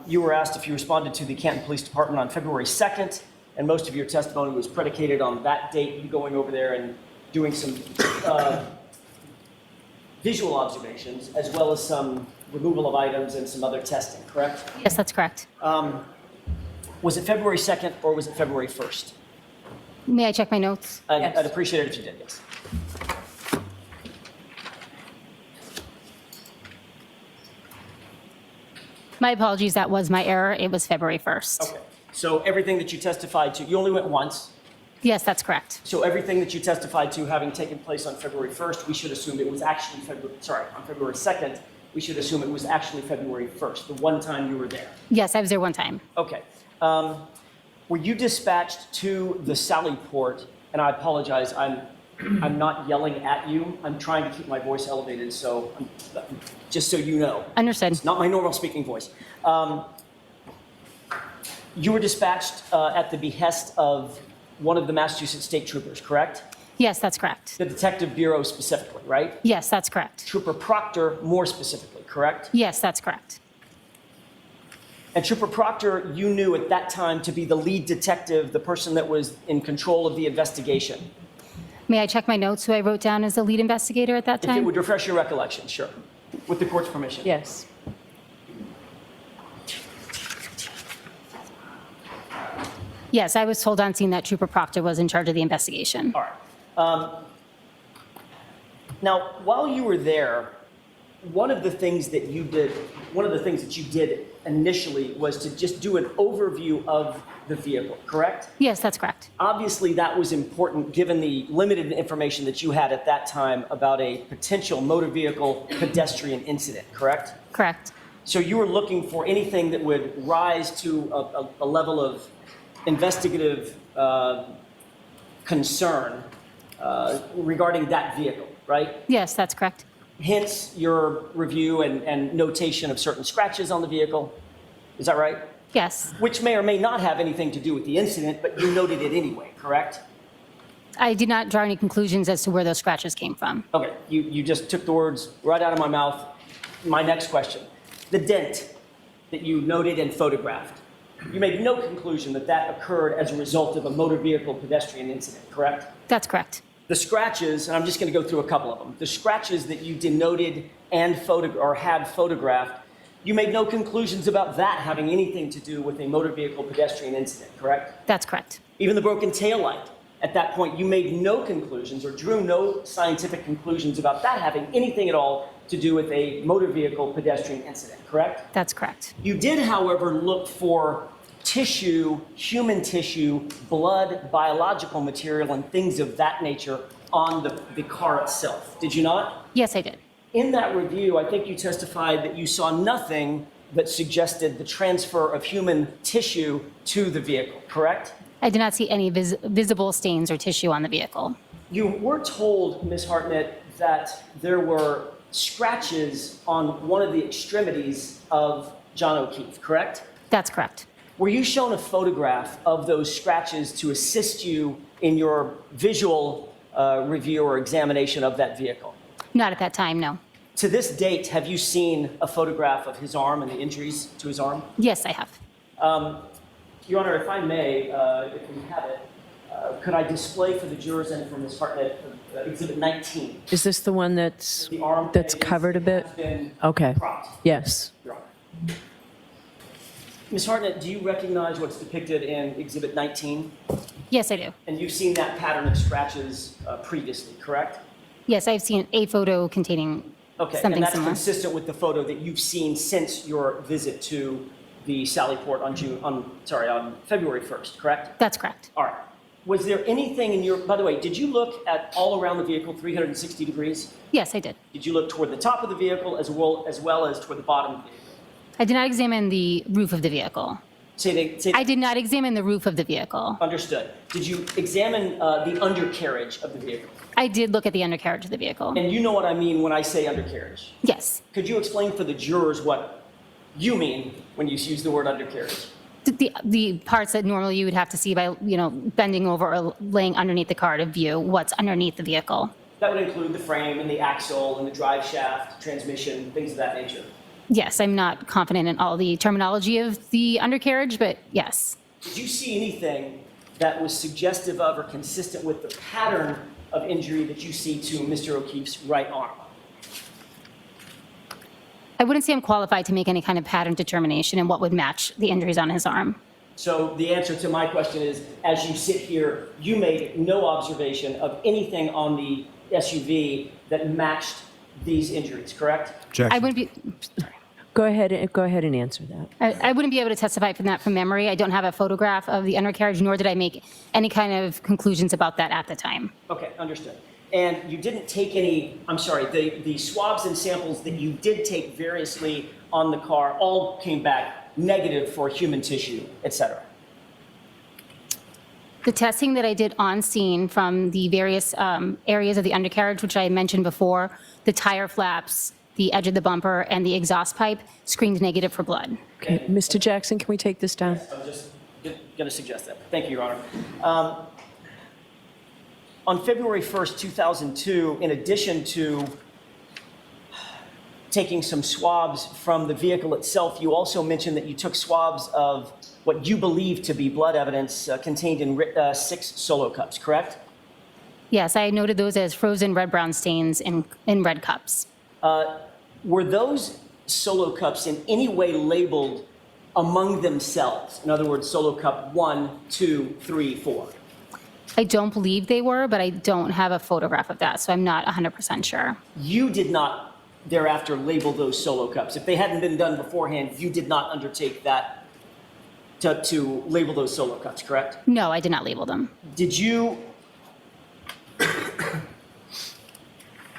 You were asked if you responded to the Canton Police Department on February 2nd, and most of your testimony was predicated on that date, you going over there and doing some visual observations, as well as some removal of items and some other testing, correct? Yes, that's correct. Was it February 2nd or was it February 1st? May I check my notes? I'd appreciate it if you did, yes. My apologies, that was my error. It was February 1st. Okay. So everything that you testified to, you only went once. Yes, that's correct. So everything that you testified to having taken place on February 1st, we should assume it was actually on February 2nd, we should assume it was actually February 1st, the one time you were there. Yes, I was there one time. Okay. Were you dispatched to the Sally Port? And I apologize, I'm not yelling at you. I'm trying to keep my voice elevated, so just so you know. Understood. It's not my normal speaking voice. You were dispatched at the behest of one of the Massachusetts State Troopers, correct? Yes, that's correct. The Detective Bureau specifically, right? Yes, that's correct. Trooper Proctor more specifically, correct? Yes, that's correct. And Trooper Proctor, you knew at that time to be the lead detective, the person that was in control of the investigation. May I check my notes who I wrote down as the lead investigator at that If it time? would refresh your recollection, sure. With the court's permission. Yes. Yes, I was told on scene that Trooper Proctor was in charge of the investigation. All right. Now, while you were there, one of the things that you did initially was to just do an overview of the vehicle, correct? Yes, that's correct. Obviously, that was important given the limited information that you had at that time about a potential motor vehicle pedestrian incident, correct? Correct. So you were looking for anything that would rise to a level of investigative concern regarding that vehicle, right? Yes, that's correct. Hence your review and notation of certain scratches on the vehicle. Is that right? Yes. Which may or may not have anything to do with the incident, but you noted it anyway, correct? I did not draw any conclusions as to where those scratches came from. Okay, you just took the words right out of my mouth. My next question. The dent that you noted and photographed, you made no conclusion that that occurred as a result of a motor vehicle pedestrian incident, correct? That's correct. The scratches, and I'm just going to go through a couple of them. The scratches that you denoted and had photographed, you made no conclusions about that having anything to do with a motor vehicle pedestrian incident, correct? That's correct. Even the broken taillight, at that point, you made no conclusions or drew no scientific conclusions about that having anything at all to do with a motor vehicle pedestrian incident, correct? That's correct. You did, however, look for tissue, human tissue, blood, biological material, and things of that nature on the car itself. Did you not? Yes, I did. In that review, I think you testified that you saw nothing that suggested the transfer of human tissue to the vehicle, correct? I did not see any visible stains or tissue on the vehicle. You were told, Ms. Hartnett, that there were scratches on one of the extremities of John O'Keefe, correct? That's correct. Were you shown a photograph of those scratches to assist you in your visual review or examination of that vehicle? Not at that time, no. To this date, have you seen a photograph of his arm and the injuries to his arm? Yes, I have. Your Honor, if I may, if we have it, could I display for the jurors and for Ms. Hartnett Exhibit 19? Is this the one that's The arm covered a bit? has been Okay. propped, Yes. Your Honor. Ms. Hartnett, do you recognize what's depicted in Exhibit 19? Yes, I do. And you've seen that pattern of scratches previously, correct? Yes, I've seen a photo containing Okay, and something that's similar. consistent with the photo that you've seen since your visit to the Sally Port on February 1st, correct? That's correct. All right. Was there anything in your, by the way, did you look at all around the vehicle 360 degrees? Yes, I did. Did you look toward the top of the vehicle as well as toward the bottom of the vehicle? I did not examine the roof of the vehicle. I did not examine the roof of the vehicle. Understood. Did you examine the undercarriage of the vehicle? I did look at the undercarriage of the vehicle. And you know what I mean when I say undercarriage. Yes. Could you explain for the jurors what you mean when you use the word undercarriage? The parts that normally you would have to see by, bending over or laying underneath the car to view what's underneath the vehicle. That would include the frame and the axle and the drive shaft, transmission, things of that nature. Yes, I'm not confident in all the terminology of the undercarriage, but yes. Did you see anything that was suggestive of or consistent with the pattern of injury that you see to Mr. O'Keefe's right arm? I wouldn't say I'm qualified to make any kind of pattern determination in what would match the injuries on his arm. So the answer to my question is, as you sit here, you made no observation of anything on the SUV that matched these injuries, correct? I wouldn't be. Sorry. Go ahead and answer that. I wouldn't be able to testify from memory. I don't have a photograph of the undercarriage, nor did I make any kind of conclusions about that at the time. Okay, understood. And you didn't take any, the swabs and samples that you did take variously on the car all came back negative for human tissue, et cetera. The testing that I did on scene from the various areas of the undercarriage, which I mentioned before, the tire flaps, the edge of the bumper, and the exhaust pipe screened negative for blood. Okay, Mr. Jackson, can we take this down? I'm just going to suggest that. Thank you, Your Honor. On February 1st, 2002, in addition to taking some swabs from the vehicle itself, you also mentioned that you took swabs of what you believe to be blood evidence contained in 6 solo cups, correct? Yes, I noted those as frozen red-brown stains in red cups. Were those solo cups in any way labeled among themselves? In other words, solo cup 1, 2, 3, 4. I don't believe they were, but I don't have a photograph of that, so I'm not 100% sure. You did not thereafter label those solo cups. If they hadn't been done beforehand, you did not undertake that to label those solo cups, correct? No, I did not label them. Did you,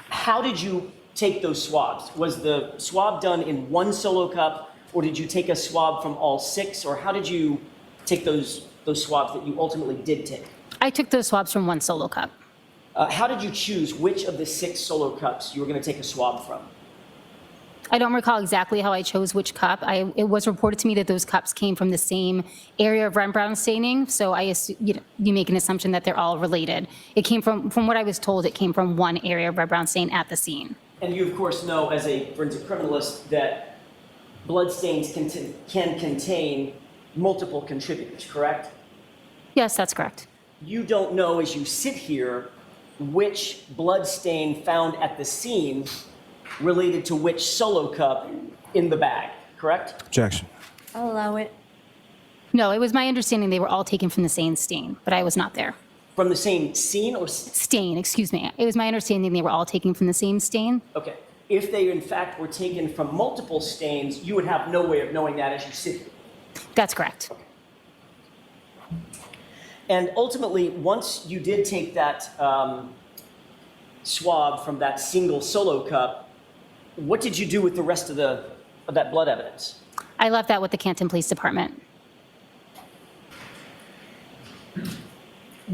how did you take those swabs? Was the swab done in one solo cup, or did you take a swab from all 6, or how did you take those those swabs that you ultimately did take? I took those swabs from one solo cup. How did you choose which of the 6 solo cups you were going to take a swab from? I don't recall exactly how I chose which cup. It was reported to me that those cups came from the same area of red brown staining, so you make an assumption that they're all related. It came from what I was told, it came from one area of red brown stain at the scene. And you, of course, know as a forensic criminalist that blood stains can contain multiple contributors, correct? Yes, that's correct. You don't know as you sit here which blood stain found at the scene related to which solo cup in the bag, correct? Objection. I'll allow it. No, it was my understanding they were all taken from the same stain, but I was not there. From the same scene or? Stain, excuse me. It was my understanding they were all taken from the same stain. Okay. If they in fact were taken from multiple stains, you would have no way of knowing that as you sit here. That's correct. And ultimately, once you did take that swab from that single solo cup, what did you do with the rest of that blood evidence? I left that with the Canton Police Department.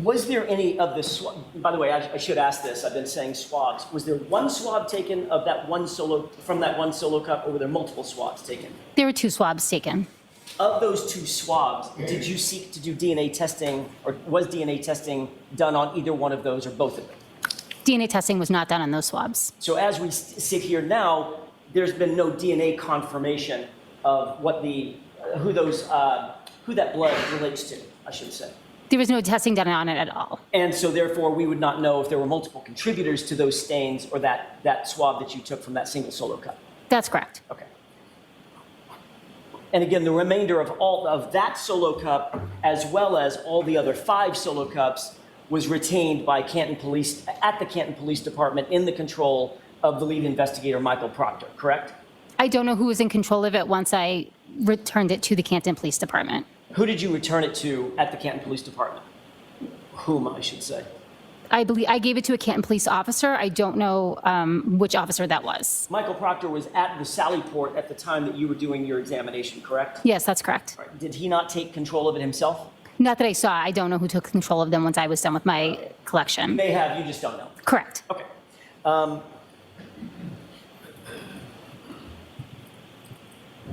Was there any of the swab? By the way, I should ask this. I've been saying swabs. Was there one swab taken of that one solo from that one solo cup, or were there multiple swabs taken? There were 2 swabs taken. Of those 2 swabs, did you seek to do DNA testing, or was DNA testing done on either one of those or both of them? DNA testing was not done on those swabs. So as we sit here now, there's been no DNA confirmation of what who that blood relates to, I should say. There was no testing done on it at all. And so therefore, we would not know if there were multiple contributors to those stains or that swab that you took from that single solo cup. That's correct. Okay. And again, the remainder of all of that solo cup, as well as all the other 5 solo cups, was retained by Canton Police at the Canton Police Department in the control of the lead investigator, Michael Proctor, correct? I don't know who was in control of it once I returned it to the Canton Police Department. Who did you return it to at the Canton Police Department? Whom, I should say. I believe I gave it to a Canton police officer. I don't know which officer that was. Michael Proctor was at the Sally Port at the time that you were doing your examination, correct? Yes, that's correct. All right. Did he not take control of it himself? Not that I saw. I don't know who took control of them once I was done with my collection. May have, you just don't know. Correct. Okay.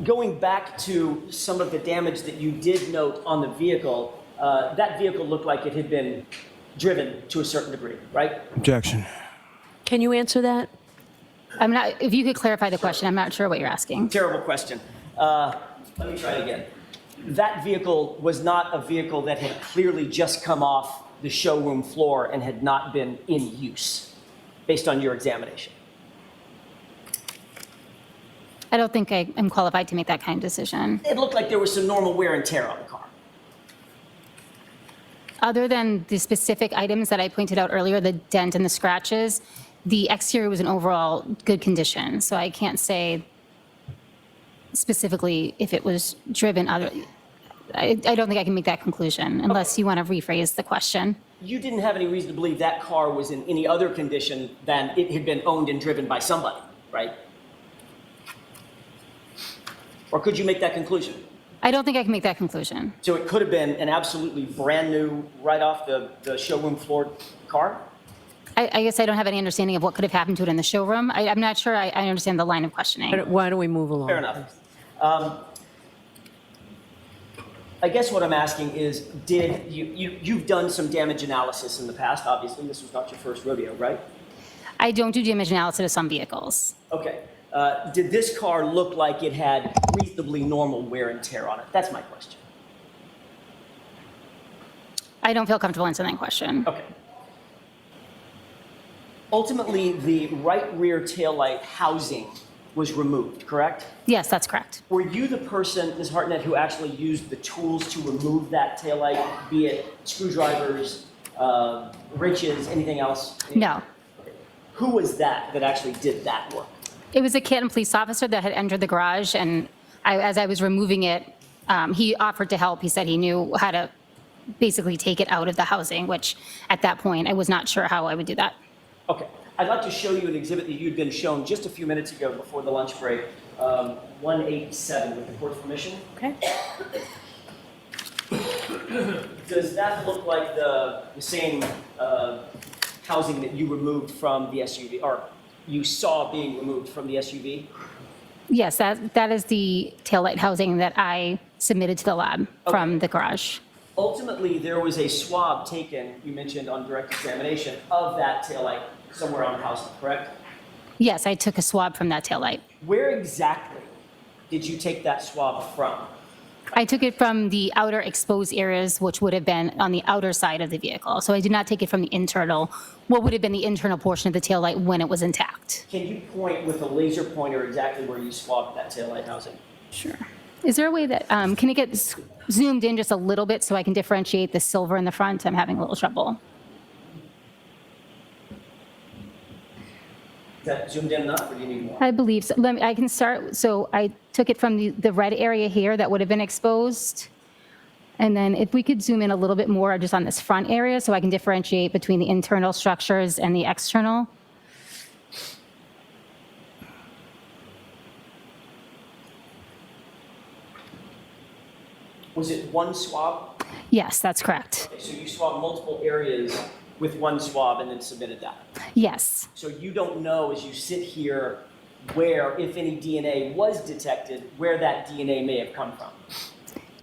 Going back to some of the damage that you did note on the vehicle, that vehicle looked like it had been driven to a certain degree, right? Objection. Can you answer that? I'm not. If you could clarify the question, I'm not sure what you're asking. Terrible question. Let me try it again. That vehicle was not a vehicle that had clearly just come off the showroom floor and had not been in use, based on your examination. I don't think I'm qualified to make that kind of decision. It looked like there was some normal wear and tear on the car. Other than the specific items that I pointed out earlier, the dent and the scratches, the exterior was in overall good condition. So I can't say specifically if it was driven I don't think I can make that conclusion unless you want to rephrase the question. You didn't have any reason to believe that car was in any other condition than it had been owned and driven by somebody, right? Or could you make that conclusion? I don't think I can make that conclusion. So it could have been an absolutely brand new, right off the showroom floor car? I guess I don't have any understanding of what could have happened to it in the showroom. I'm not sure I understand the line of questioning. Why don't we move along? Fair enough. I guess what I'm asking is, you've done some damage analysis in the past, obviously. This was not your first rodeo, right? I don't do damage analysis of some vehicles. Okay. Did this car look like it had reasonably normal wear and tear on it? That's my question. I don't feel comfortable answering that question. Okay. Ultimately, the right rear taillight housing was removed, correct? Yes, that's correct. Were you the person, Ms. Hartnett, who actually used the tools to remove that taillight, be it screwdrivers, wrenches, anything else? No. Okay. Who was that actually did that work? It was a Canton police officer that had entered the garage, and as I was removing it, he offered to help. He said he knew how to basically take it out of the housing, which at that point, I was not sure how I would do that. Okay. I'd like to show you an exhibit that you'd been shown just a few minutes ago before the lunch break, 187, with the court's permission. Okay. Does that look like the same housing that you removed from the SUV, or you saw being removed from the SUV? Yes, that is the taillight housing that I submitted to the lab from the garage. Ultimately, there was a swab taken, you mentioned on direct examination, of that taillight somewhere on the housing, correct? Yes, I took a swab from that taillight. Where exactly did you take that swab from? I took it from the outer exposed areas, which would have been on the outer side of the vehicle. So I did not take it from the internal, what would have been the internal portion of the taillight when it was intact. Can you point with a laser pointer exactly where you swabbed that taillight housing? Sure. Is there a way that, can it get zoomed in just a little bit so I can differentiate the silver in the front? I'm having a little trouble. Is that zoomed in enough, or do you need more? I believe so. I can start. So I took it from the red area here that would have been exposed. And then if we could zoom in a little bit more just on this front area so I can differentiate between the internal structures and the external. Was it one swab? Yes, that's correct. Okay, so you swabbed multiple areas with one swab and then submitted that. Yes. So you don't know, as you sit here, where, if any DNA was detected, where that DNA may have come from,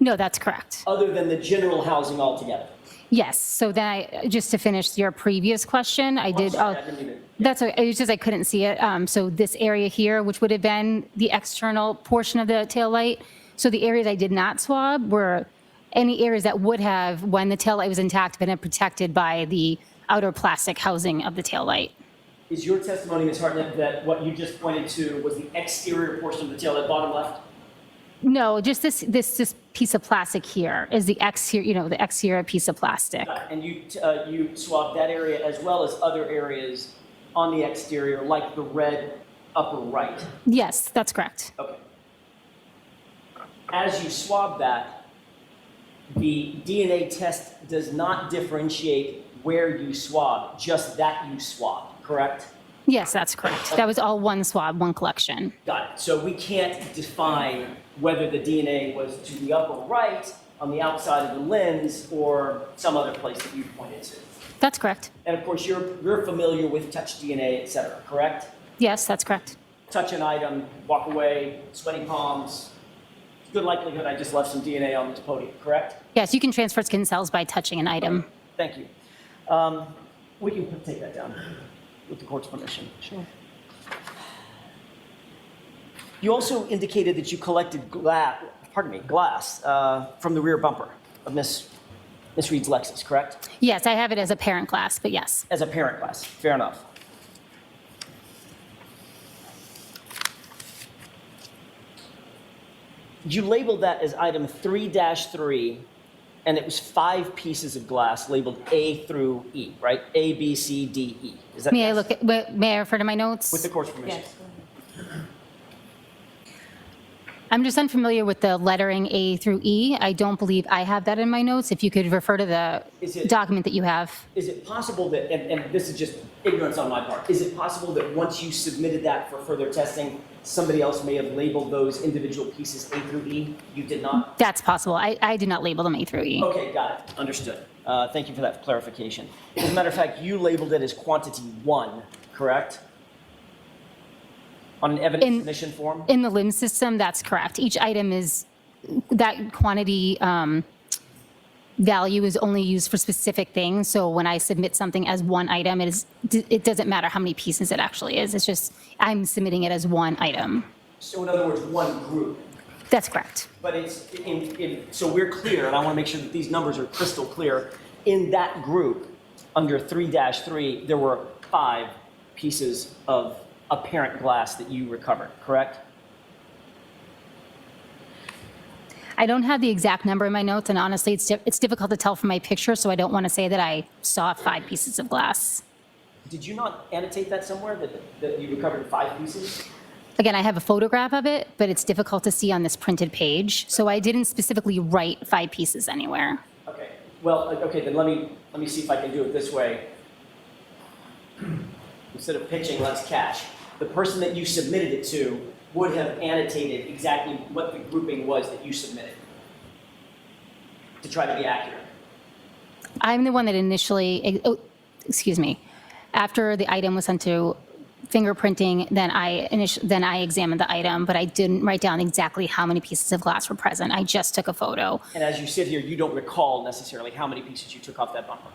No, that's correct. other than the general housing altogether. Yes. So then just to finish your previous question, I did. Sorry, I didn't mean to- That's okay. It was just I couldn't see it. So this area here, which would have been the external portion of the taillight. So the areas I did not swab were any areas that would have, when the taillight was intact, been protected by the outer plastic housing of the taillight. Is your testimony, Ms. Hartnett, that what you just pointed to was the exterior portion of the taillight, bottom left? No, just this piece of plastic here is the exterior, the exterior piece of plastic. And you swabbed that area as well as other areas on the exterior, like the red upper right. Yes, that's correct. Okay. As you swab that, the DNA test does not differentiate where you swab, just that you swabbed, correct? Yes, that's correct. That was all one swab, one collection. Got it. So we can't define whether the DNA was to the upper right, on the outside of the lens, or some other place that you pointed to. That's correct. And of course, you're familiar with touch DNA, et cetera, correct? Yes, that's correct. Touch an item, walk away, sweaty palms. Good likelihood I just left some DNA on this podium, correct? Yes, you can transfer skin cells by touching an item. Thank you. We can take that down with the court's permission. Sure. You also indicated that you collected glass from the rear bumper of Miss Reed's Lexus, correct? Yes, I have it as a parent class, but yes. As a parent glass, fair enough. You labeled that as item 3-3, and it was 5 pieces of glass labeled A through E, right? A, B, C, D, E. Is that May I yes? look at, may I refer to my notes? With the court's permission. Yes. I'm just unfamiliar with the lettering A through E. I don't believe I have that in my notes. If you could refer to the Is it- document that you have. Is it possible that, and this is just ignorance on my part, is it possible that once you submitted that for further testing, somebody else may have labeled those individual pieces A through E? You did not? That's possible. I did not label them A through E. Okay, got it. Understood. Thank you for that clarification. As a matter of fact, you labeled it as quantity 1, correct? On an evidence submission form? In the limb system, that's correct. Each item is, that quantity value is only used for specific things. So when I submit something as one item, it doesn't matter how many pieces it actually is. It's just, I'm submitting it as one item. So in other words, one group. That's correct. But it's, so we're clear, and I want to make sure that these numbers are crystal clear. In that group, under 3-3, there were 5 pieces of apparent glass that you recovered, correct? I don't have the exact number in my notes, and honestly, it's difficult to tell from my picture, so I don't want to say that I saw 5 pieces of glass. Did you not annotate that somewhere, that you recovered 5 pieces? Again, I have a photograph of it, but it's difficult to see on this printed page, so I didn't specifically write 5 pieces anywhere. Okay, well, okay, then let me see if I can do it this way. Instead of pitching, let's catch. The person that you submitted it to would have annotated exactly what the grouping was that you submitted. to try to be accurate? I'm the one that initially, excuse me, after the item was sent to fingerprinting, then I examined the item, but I didn't write down exactly how many pieces of glass were present. I just took a photo. And as you sit here, you don't recall necessarily how many pieces you took off that bumper.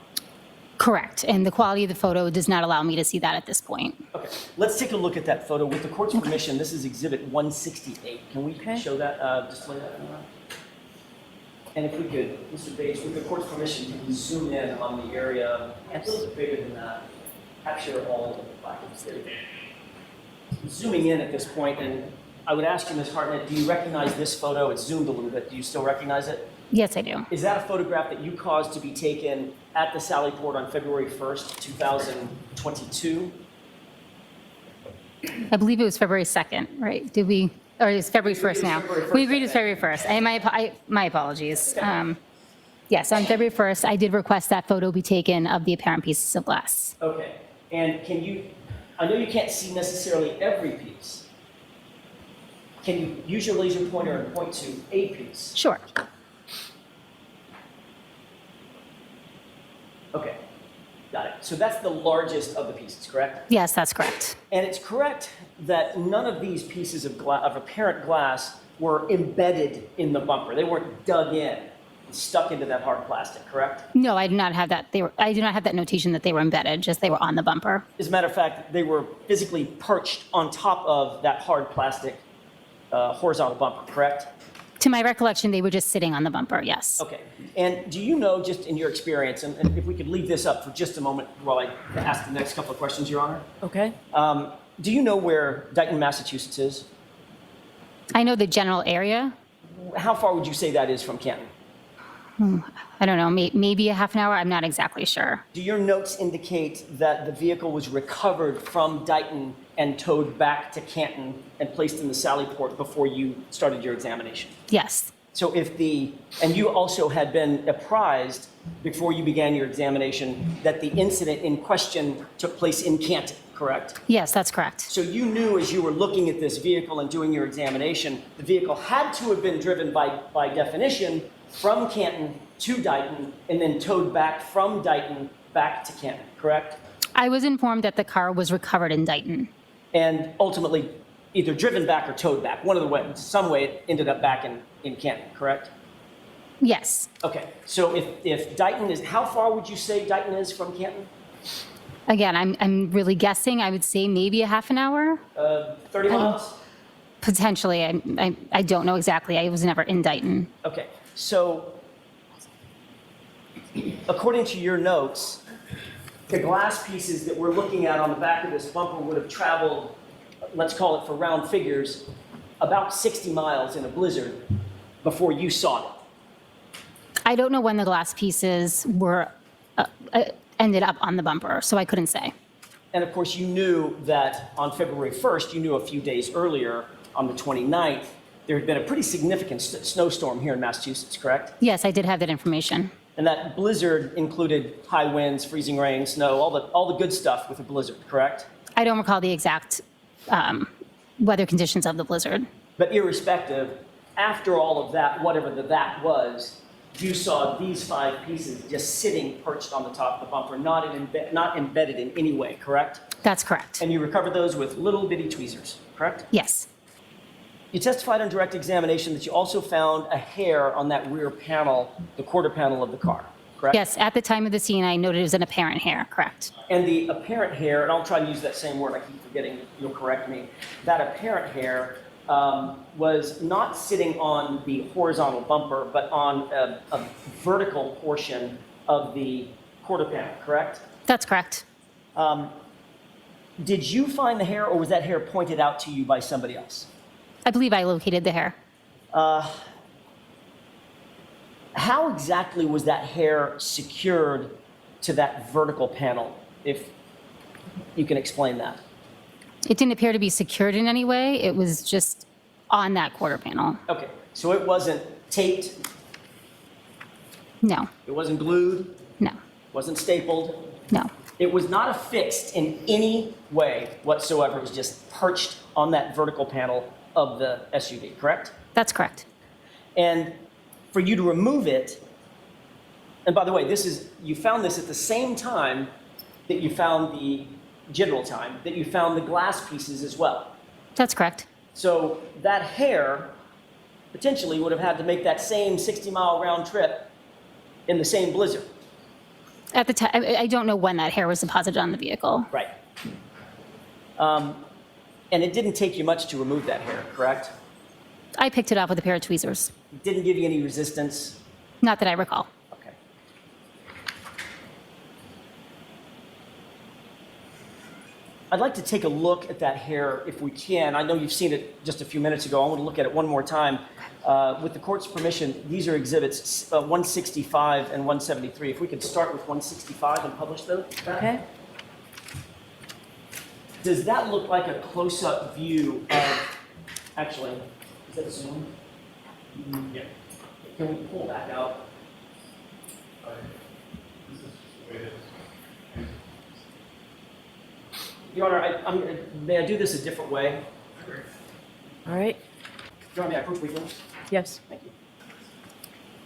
Correct. And the quality of the photo does not allow me to see that at this point. Okay, let's take a look at that photo. With the court's permission, this is Exhibit 168. Can we show that, display that? And if we could, Mr. Bates, with the court's permission, you can zoom in on the area a little bit bigger than that. Capture all of the placards. There we go. Zooming in at this point, and I would ask you, Ms. Hartnett, do you recognize this photo? It's zoomed a little bit. Do you still recognize it? Yes, I do. Is that a photograph that you caused to be taken at the Sally Port on February 1st, 2022? I believe it was February 2nd, right? Did we, or it's February 1st now? We agreed it's February 1st. My apologies. Yes, on February 1st, I did request that photo be taken of the apparent pieces of glass. Okay, and can you, I know you can't see necessarily every piece. Can you use your laser pointer and point to a piece? Sure. Okay, got it. So that's the largest of the pieces, correct? Yes, that's correct. And it's correct that none of these pieces of apparent glass were embedded in the bumper. They weren't dug in and stuck into that hard plastic, correct? No, I do not have that. I do not have that notation that they were embedded, just they were on the bumper. As a matter of fact, they were physically perched on top of that hard plastic horizontal bumper, correct? To my recollection, they were just sitting on the bumper, yes. Okay. And do you know, just in your experience, and if we could leave this up for just a moment while I ask the next couple of questions, Your Honor. Okay. Do you know where Dighton, Massachusetts is? I know the general area. How far would you say that is from Canton? I don't know, maybe a half an hour. I'm not exactly sure. Do your notes indicate that the vehicle was recovered from Dighton and towed back to Canton and placed in the Sally Port before you started your examination? Yes. So and you also had been apprised before you began your examination that the incident in question took place in Canton, correct? Yes, that's correct. So you knew as you were looking at this vehicle and doing your examination, the vehicle had to have been driven by definition from Canton to Dighton and then towed back from Dighton back to Canton, correct? I was informed that the car was recovered in Dighton. And ultimately either driven back or towed back. One of the ways, some way it ended up back in Canton, correct? Yes. Okay, so if Dighton is, how far would you say Dighton is from Canton? Again, I'm really guessing. I would say maybe a half an hour. 30 miles? Potentially. I don't know exactly. I was never in Dighton. Okay, so according to your notes, the glass pieces that we're looking at on the back of this bumper would have traveled, let's call it for round figures, about 60 miles in a blizzard before you saw it. I don't know when the glass pieces were ended up on the bumper, so I couldn't say. And of course, you knew that on February 1st, you knew a few days earlier, on the 29th, there had been a pretty significant snowstorm here in Massachusetts, correct? Yes, I did have that information. And that blizzard included high winds, freezing rain, snow, all the good stuff with a blizzard, correct? I don't recall the exact weather conditions of the blizzard. But irrespective, after all of that, whatever that was, you saw these 5 pieces just sitting perched on the top of the bumper, not embedded in any way, correct? That's correct. And you recovered those with little bitty tweezers, correct? Yes. You testified on direct examination that you also found a hair on that rear panel, the quarter panel of the car, correct? Yes, at the time of the scene, I noted it was an apparent hair, correct. And the apparent hair, and I'll try to use that same word, I keep forgetting, you'll correct me. That apparent hair was not sitting on the horizontal bumper, but on a vertical portion of the quarter panel, correct? That's correct. Did you find the hair, or was that hair pointed out to you by somebody else? I believe I located the hair. How exactly was that hair secured to that vertical panel, if you can explain that? It didn't appear to be secured in any way. It was just on that quarter panel. Okay, so it wasn't taped, No, it wasn't glued, no, wasn't stapled, no. it was not affixed in any way whatsoever. It was just perched on that vertical panel of the SUV, correct? That's correct. And for you to remove it, And by the way, you found this at the same time that you found the general time, that you found the glass pieces as well. That's correct. So that hair potentially would have had to make that same 60-mile round trip in the same blizzard. At the time, I don't know when that hair was deposited on the vehicle. Right. And it didn't take you much to remove that hair, correct? I picked it up with a pair of tweezers. It didn't give you any resistance? Not that I recall. Okay. I'd like to take a look at that hair if we can. I know you've seen it just a few minutes ago. I want to look at it one more time. With the court's permission, these are exhibits 165 and 173. If we could start with 165 and publish those. Okay? Does that look like a close-up view of, actually, is that zoom? Yeah. Can we pull that out? Your Honor, may I do this a different way? All right? Your Honor, may I approach with you? Yes. Thank you.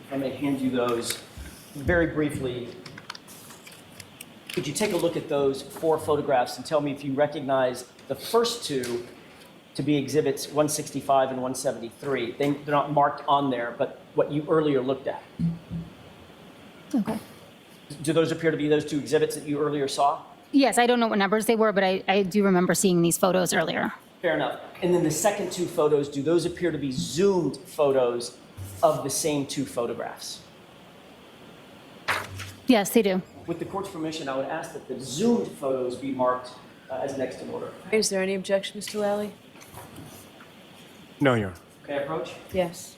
If I may hand you those very briefly. Could you take a look at those 4 photographs and tell me if you recognize the first 2 to be exhibits 165 and 173? They're not marked on there, but what you earlier looked at. Okay. Do those appear to be those 2 exhibits that you earlier saw? Yes, I don't know what numbers they were, but I do remember seeing these photos earlier. Fair enough. And then the second 2 photos, do those appear to be zoomed photos of the same 2 photographs? Yes, they do. With the court's permission, I would ask that the zoomed photos be marked as next in order. Is there any objection, Mr. Lally? No, Your Honor. Can I approach? Yes.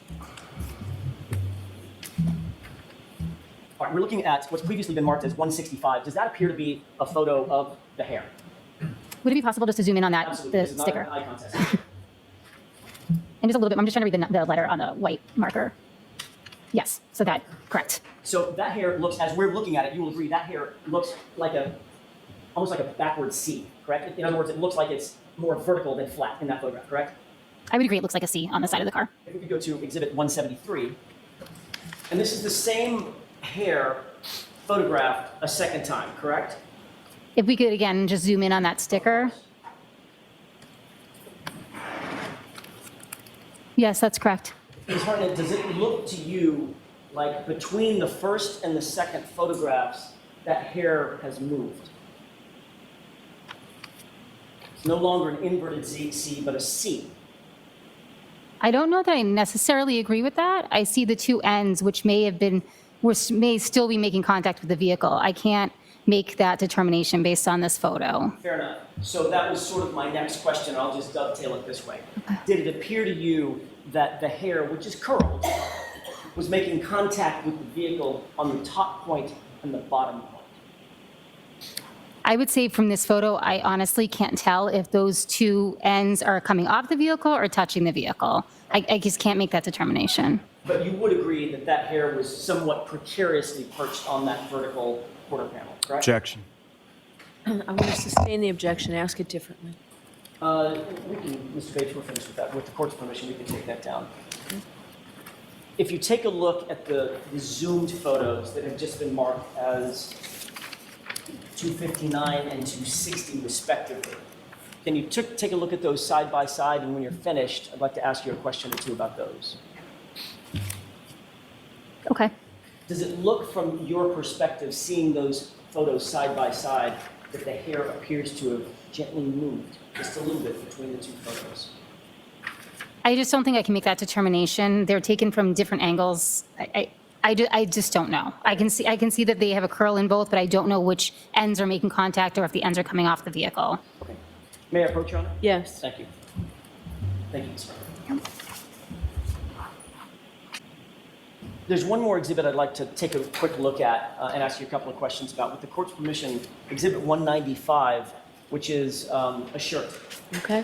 All right, we're looking at what's previously been marked as 165. Does that appear to be a photo of the hair? Would it be possible just to zoom in on that, Absolutely. the This is not sticker? an eye contest. And just a little bit, I'm just trying to read the letter on the white marker. Yes, so that, correct. So that hair looks, as we're looking at it, you will agree that hair looks like almost like a backward C, correct? In other words, it looks like it's more vertical than flat in that photograph, correct? I would agree it looks like a C on the side of the car. If we could go to exhibit 173, and this is the same hair photographed a second time, correct? If we could, again, just zoom in on that sticker. Yes, that's correct. Ms. Hartnett, does it look to you like between the first and the second photographs, that hair has moved? It's no longer an inverted C, but a C. I don't know that I necessarily agree with that. I see the 2 ends, which may still be making contact with the vehicle. I can't make that determination based on this photo. Fair enough. So that was sort of my next question. I'll just dovetail it this way. Did it appear to you that the hair, which is curled, was making contact with the vehicle on the top point and the bottom point? I would say from this photo, I honestly can't tell if those 2 ends are coming off the vehicle or touching the vehicle. I just can't make that determination. But you would agree that that hair was somewhat precariously perched on that vertical quarter panel, correct? Objection. I want to sustain the objection, ask it differently. We can, Mr. Bates, we're finished with that. With the court's permission, we can take that down. If you take a look at the zoomed photos that have just been marked as 259 and 260 respectively, can you take a look at those side by side, and when you're finished, I'd like to ask you a question or 2 about those. Okay. Does it look from your perspective, seeing those photos side by side, that the hair appears to have gently moved just a little bit between the 2 photos? I just don't think I can make that determination. They're taken from different angles. I just don't know. I can see that they have a curl in both, but I don't know which ends are making contact or if the ends are coming off the vehicle. Okay. May I approach, Your Honor? Yes. Thank you. Thank you, Ms. Hartnett. There's one more exhibit I'd like to take a quick look at and ask you a couple of questions about. With the court's permission, exhibit 195, which is a shirt. Okay.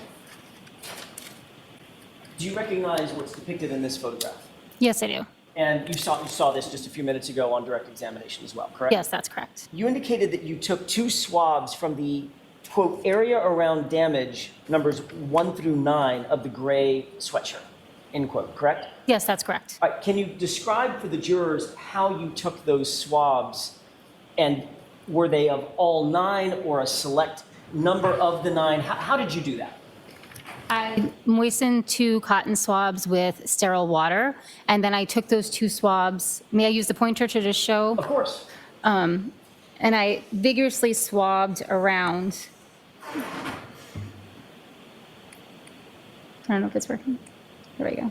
Do you recognize what's depicted in this photograph? Yes, I do. And you saw this just a few minutes ago on direct examination as well, correct? Yes, that's correct. You indicated that you took 2 swabs from the, quote, area around damage, numbers 1 through 9 of the gray sweatshirt. end quote, correct? Yes, that's correct. All right, can you describe for the jurors how you took those swabs, and were they of all 9 or a select number of the 9? How did you do that? I moistened 2 cotton swabs with sterile water, and then I took those 2 swabs. May I use the pointer to just show? Of course. And I vigorously swabbed around. I don't know if it's working. There we go.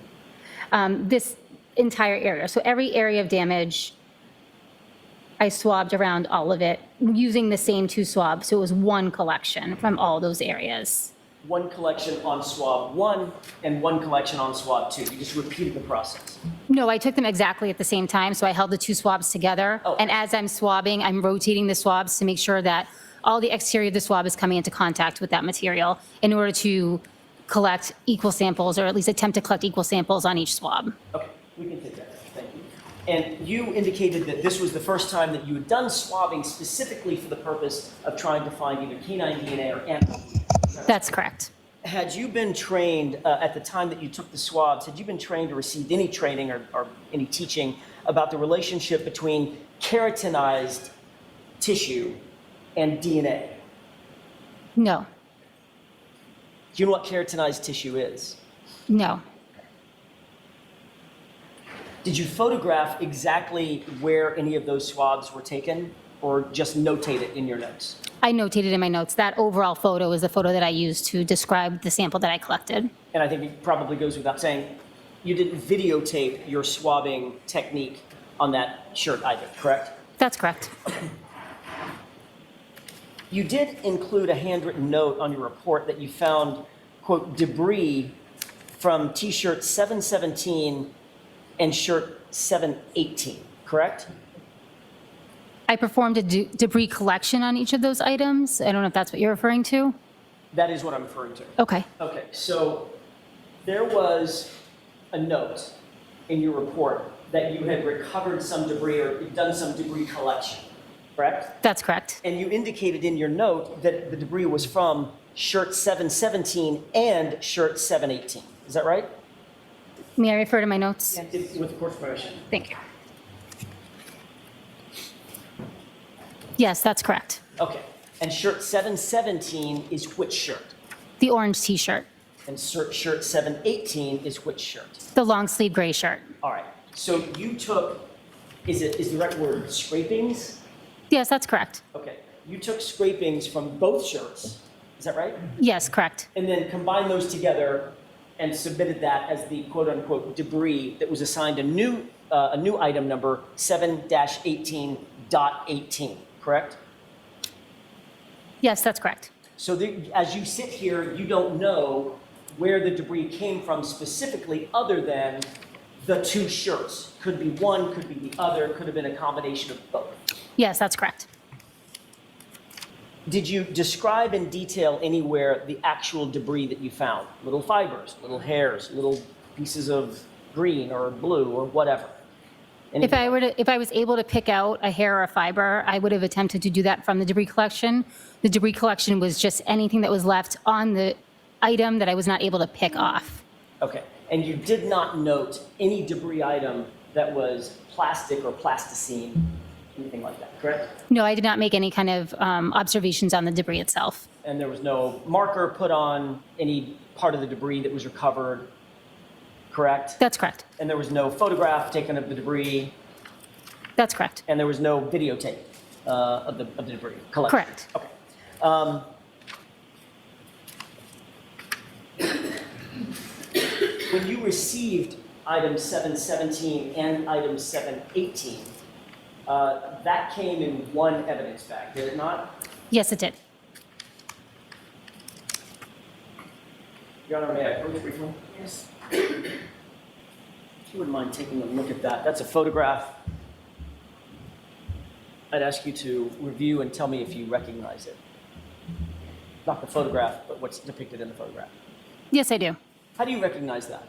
This entire area. So every area of damage, I swabbed around all of it using the same 2 swabs. So it was one collection from all those areas. One collection on swab 1 and one collection on swab 2. You just repeated the process. No, I took them exactly at the same time. So I held the 2 swabs together. Oh. And as I'm swabbing, I'm rotating the swabs to make sure that all the exterior of the swab is coming into contact with that material in order to collect equal samples, or at least attempt to collect equal samples on each swab. Okay, we can take that. Thank you. And you indicated that this was the first time that you had done swabbing specifically for the purpose of trying to find either canine DNA or animal DNA. That's correct. Had you been trained at the time that you took the swabs, had you been trained or received any training or any teaching about the relationship between keratinized tissue and DNA? No, Do you know what keratinized tissue is? no. Did you photograph exactly where any of those swabs were taken, or just notate it in your notes? I notated in my notes that overall photo is the photo that I used to describe the sample that I collected. And I think it probably goes without saying, you didn't videotape your swabbing technique on that shirt either, correct? That's correct. You did include a handwritten note on your report that you found, quote, debris from T-shirt 717 and shirt 718, correct? I performed a debris collection on each of those items. I don't know if that's what you're referring to. That is what I'm referring to. Okay. Okay, so there was a note in your report that you had recovered some debris or you'd done some debris collection, correct? That's correct. And you indicated in your note that the debris was from shirt 717 and shirt 718. Is that right? May I refer to my notes? With the court's permission. Thank you. Yes, that's correct. Okay. And shirt 717 is which shirt? The orange T-shirt, And shirt 718 is which shirt? the long sleeve gray shirt. All right. So you took, is the right word scrapings? Yes, that's correct. Okay. You took scrapings from both shirts. Is that right? Yes, correct. And then combined those together and submitted that as the quote unquote debris that was assigned a new item number 7-18.18, correct? Yes, that's correct. So as you sit here, you don't know where the debris came from specifically other than the 2 shirts. Could be one, could be the other, could have been a combination of both. Yes, that's correct. Did you describe in detail anywhere the actual debris that you found? Little fibers, little hairs, little pieces of green or blue or whatever? If I was able to pick out a hair or a fiber, I would have attempted to do that from the debris collection. The debris collection was just anything that was left on the item that I was not able to pick off. Okay, and you did not note any debris item that was plastic or plasticine, anything like that, correct? No, I did not make any kind of observations on the debris itself. And there was no marker put on any part of the debris that was recovered, correct? That's correct. And there was no photograph taken of the debris, That's correct. and there was no videotape of the debris collection? Correct. Okay. When you received item 717 and item 718, that came in one evidence bag, did it not? Yes, it did. Your Honor, may I approach briefly? Yes. If you wouldn't mind taking a look at that. That's a photograph. I'd ask you to review and tell me if you recognize it. Not the photograph, but what's depicted in the photograph. Yes, I do. How do you recognize that?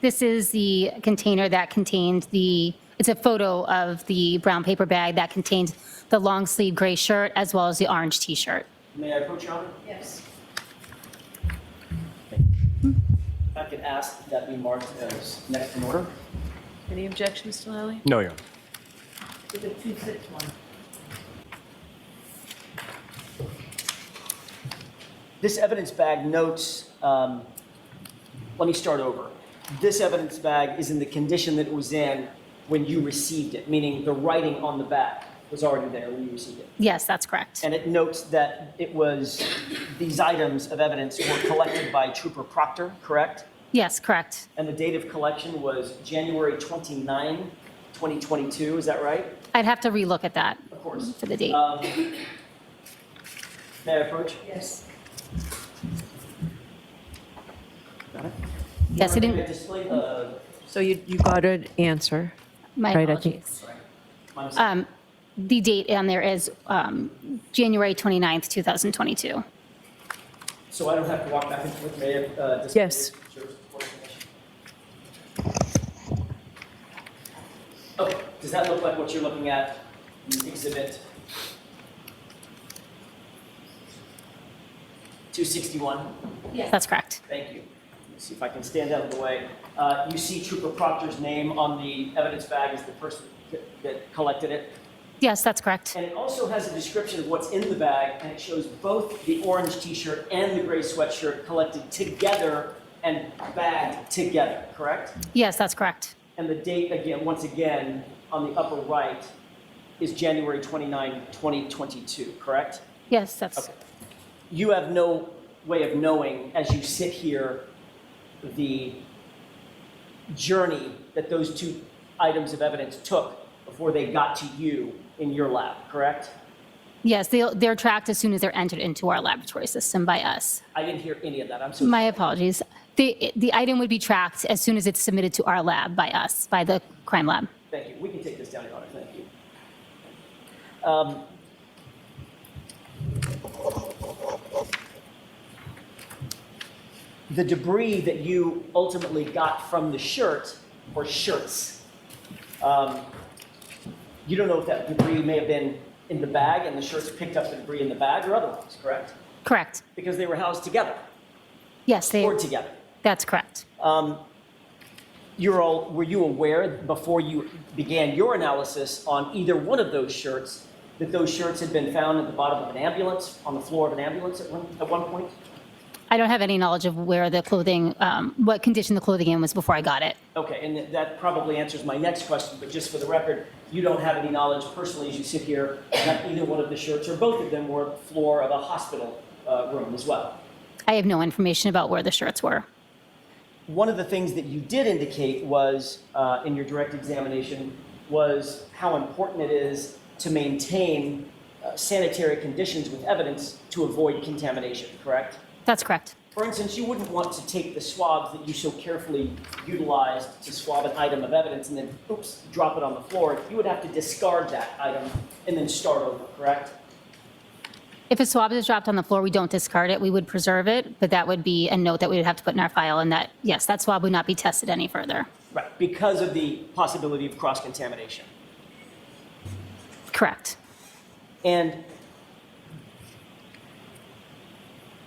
This is the container that contained it's a photo of the brown paper bag that contained the long sleeve gray shirt as well as the orange T-shirt. May I approach, Your Honor? Yes. At could ask that be marked as next in order. Any objections to Lally? No, Your Honor. To the 261. This evidence bag notes, let me start over. This evidence bag is in the condition that it was in when you received it, meaning the writing on the bag was already there when you received it. Yes, that's correct. And it notes that it was, these items of evidence were collected by Trooper Proctor, correct? Yes, correct. And the date of collection was January 29, 2022, is that right? I'd have to relook at that Of course. for the date. May I approach? Yes. Got it? Yes, it May I didn't, display So you got an answer. my Right, I think- apologies. my mistake? The date on there is January 29th, 2022. So I don't have to walk back and forth, may I display Yes. this service report information? Oh, does that look like what you're looking at, exhibit 261? Yes. That's correct. Thank you. Let me see if I can stand out of the way. You see Trooper Proctor's name on the evidence bag as the person that collected it. Yes, that's correct. And it also has a description of what's in the bag, and it shows both the orange t-shirt and the gray sweatshirt collected together and bagged together, correct? Yes, that's correct. And the date, again, once again, on the upper right, is January 29, 2022, correct? Yes, that's, Okay. You have no way of knowing, as you sit here, the journey that those two items of evidence took before they got to you in your lab, correct? yes, they're tracked as soon as they're entered into our laboratory system by us. I didn't hear any of that. I'm so My sorry. apologies. The item would be tracked as soon as it's submitted to our lab by us, by the crime lab. Thank you. We can take this down, Your Honor. Thank you. The debris that you ultimately got from the shirt or shirts, you don't know if that debris may have been in the bag and the shirts picked up the debris in the bag or otherwise, correct? Correct. Because they were housed together, Yes, stored together. that's correct. Were you aware before you began your analysis on either one of those shirts that those shirts had been found at the bottom of an ambulance, on the floor of an ambulance at one point? I don't have any knowledge of where the clothing, what condition the clothing in was before I got it. Okay, and that probably answers my next question, but just for the record, you don't have any knowledge personally as you sit here that either one of the shirts or both of them were the floor of a hospital room as well. I have no information about where the shirts were. One of the things that you did indicate was, in your direct examination, was how important it is to maintain sanitary conditions with evidence to avoid contamination, correct? That's correct. For instance, you wouldn't want to take the swabs that you so carefully utilized to swab an item of evidence and then, oops, drop it on the floor. You would have to discard that item and then start over, correct? If a swab is dropped on the floor, we don't discard it. We would preserve it, but that would be a note that we would have to put in our file, and that, yes, that swab would not be tested any further. Right, because of the possibility of cross-contamination. Correct. And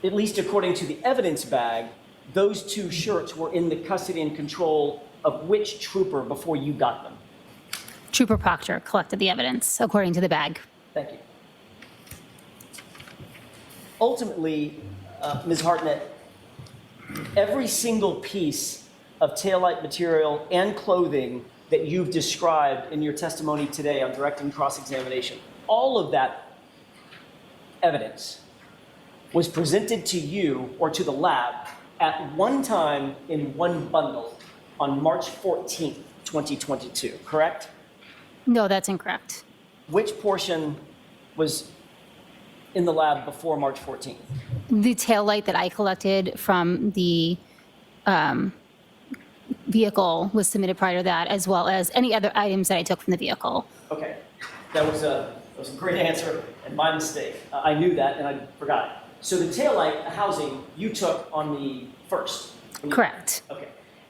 at least according to the evidence bag, those two shirts were in the custody and control of which trooper before you got them? Trooper Proctor collected the evidence, according to the bag. Thank you. Ultimately, Ms. Hartnett, every single piece of taillight material and clothing that you've described in your testimony today on direct and cross-examination, all of that evidence was presented to you or to the lab at one time in one bundle on March 14th, 2022, correct? No, that's incorrect. Which portion was in the lab before March 14th? The tail light that I collected from the vehicle was submitted prior to that, as well as any other items that I took from the vehicle. Okay, that was a great answer and my mistake. I knew that and I forgot it. So the taillight housing you took on the first? Correct. Okay.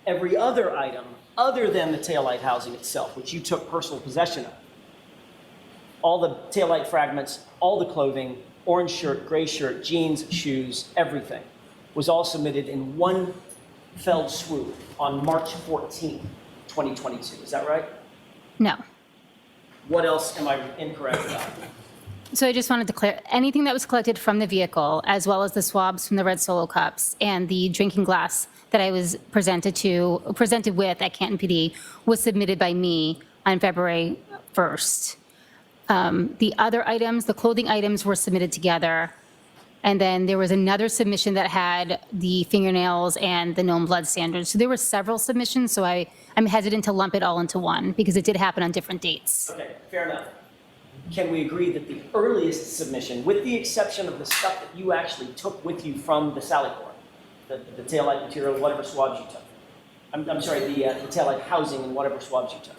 Every other item other than the taillight housing itself, which you took personal possession of, all the taillight fragments, all the clothing, orange shirt, gray shirt, jeans, shoes, everything, was all submitted in one fell swoop on March 14th, 2022. Is that right? No. What else am I incorrect about? So I just wanted to clear, anything that was collected from the vehicle, as well as the swabs from the red Solo cups and the drinking glass that I was presented with at Canton PD was submitted by me on February 1st. The other items, the clothing items were submitted together. And then there was another submission that had the fingernails and the known blood standards. So there were several submissions, so I'm hesitant to lump it all into one because it did happen on different dates. Okay, fair enough. Can we agree that the earliest submission, with the exception of the stuff that you actually took with you from the Sally Port, the taillight material, whatever swabs you took, I'm sorry, the taillight housing and whatever swabs you took,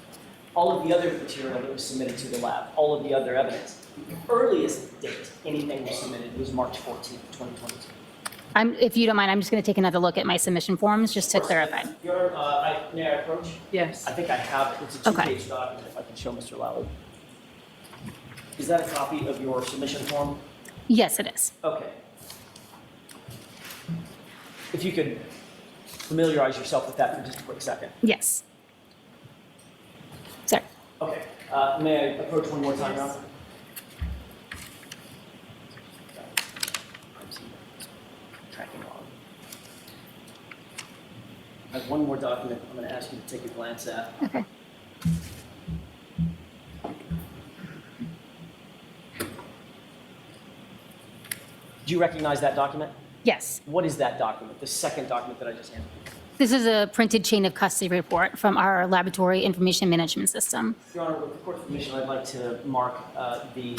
all of the other material that was submitted to the lab, all of the other evidence, the earliest date anything was submitted was March 14th, 2022. If you don't mind, I'm just going to take another look at my submission forms just to clarify. May I approach? Yes. I think I have it. It's a two-page document, if I can show Mr. Lally. Is that a copy of your submission form? Yes, it is. Okay. If you could familiarize yourself with that for just a quick second. Yes. Sorry. Okay. May I approach one more time now? Tracking on. I have one more document I'm going to ask you to take a glance at. Okay. Do you recognize that document? Yes. What is that document, the second document that I just handed you? This is a printed chain of custody report from our laboratory information management system. Your Honor, with the court's permission, I'd like to mark the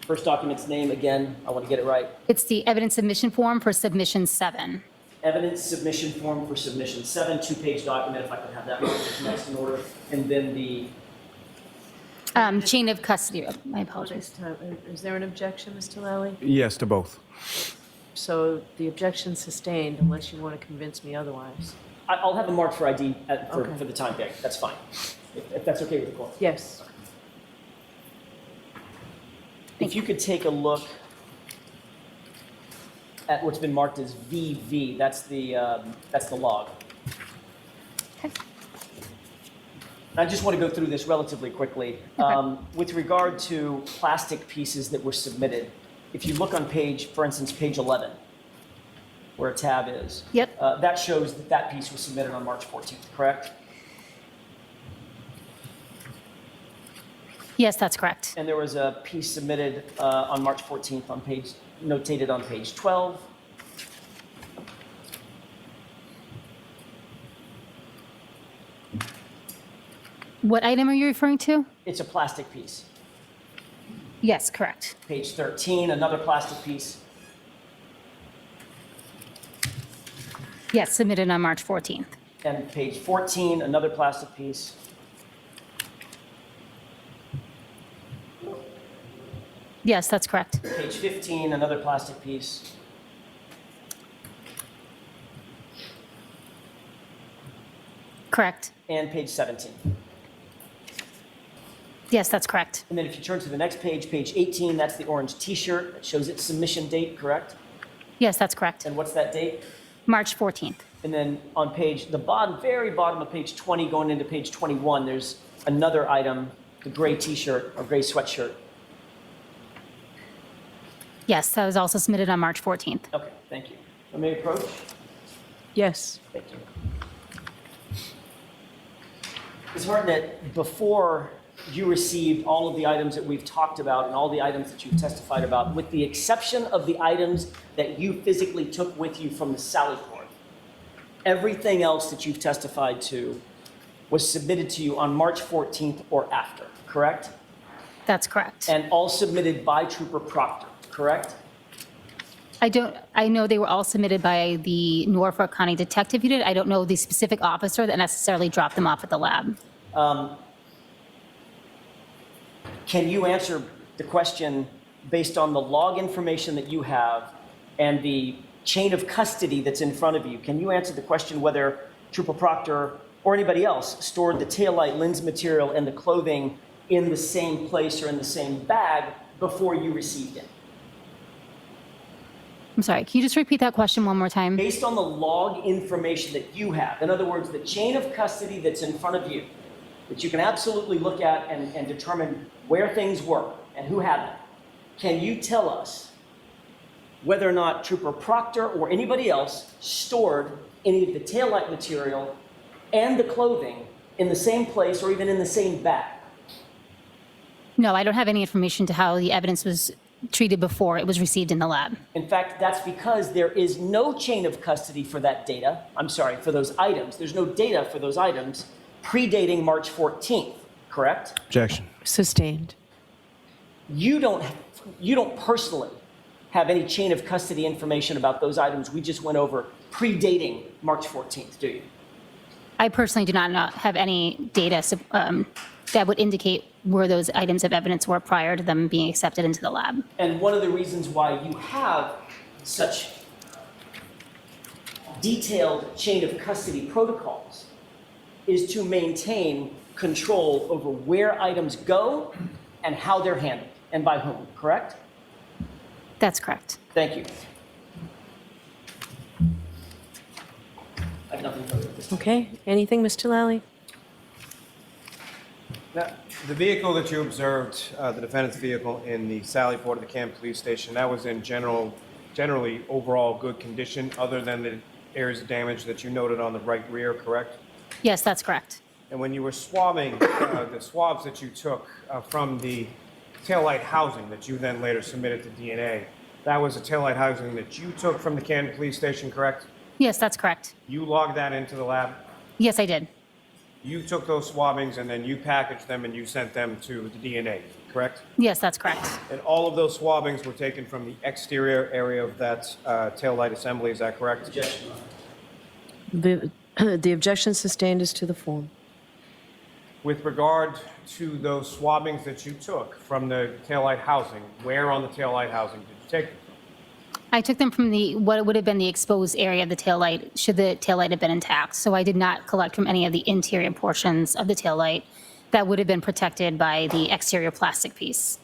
first document's name again. I want to get it right. It's the evidence submission form for submission 7. Evidence submission form for submission 7, two-page document, if I could have that next in order. And then the, Chain of custody, my apologies. Is there an objection, Mr. Lally? Yes to both. So the objection sustained unless you want to convince me otherwise. I'll have a mark for ID Okay. for the time being. That's fine. If that's okay with the court. Yes. If you could take a look at what's been marked as VV, that's the log. Okay. I just want to go through this relatively quickly. With regard to plastic pieces that were submitted, if you look on page, for instance, page 11, where a tab is. Yep. That shows that that piece was submitted on March 14th, correct? Yes, that's correct. And there was a piece submitted on March 14th on page, notated on page 12. What item are you referring to? It's a plastic piece. Yes, correct. Page 13, another plastic piece. Yes, submitted on March 14th. And page 14, another plastic piece. Yes, that's correct. Page 15, another plastic piece. Correct. And page 17. Yes, that's correct. And then if you turn to the next page, page 18, that's the orange T-shirt that shows its submission date, correct? Yes, that's correct. And what's that date? March 14th. And then on the bottom, very bottom of page 20, going into page 21, there's another item, the gray T-shirt or gray sweatshirt. Yes, that was also submitted on March 14th. Okay, thank you. May I approach? Yes. Thank you. Ms. Hartnett, before you received all of the items that we've talked about and all the items that you've testified about, with the exception of the items that you physically took with you from the Sally Port, everything else that you've testified to was submitted to you on March 14th or after, correct? That's correct. And all submitted by Trooper Proctor, correct? I know they were all submitted by the Norfolk County Detective Unit. I don't know the specific officer that necessarily dropped them off at the lab. Can you answer the question based on the log information that you have and the chain of custody that's in front of you? Can you answer the question whether Trooper Proctor or anybody else stored the taillight lens material and the clothing in the same place or in the same bag before you received it? I'm sorry, can you just repeat that question one more time? Based on the log information that you have, in other words, the chain of custody that's in front of you, that you can absolutely look at and determine where things were and who had them, can you tell us whether or not Trooper Proctor or anybody else stored any of the taillight material and the clothing in the same place or even in the same bag? No, I don't have any information to how the evidence was treated before it was received in the lab. In fact, that's because there is no chain of custody for that data. I'm sorry, for those items. There's no data for those items predating March 14th, correct? Objection. Sustained. You don't personally have any chain of custody information about those items we just went over predating March 14th, do you? I personally do not have any data that would indicate where those items of evidence were prior to them being accepted into the lab. And one of the reasons why you have such detailed chain of custody protocols is to maintain control over where items go and how they're handled and by whom, correct? That's correct. Thank you. I have nothing further at this time. Okay, anything, Mr. Lally? Now, the vehicle that you observed, the defendant's vehicle in the Sally Port of the Canton Police Station, that was in generally overall good condition, other than the areas of damage that you noted on the right rear, correct? Yes, that's correct. And when you were swabbing, the swabs that you took from the taillight housing that you then later submitted to DNA, that was a taillight housing that you took from the Canton Police Station, correct? Yes, that's correct. You logged that into the lab? Yes, I did. You took those swabbings and then you packaged them and you sent them to the DNA, correct? Yes, that's correct. And all of those swabbings were taken from the exterior area of that taillight assembly, is that correct? Objection, Your Honor. The objection sustained is to the form. With regard to those swabbings that you took from the taillight housing, where on the taillight housing did you take them? I took them from what would have been the exposed area of the taillight, should the taillight have been intact. So I did not collect from any of the interior portions of the taillight that would have been protected by the exterior plastic piece.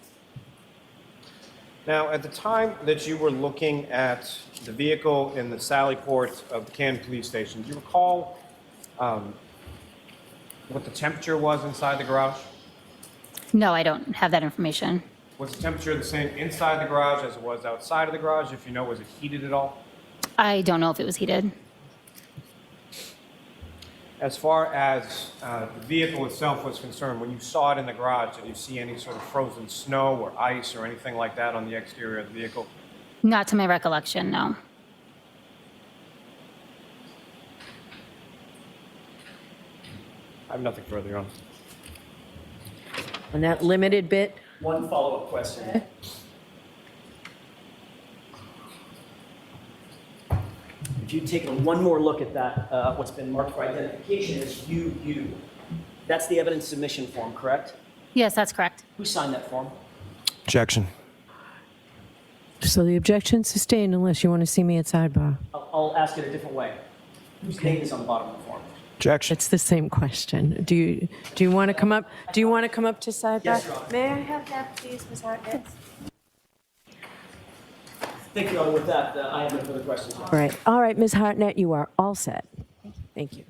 Now, at the time that you were looking at the vehicle in the Sally Port of the Canton Police Station, do you recall what the temperature was inside the garage? No, I don't have that information. Was the temperature the same inside the garage as it was outside of the garage? If you know, was it heated at all? I don't know if it was heated. As far as the vehicle itself was concerned, when you saw it in the garage, did you see any sort of frozen snow or ice or anything like that on the exterior of the vehicle? Not to my recollection, no. I have nothing further, Your Honor. On that limited bit, One follow-up question. If you take one more look at that, what's been marked for identification as UU, that's the evidence submission form, correct? Yes, that's correct. Who signed that form? Objection. so the objection sustained unless you want to see me at sidebar. I'll ask it a different way. Whose name is on the bottom of the form? Objection. It's the same question. Do you want to come up? Do you want to come up to sidebar? Yes, Your Honor. May I have that, please, Ms. Hartnett? Thank you, Your Honor. With that, I have no further questions. All right, Ms. Hartnett, you are all set. Thank you.